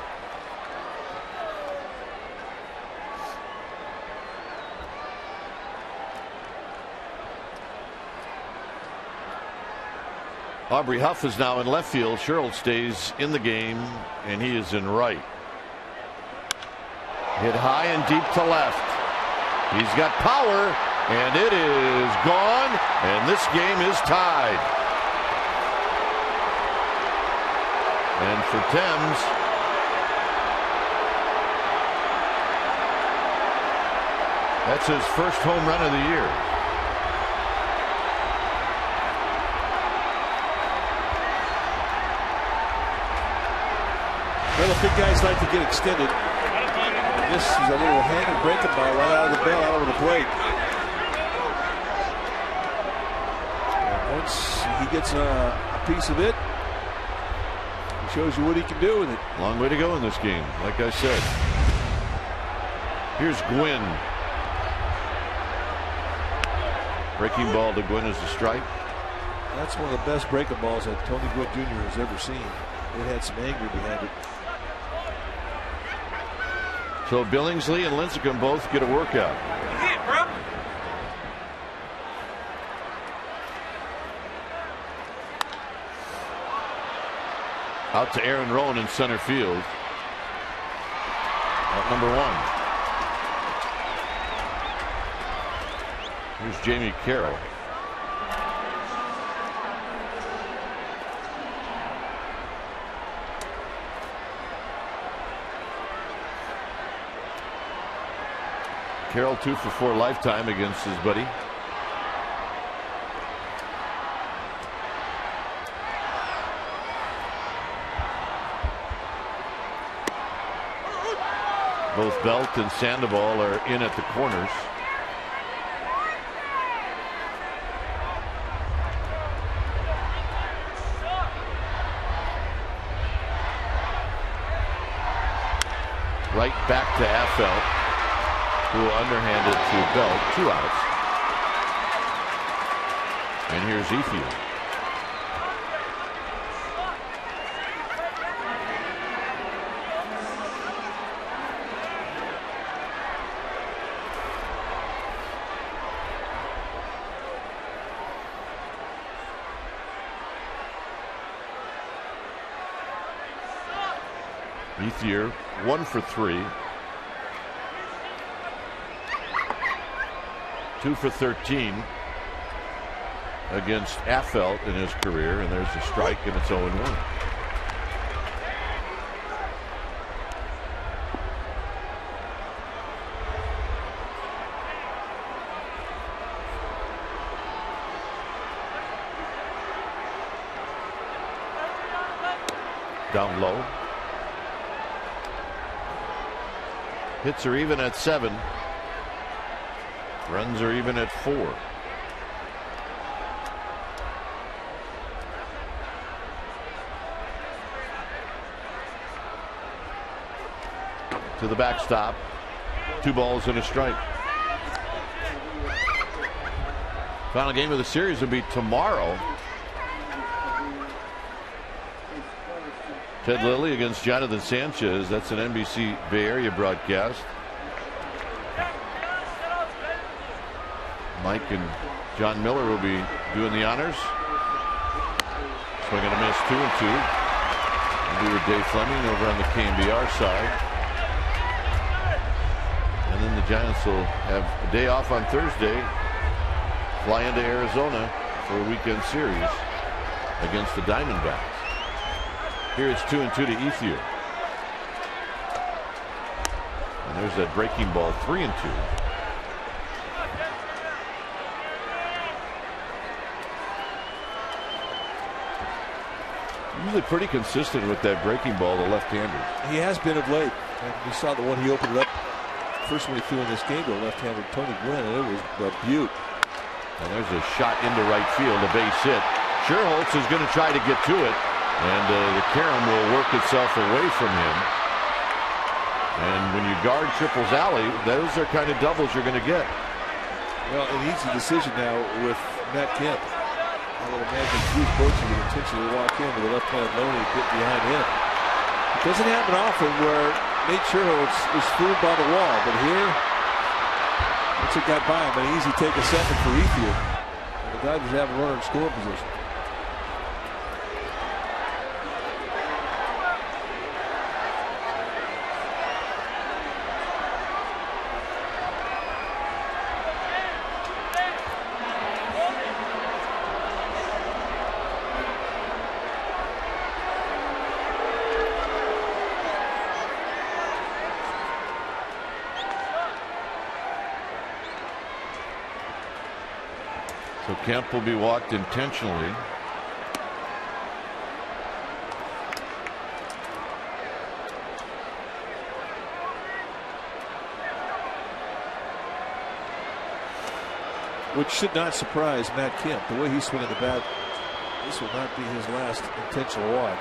Aubrey Huff is now in left field. Sherrill stays in the game, and he is in right. Hit high and deep to left. He's got power, and it is gone, and this game is tied. And for Thames, that's his first home run of the year. Well, the big guys like to get extended. This is a little hand and breaking ball right out of the bell, out over the plate. once he gets a piece of it, he shows you what he can do with it. Long way to go in this game, like I said. Here's Gwynn. Breaking ball to Gwynn is a strike. That's one of the best breaking balls that Tony Gwynn Jr. has ever seen. It had some anger behind it. So Billingsley and Lincecum both get a workout. Out to Aaron Rowan in center field. At number 1. Here's Jamie Carroll. Carroll 2 for 4 lifetime against his buddy. Both Belt and Sandoval are in at the corners. Right back to Affelt, who will underhand it to Belt. 2 outs. And here's Ethier. Ethier 1 for 3. 2 for 13 against Affelt in his career, and there's a strike, and it's 0-1. Down low. Hits are even at 7. Runs are even at 4. To the backstop. 2 balls and a strike. Final game of the series will be tomorrow. Ted Lilly against Jonathan Sanchez. That's an NBC Bay Area broadcast. Mike and John Miller will be doing the honors. Swing and a miss, 2-2. And we were Dave Fleming over on the KMBR side. And then the Giants will have a day off on Thursday. Fly into Arizona for a weekend series against the Diamondbacks. Here it's 2-2 to Ethier. And there's that breaking ball, 3-2. Usually pretty consistent with that breaking ball, the left-hander. He has been of late. And we saw the one he opened it up first one he threw in this game to a left-hander Tony Gwynn, and it was a beaut. And there's a shot into right field, a base hit. Scherholtz is going to try to get to it. And the carom will work itself away from him. And when you guard Triples Alley, those are kind of doubles you're going to get. Well, an easy decision now with Matt Kemp. I would imagine Bruce Bochy would intentionally walk in with a left-hand loan and get behind him. It doesn't happen often where Nate Scherholtz is fooled by the wall, but here, once it got by him, an easy take a second for Ethier. And the Dodgers have a runner in scoring position. So Kemp will be walked intentionally. which should not surprise Matt Kemp. The way he's swinging the bat, this will not be his last intentional walk.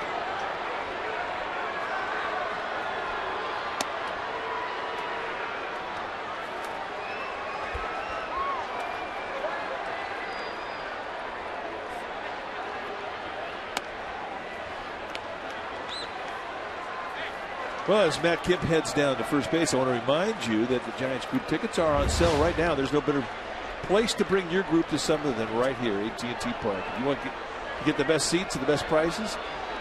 Well, as Matt Kemp heads down to first base, I want to remind you that the Giants group tickets are on sale right now. There's no better place to bring your group to something than right here, AT&T Park. If you want to get the best seats and the best prices,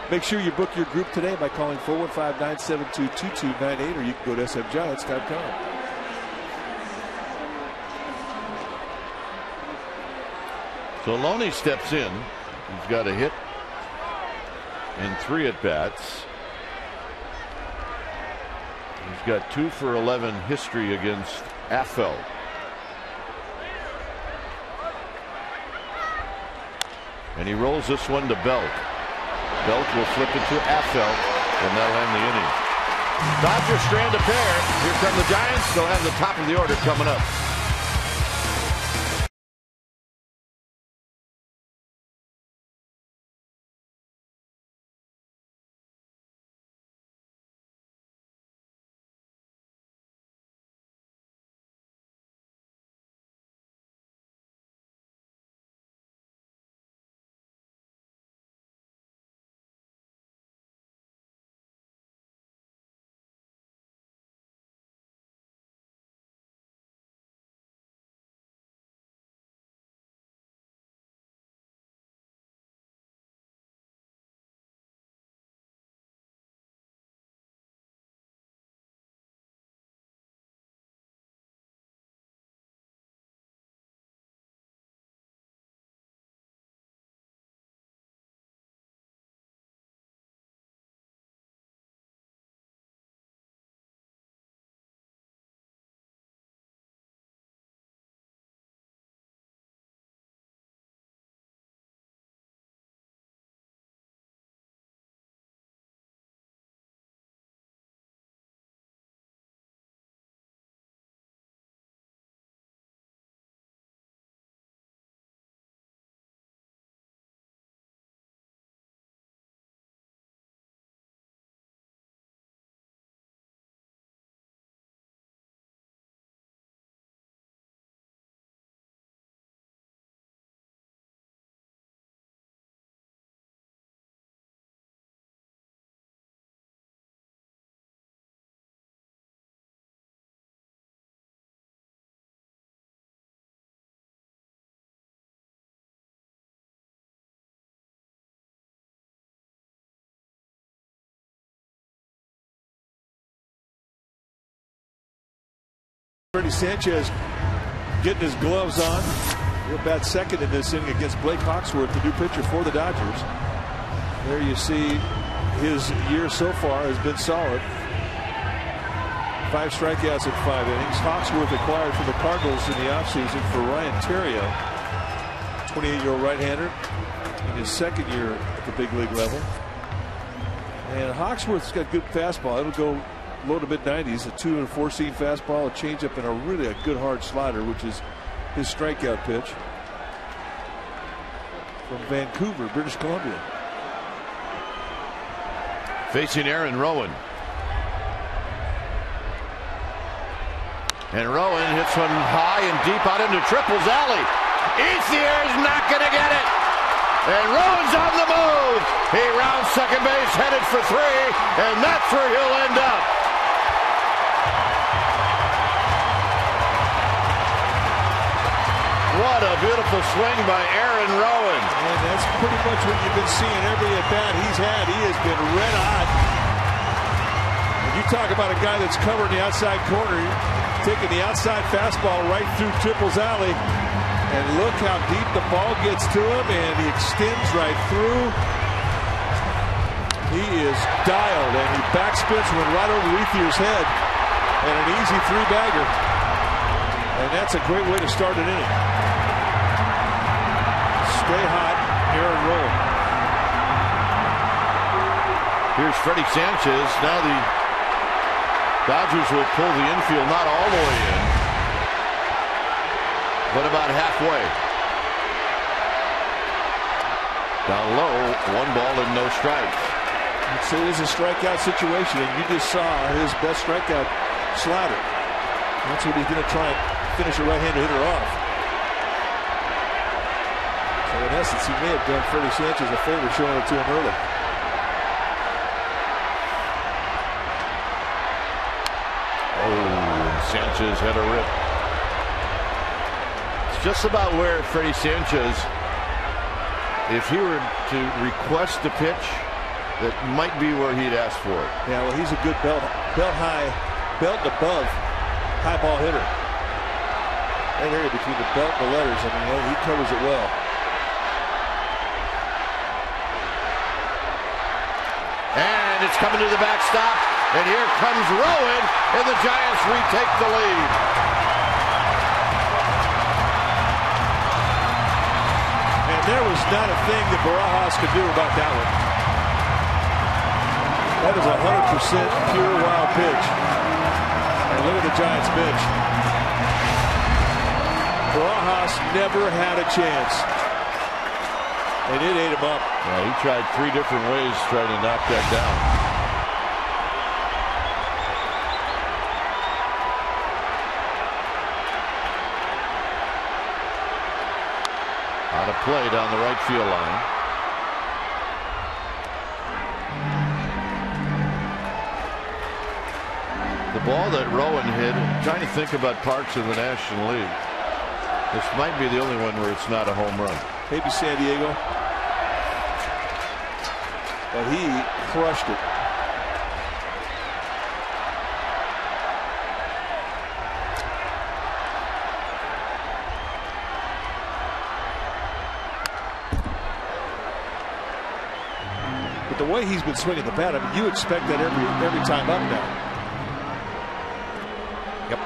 make sure you book your group today by calling 415-972-2298, or you can go to sfgiants.com. So Loney steps in. He's got a hit and 3 at-bats. He's got 2 for 11 history against Affel. And he rolls this one to Belt. Belt will flip it to Affel, and that'll end the inning. Dodgers strand a pair. Here come the Giants. They'll have the top of the order coming up. Sanchez getting his gloves on. He'll bat second in this inning against Blake Hawksworth, the new pitcher for the Dodgers. There you see his year so far has been solid. 5 strikeouts in 5 innings. Hawksworth acquired from the Cardinals in the offseason for Ryan Theriot, 28-year-old right-hander in his second year at the big league level. And Hawksworth's got good fastball. It'll go low to mid-90s, a 2 and 4-seam fastball, a changeup, and a good hard slider, which is his strikeout pitch. From Vancouver, British Columbia. Facing Aaron Rowan. And Rowan hits one high and deep out into Triple's alley. Ethier's not going to get it. And Rowan's on the move. He rounds second base, headed for 3, and that's where he'll end up. What a beautiful swing by Aaron Rowan. And that's pretty much what you've been seeing every at-bat he's had. He has been red hot. And you talk about a guy that's covering the outside corner, taking the outside fastball right through Triple's alley. And look how deep the ball gets to him, and he extends right through. He is dialed, and he backspins one right over Ethier's head. And an easy 3-bagger. And that's a great way to start an inning. Stay hot, Aaron Rowan. Here's Freddie Sanchez. Now the Dodgers will pull the infield not all the way in. but about halfway. Down low, 1 ball and no strikes. So it is a strikeout situation, and you just saw his best strikeout slider. That's what he's going to try and finish a right-handed hitter off. So in essence, he may have done Freddie Sanchez a favor showing it to him early. Oh, Sanchez had a rip. It's just about where Freddie Sanchez, if he were to request a pitch, that might be where he'd ask for it. Yeah, well, he's a good belt above high ball hitter. That area between the belt and the letters, I mean, he covers it well. And it's coming to the backstop, and here comes Rowan, and the Giants retake the lead. And there was not a thing that Barajas could do about that one. That is 100% pure wild pitch. And look at the Giants bench. Barajas never had a chance. And it ate him up. Yeah, he tried 3 different ways trying to knock that down. Out of play down the right field line. The ball that Rowan hit, I'm trying to think about parks in the National League. This might be the only one where it's not a home run. Maybe San Diego. But he crushed it. But the way he's been swinging the bat, I mean, you expect that every time up now. Yep.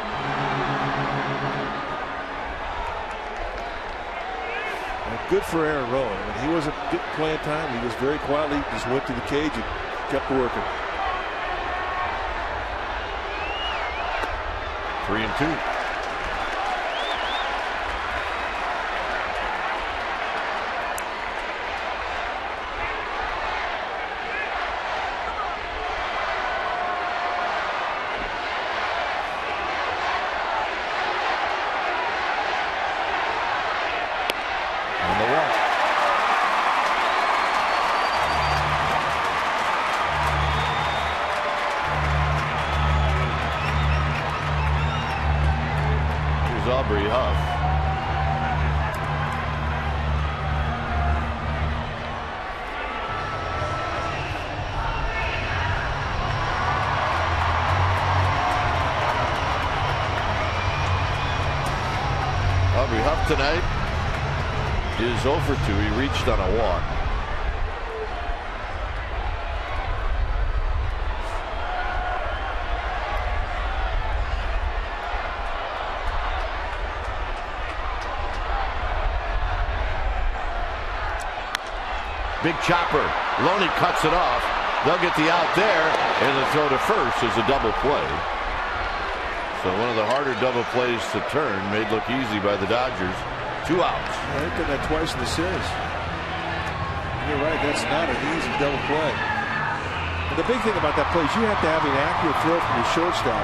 And good for Aaron Rowan. When he wasn't getting playing time, he was very quietly just went to the cage and kept working. 3-2. Tonight is 0 for 2. He reached on a walk. Big chopper. Loney cuts it off. They'll get the out there, and the throw to first is a double play. So one of the harder double plays to turn, made look easy by the Dodgers. 2 outs. They've done that twice in the series. You're right, that's not an easy double play. And the big thing about that play is you have to have an accurate throw from your shortstop.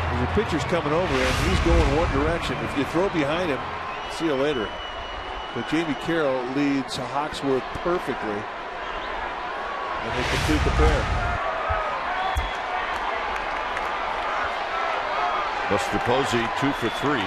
When your pitcher's coming over and he's going one direction, if you throw behind him, see you later. But Jamie Carroll leads Hawksworth perfectly, and they complete the pair. Buster Posey 2 for 3.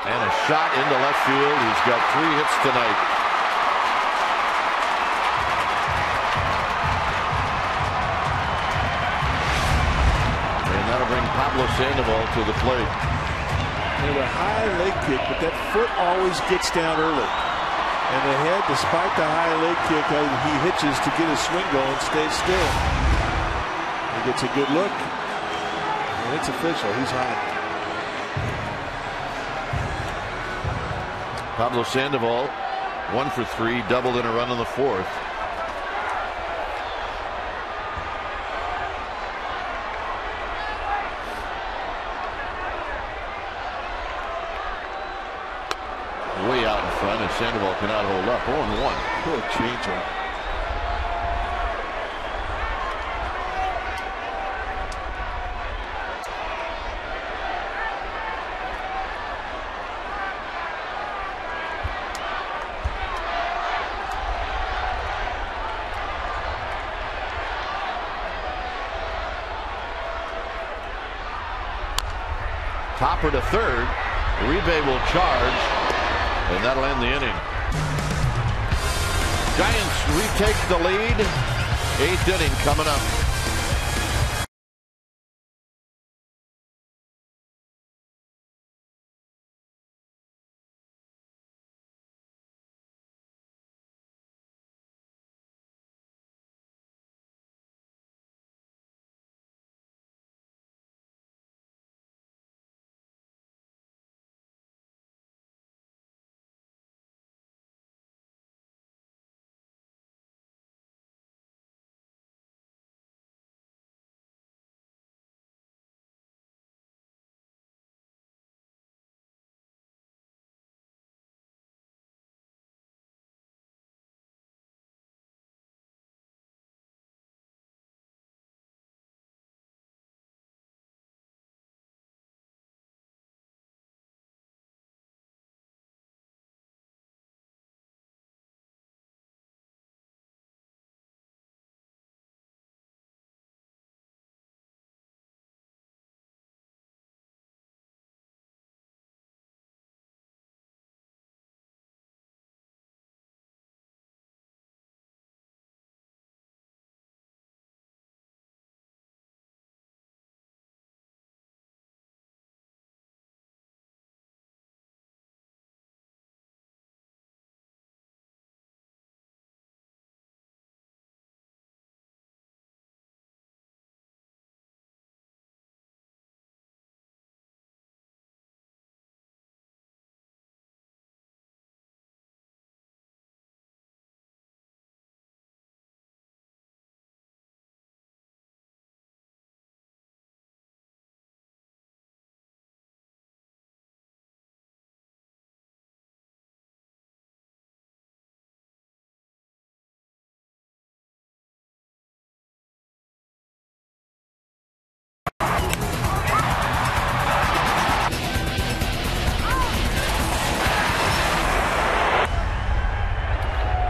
And a shot into left field. He's got 3 hits tonight. And that'll bring Pablo Sandoval to the plate. They have a high leg kick, but that foot always gets down early. And the head, despite the high leg kick, he hitches to get his swing going, stays still. He gets a good look, and it's official. He's hot. Pablo Sandoval, 1 for 3, doubled in a run in the 4th. Way out in front, and Sandoval cannot hold up. 0-1. Good changeup. Topper to third. Uribe will charge, and that'll end the inning. Giants retake the lead. 8th inning coming up.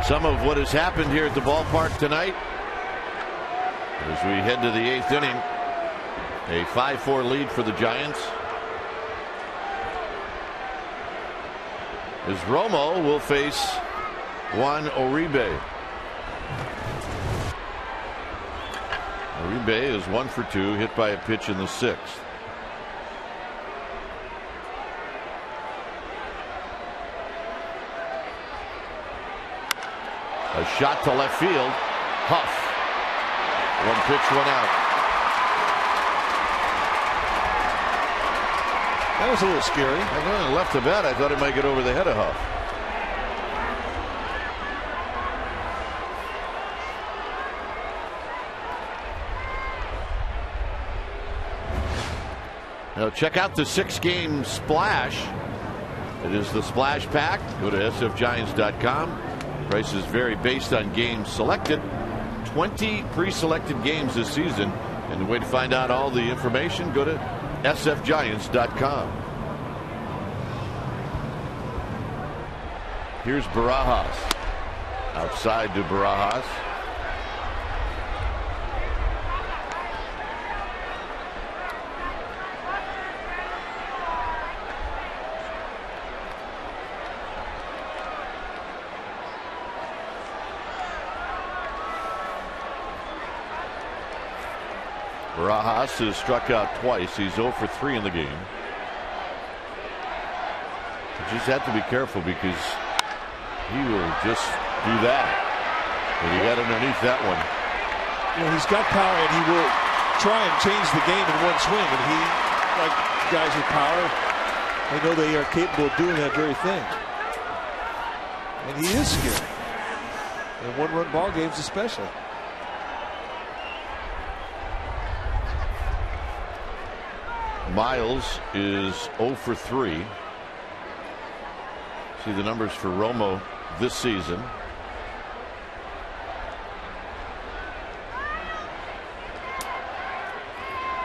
Some of what has happened here at the ballpark tonight as we head to the 8th inning. A 5-4 lead for the Giants. As Romo will face Juan Uribe. Uribe is 1 for 2, hit by a pitch in the 6th. A shot to left field. Huff. 1 pitch, 1 out. That was a little scary. I left the bat. I thought it might get over the head of Huff. Now check out the 6-game splash. It is the Splash Pack. Go to sfgiants.com. Prices vary based on games selected. 20 pre-selected games this season. And the way to find out all the information, go to sfgiants.com. Here's Barajas. Outside to Barajas. Barajas has struck out twice. He's 0 for 3 in the game. You just have to be careful because He will just do that. And he got underneath that one. You know, he's got power, and he will try and change the game in one swing. And he, like guys with power, they know they are capable of doing that very thing. And he is scary. In one-run ball games especially. Miles is 0 for 3. See the numbers for Romo this season.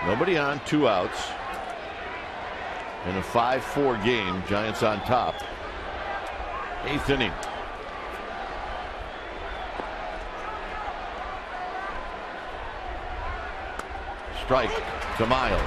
Nobody on, 2 outs. In a 5-4 game, Giants on top. 8th inning. Strike to Miles.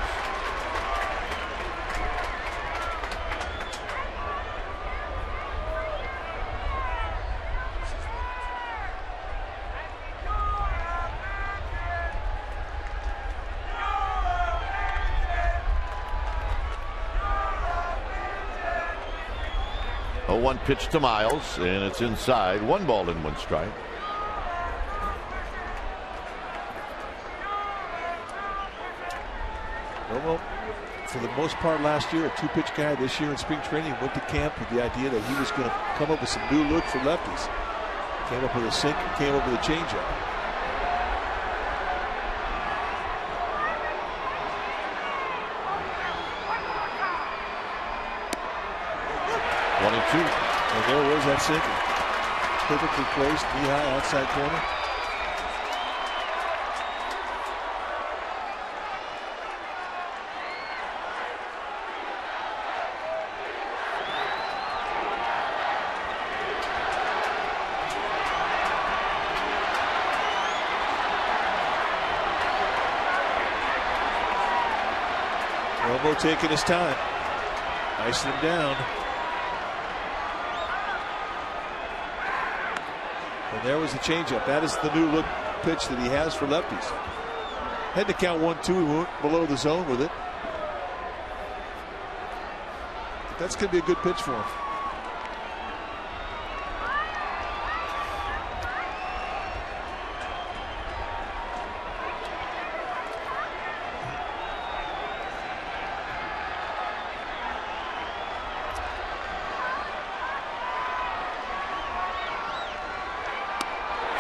One pitch to Miles, and it's inside. 1 ball and 1 strike. Romo, for the most part last year, a 2-pitch guy. This year in spring training, went to camp with the idea that he was going to come up with some new look for lefties. Came up with a sink, came up with a changeup. And there was that sinker. Perfectly placed, knee-high, outside corner. Romo taking his time. Icing him down. And there was the changeup. That is the new look pitch that he has for lefties. Had to count 1-2. He went below the zone with it. But that's going to be a good pitch for him.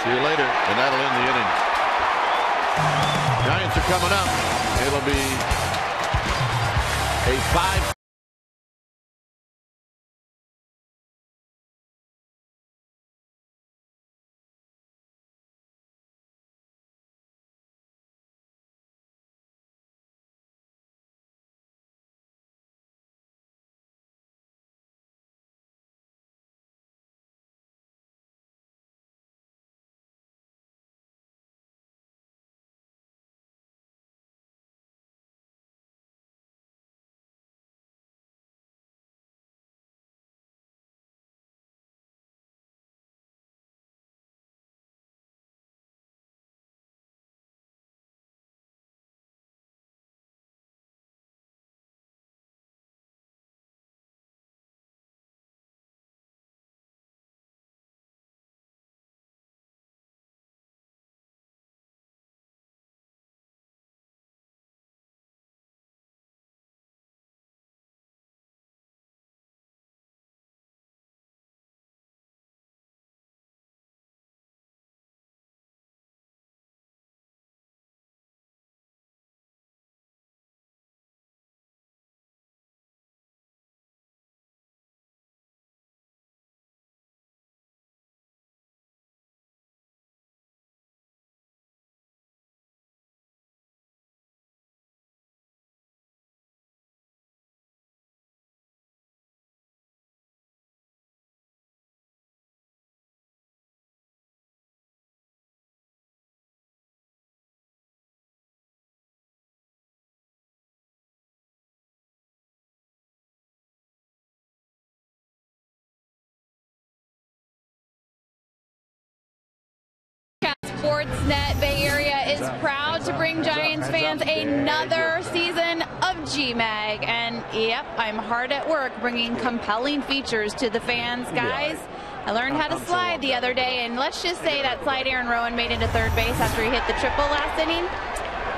See you later, and that'll end the inning. Giants are coming up. It'll be a 5. Sportsnet Bay Area is proud to bring Giants fans another season of GMAG. And yep, I'm hard at work bringing compelling features to the fans, guys. I learned how to slide the other day, and let's just say that slide Aaron Rowan made into third base after he hit the triple last inning.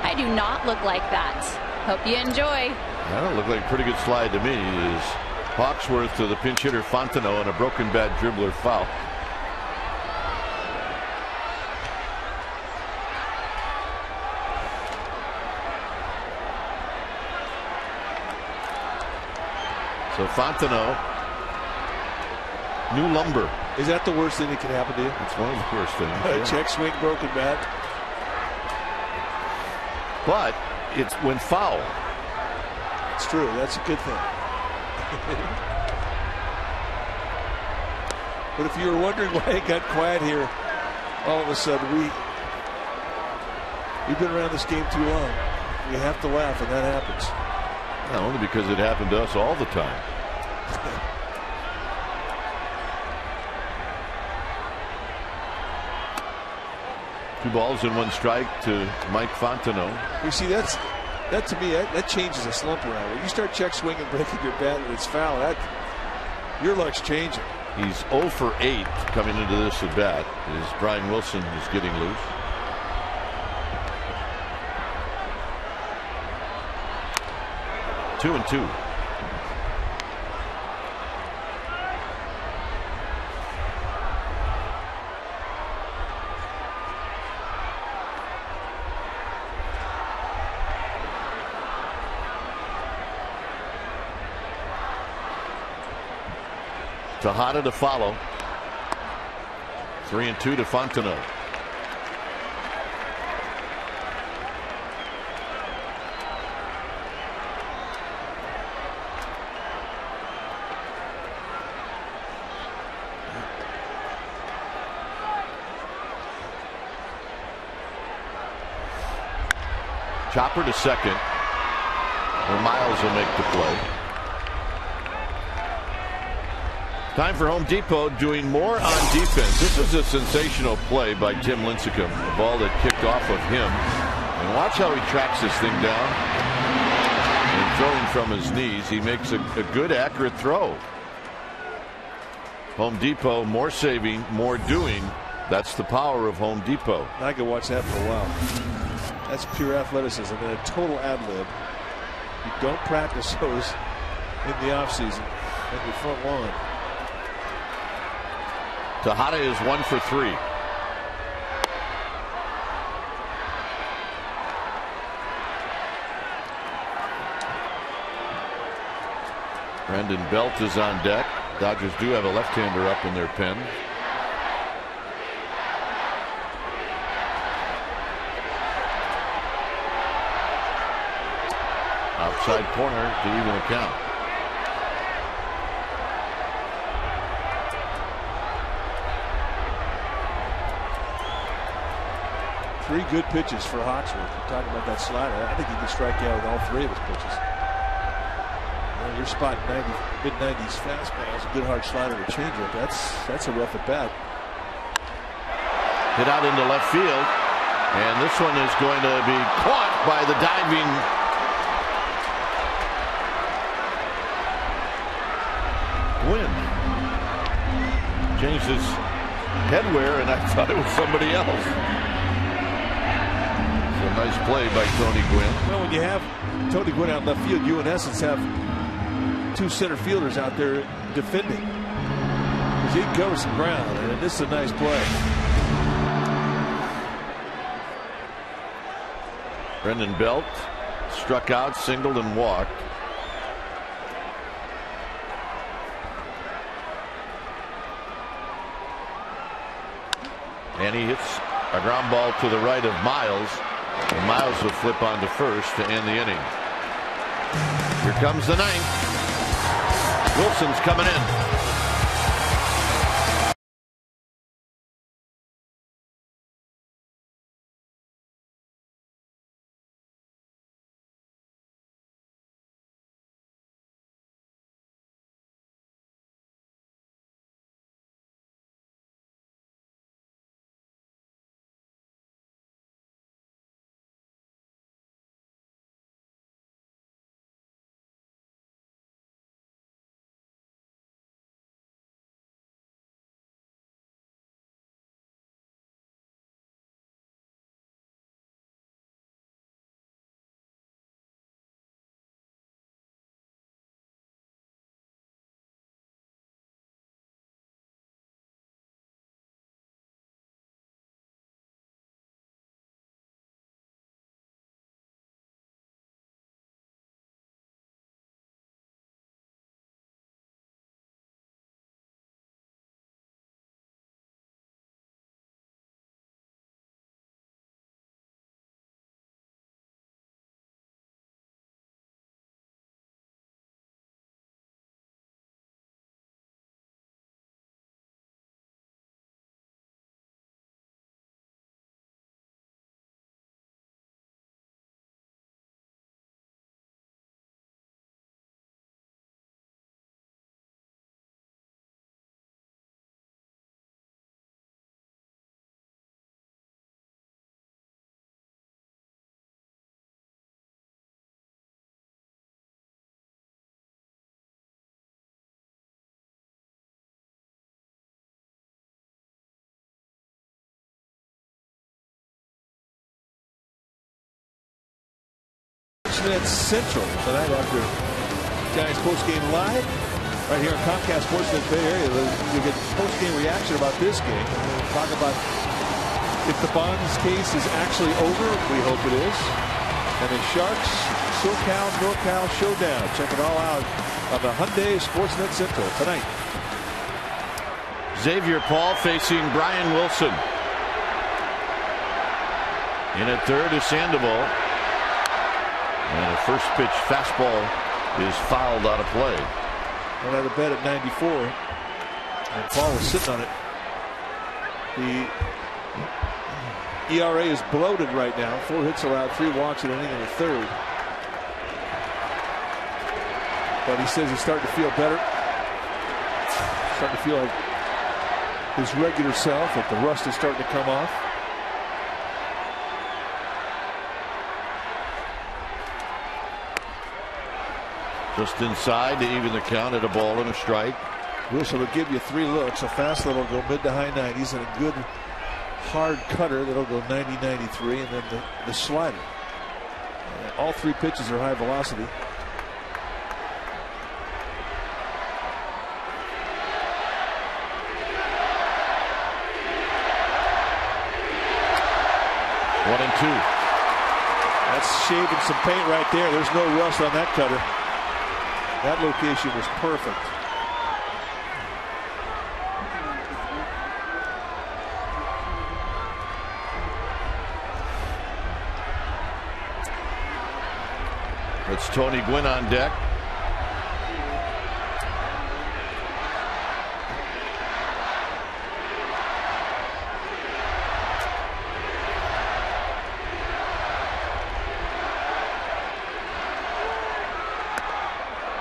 I do not look like that. Hope you enjoy. That don't look like a pretty good slide to me. Is Hawksworth to the pinch hitter Fontenot and a broken bat dribbler foul. So Fontenot, new lumber. Is that the worst thing that can happen to you? It's one of the worst things. Yeah. Check swing, broken bat. But it's when foul. It's true. That's a good thing. But if you were wondering why it got quiet here, all of a sudden we've been around this game too long. We have to laugh when that happens. Not only because it happened to us all the time. 2 balls and 1 strike to Mike Fontenot. You see, that to me, that changes a slump around. When you start check swinging, breaking your bat, and it's foul, your luck's changing. He's 0 for 8 coming into this at bat as Brian Wilson is getting loose. Two and 2. Tejada to follow. 3 and 2 to Fontenot. Chopper to second, where Miles will make the play. Time for Home Depot doing more on defense. This is a sensational play by Tim Lincecum. A ball that kicked off of him. And watch how he tracks this thing down. And throwing from his knees, he makes a good, accurate throw. Home Depot, more saving, more doing. That's the power of Home Depot. I could watch that for a while. That's pure athleticism and a total ad lib. You don't practice those in the offseason in the front lawn. Tejada is 1 for 3. Brandon Belt is on deck. Dodgers do have a left-hander up in their pen. Outside corner to even the count. Three good pitches for Hawksworth. We're talking about that slider. I think he can strike out with all 3 of his pitches. Well, you're spotting mid-90s fastballs, a good hard slider to changeup. That's a rough at bat. Hit out into left field, and this one is going to be caught by the diving Gwynn. Changed his headwear, and I thought it was somebody else. A nice play by Tony Gwynn. Well, when you have Tony Gwynn out in left field, you in essence have 2 center fielders out there defending. Because he can cover some ground, and this is a nice play. Brendan Belt struck out, singled, and walked. And he hits a ground ball to the right of Miles. And Miles will flip on to first to end the inning. Here comes the 9th. Wilson's coming in. Sportsnet Central tonight after Giants postgame live right here on Comcast Sportsnet Bay Area. You'll get postgame reaction about this game. We'll talk about if the Bonds case is actually over. We hope it is. And the Sharks, SoCal, NorCal showdown. Check it all out on the Hyundai Sportsnet Central tonight. Xavier Paul facing Brian Wilson. In at third is Sandoval. And a first pitch fastball is fouled out of play. Went out of bed at 94. And Paul was sitting on it. The ERA is bloated right now. 4 hits allowed, 3 walks in an inning in the third. But he says he's starting to feel better. Starting to feel like his regular self, that the rust is starting to come off. Just inside to even the count at a ball and a strike. Wilson will give you 3 looks. A fastball will go mid to high 90s, and a good hard cutter that'll go 90-93, and then the slider. All 3 pitches are high velocity. One and two. That's shaving some paint right there. There's no rust on that cutter. That location was perfect. It's Tony Gwynn on deck.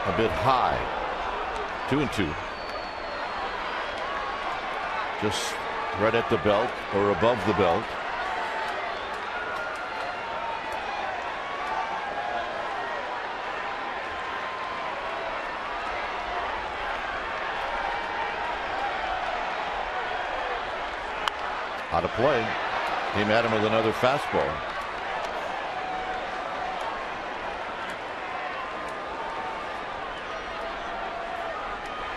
A bit high. 2-2. Just right at the belt or above the belt. Out of play. Came at him with another fastball.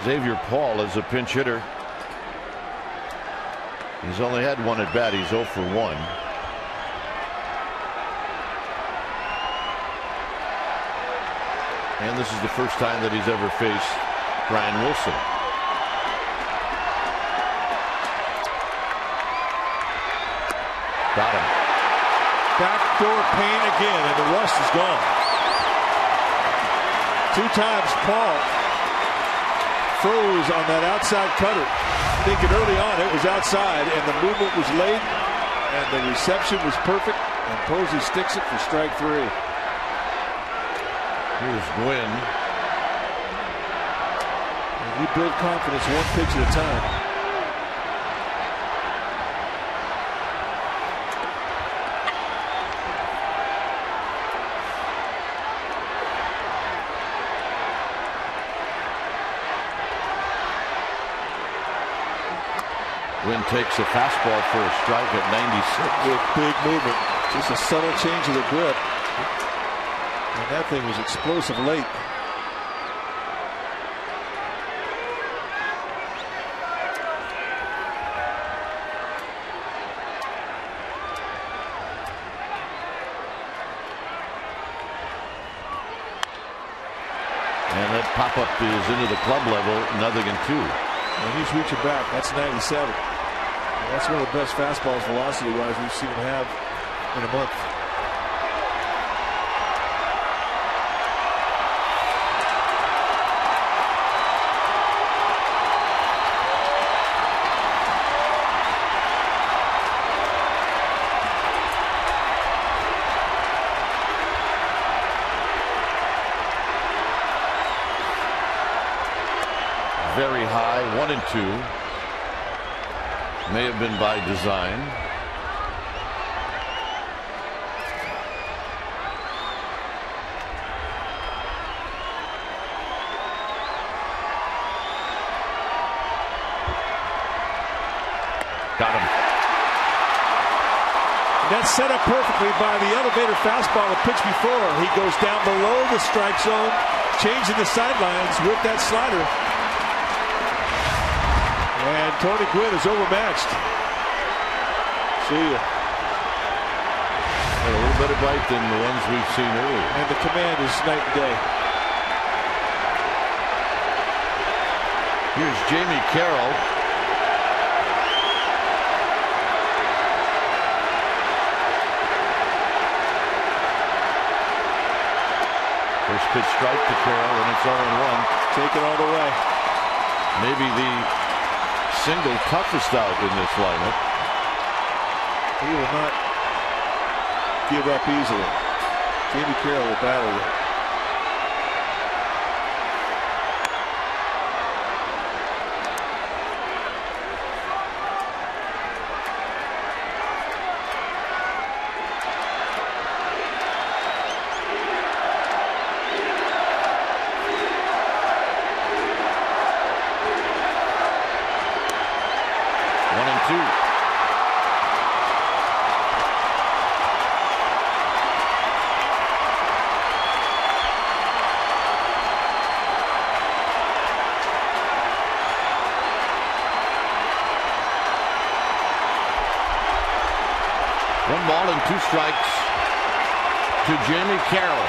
Xavier Paul is a pinch hitter. He's only had 1 at bat. He's 0 for 1. And this is the first time that he's ever faced Brian Wilson. Got him. Backdoor pain again, and the rust is gone. 2 times Paul froze on that outside cutter, thinking early on it was outside, and the movement was late, and the reception was perfect, and Posey sticks it for strike 3. Here's Gwynn. And we build confidence 1 pitch at a time. Gwynn takes a fastball for a strike at 96. With big movement. Just a subtle change of the grip. And that thing was explosive late. And that pop-up is into the club level, 0-2. And he's reaching back. That's 97. And that's one of the best fastballs velocity-wise we've seen him have in a month. Very high, 1-2. May have been by design. Got him. That's set up perfectly by the elevator fastball the pitch before. He goes down below the strike zone, changing the sidelines with that slider. And Tony Gwynn is overmatched. See ya. A little better bite than the ones we've seen earlier. And the command is night and day. Here's Jamie Carroll. First pitch strike to Carroll, and it's 0-1. Take it all the way. Maybe the single toughest out in this lineup. He will not give up easily. Jamie Carroll will battle it. One ball and 2 strikes to Jamie Carroll.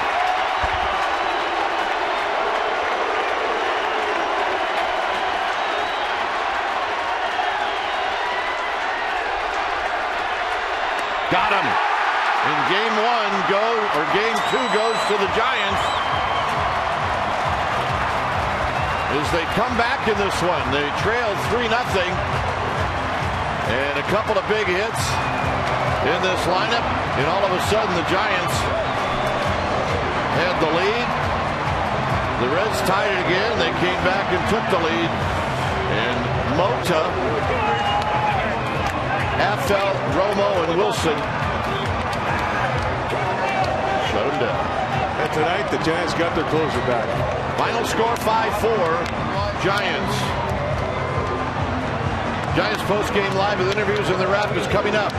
Got him. In game 1 game 2 goes to the Giants. As they come back in this one, they trailed 3-0. And a couple of big hits in this lineup, and all of a sudden the Giants had the lead. The Reds tied it again. They came back and took the lead, and Mota, Affel, Romo, and Wilson shut them down. And tonight the Giants got their closer back. Final score 5-4 Giants. Giants post-game live with interviews, and the wrap is coming up.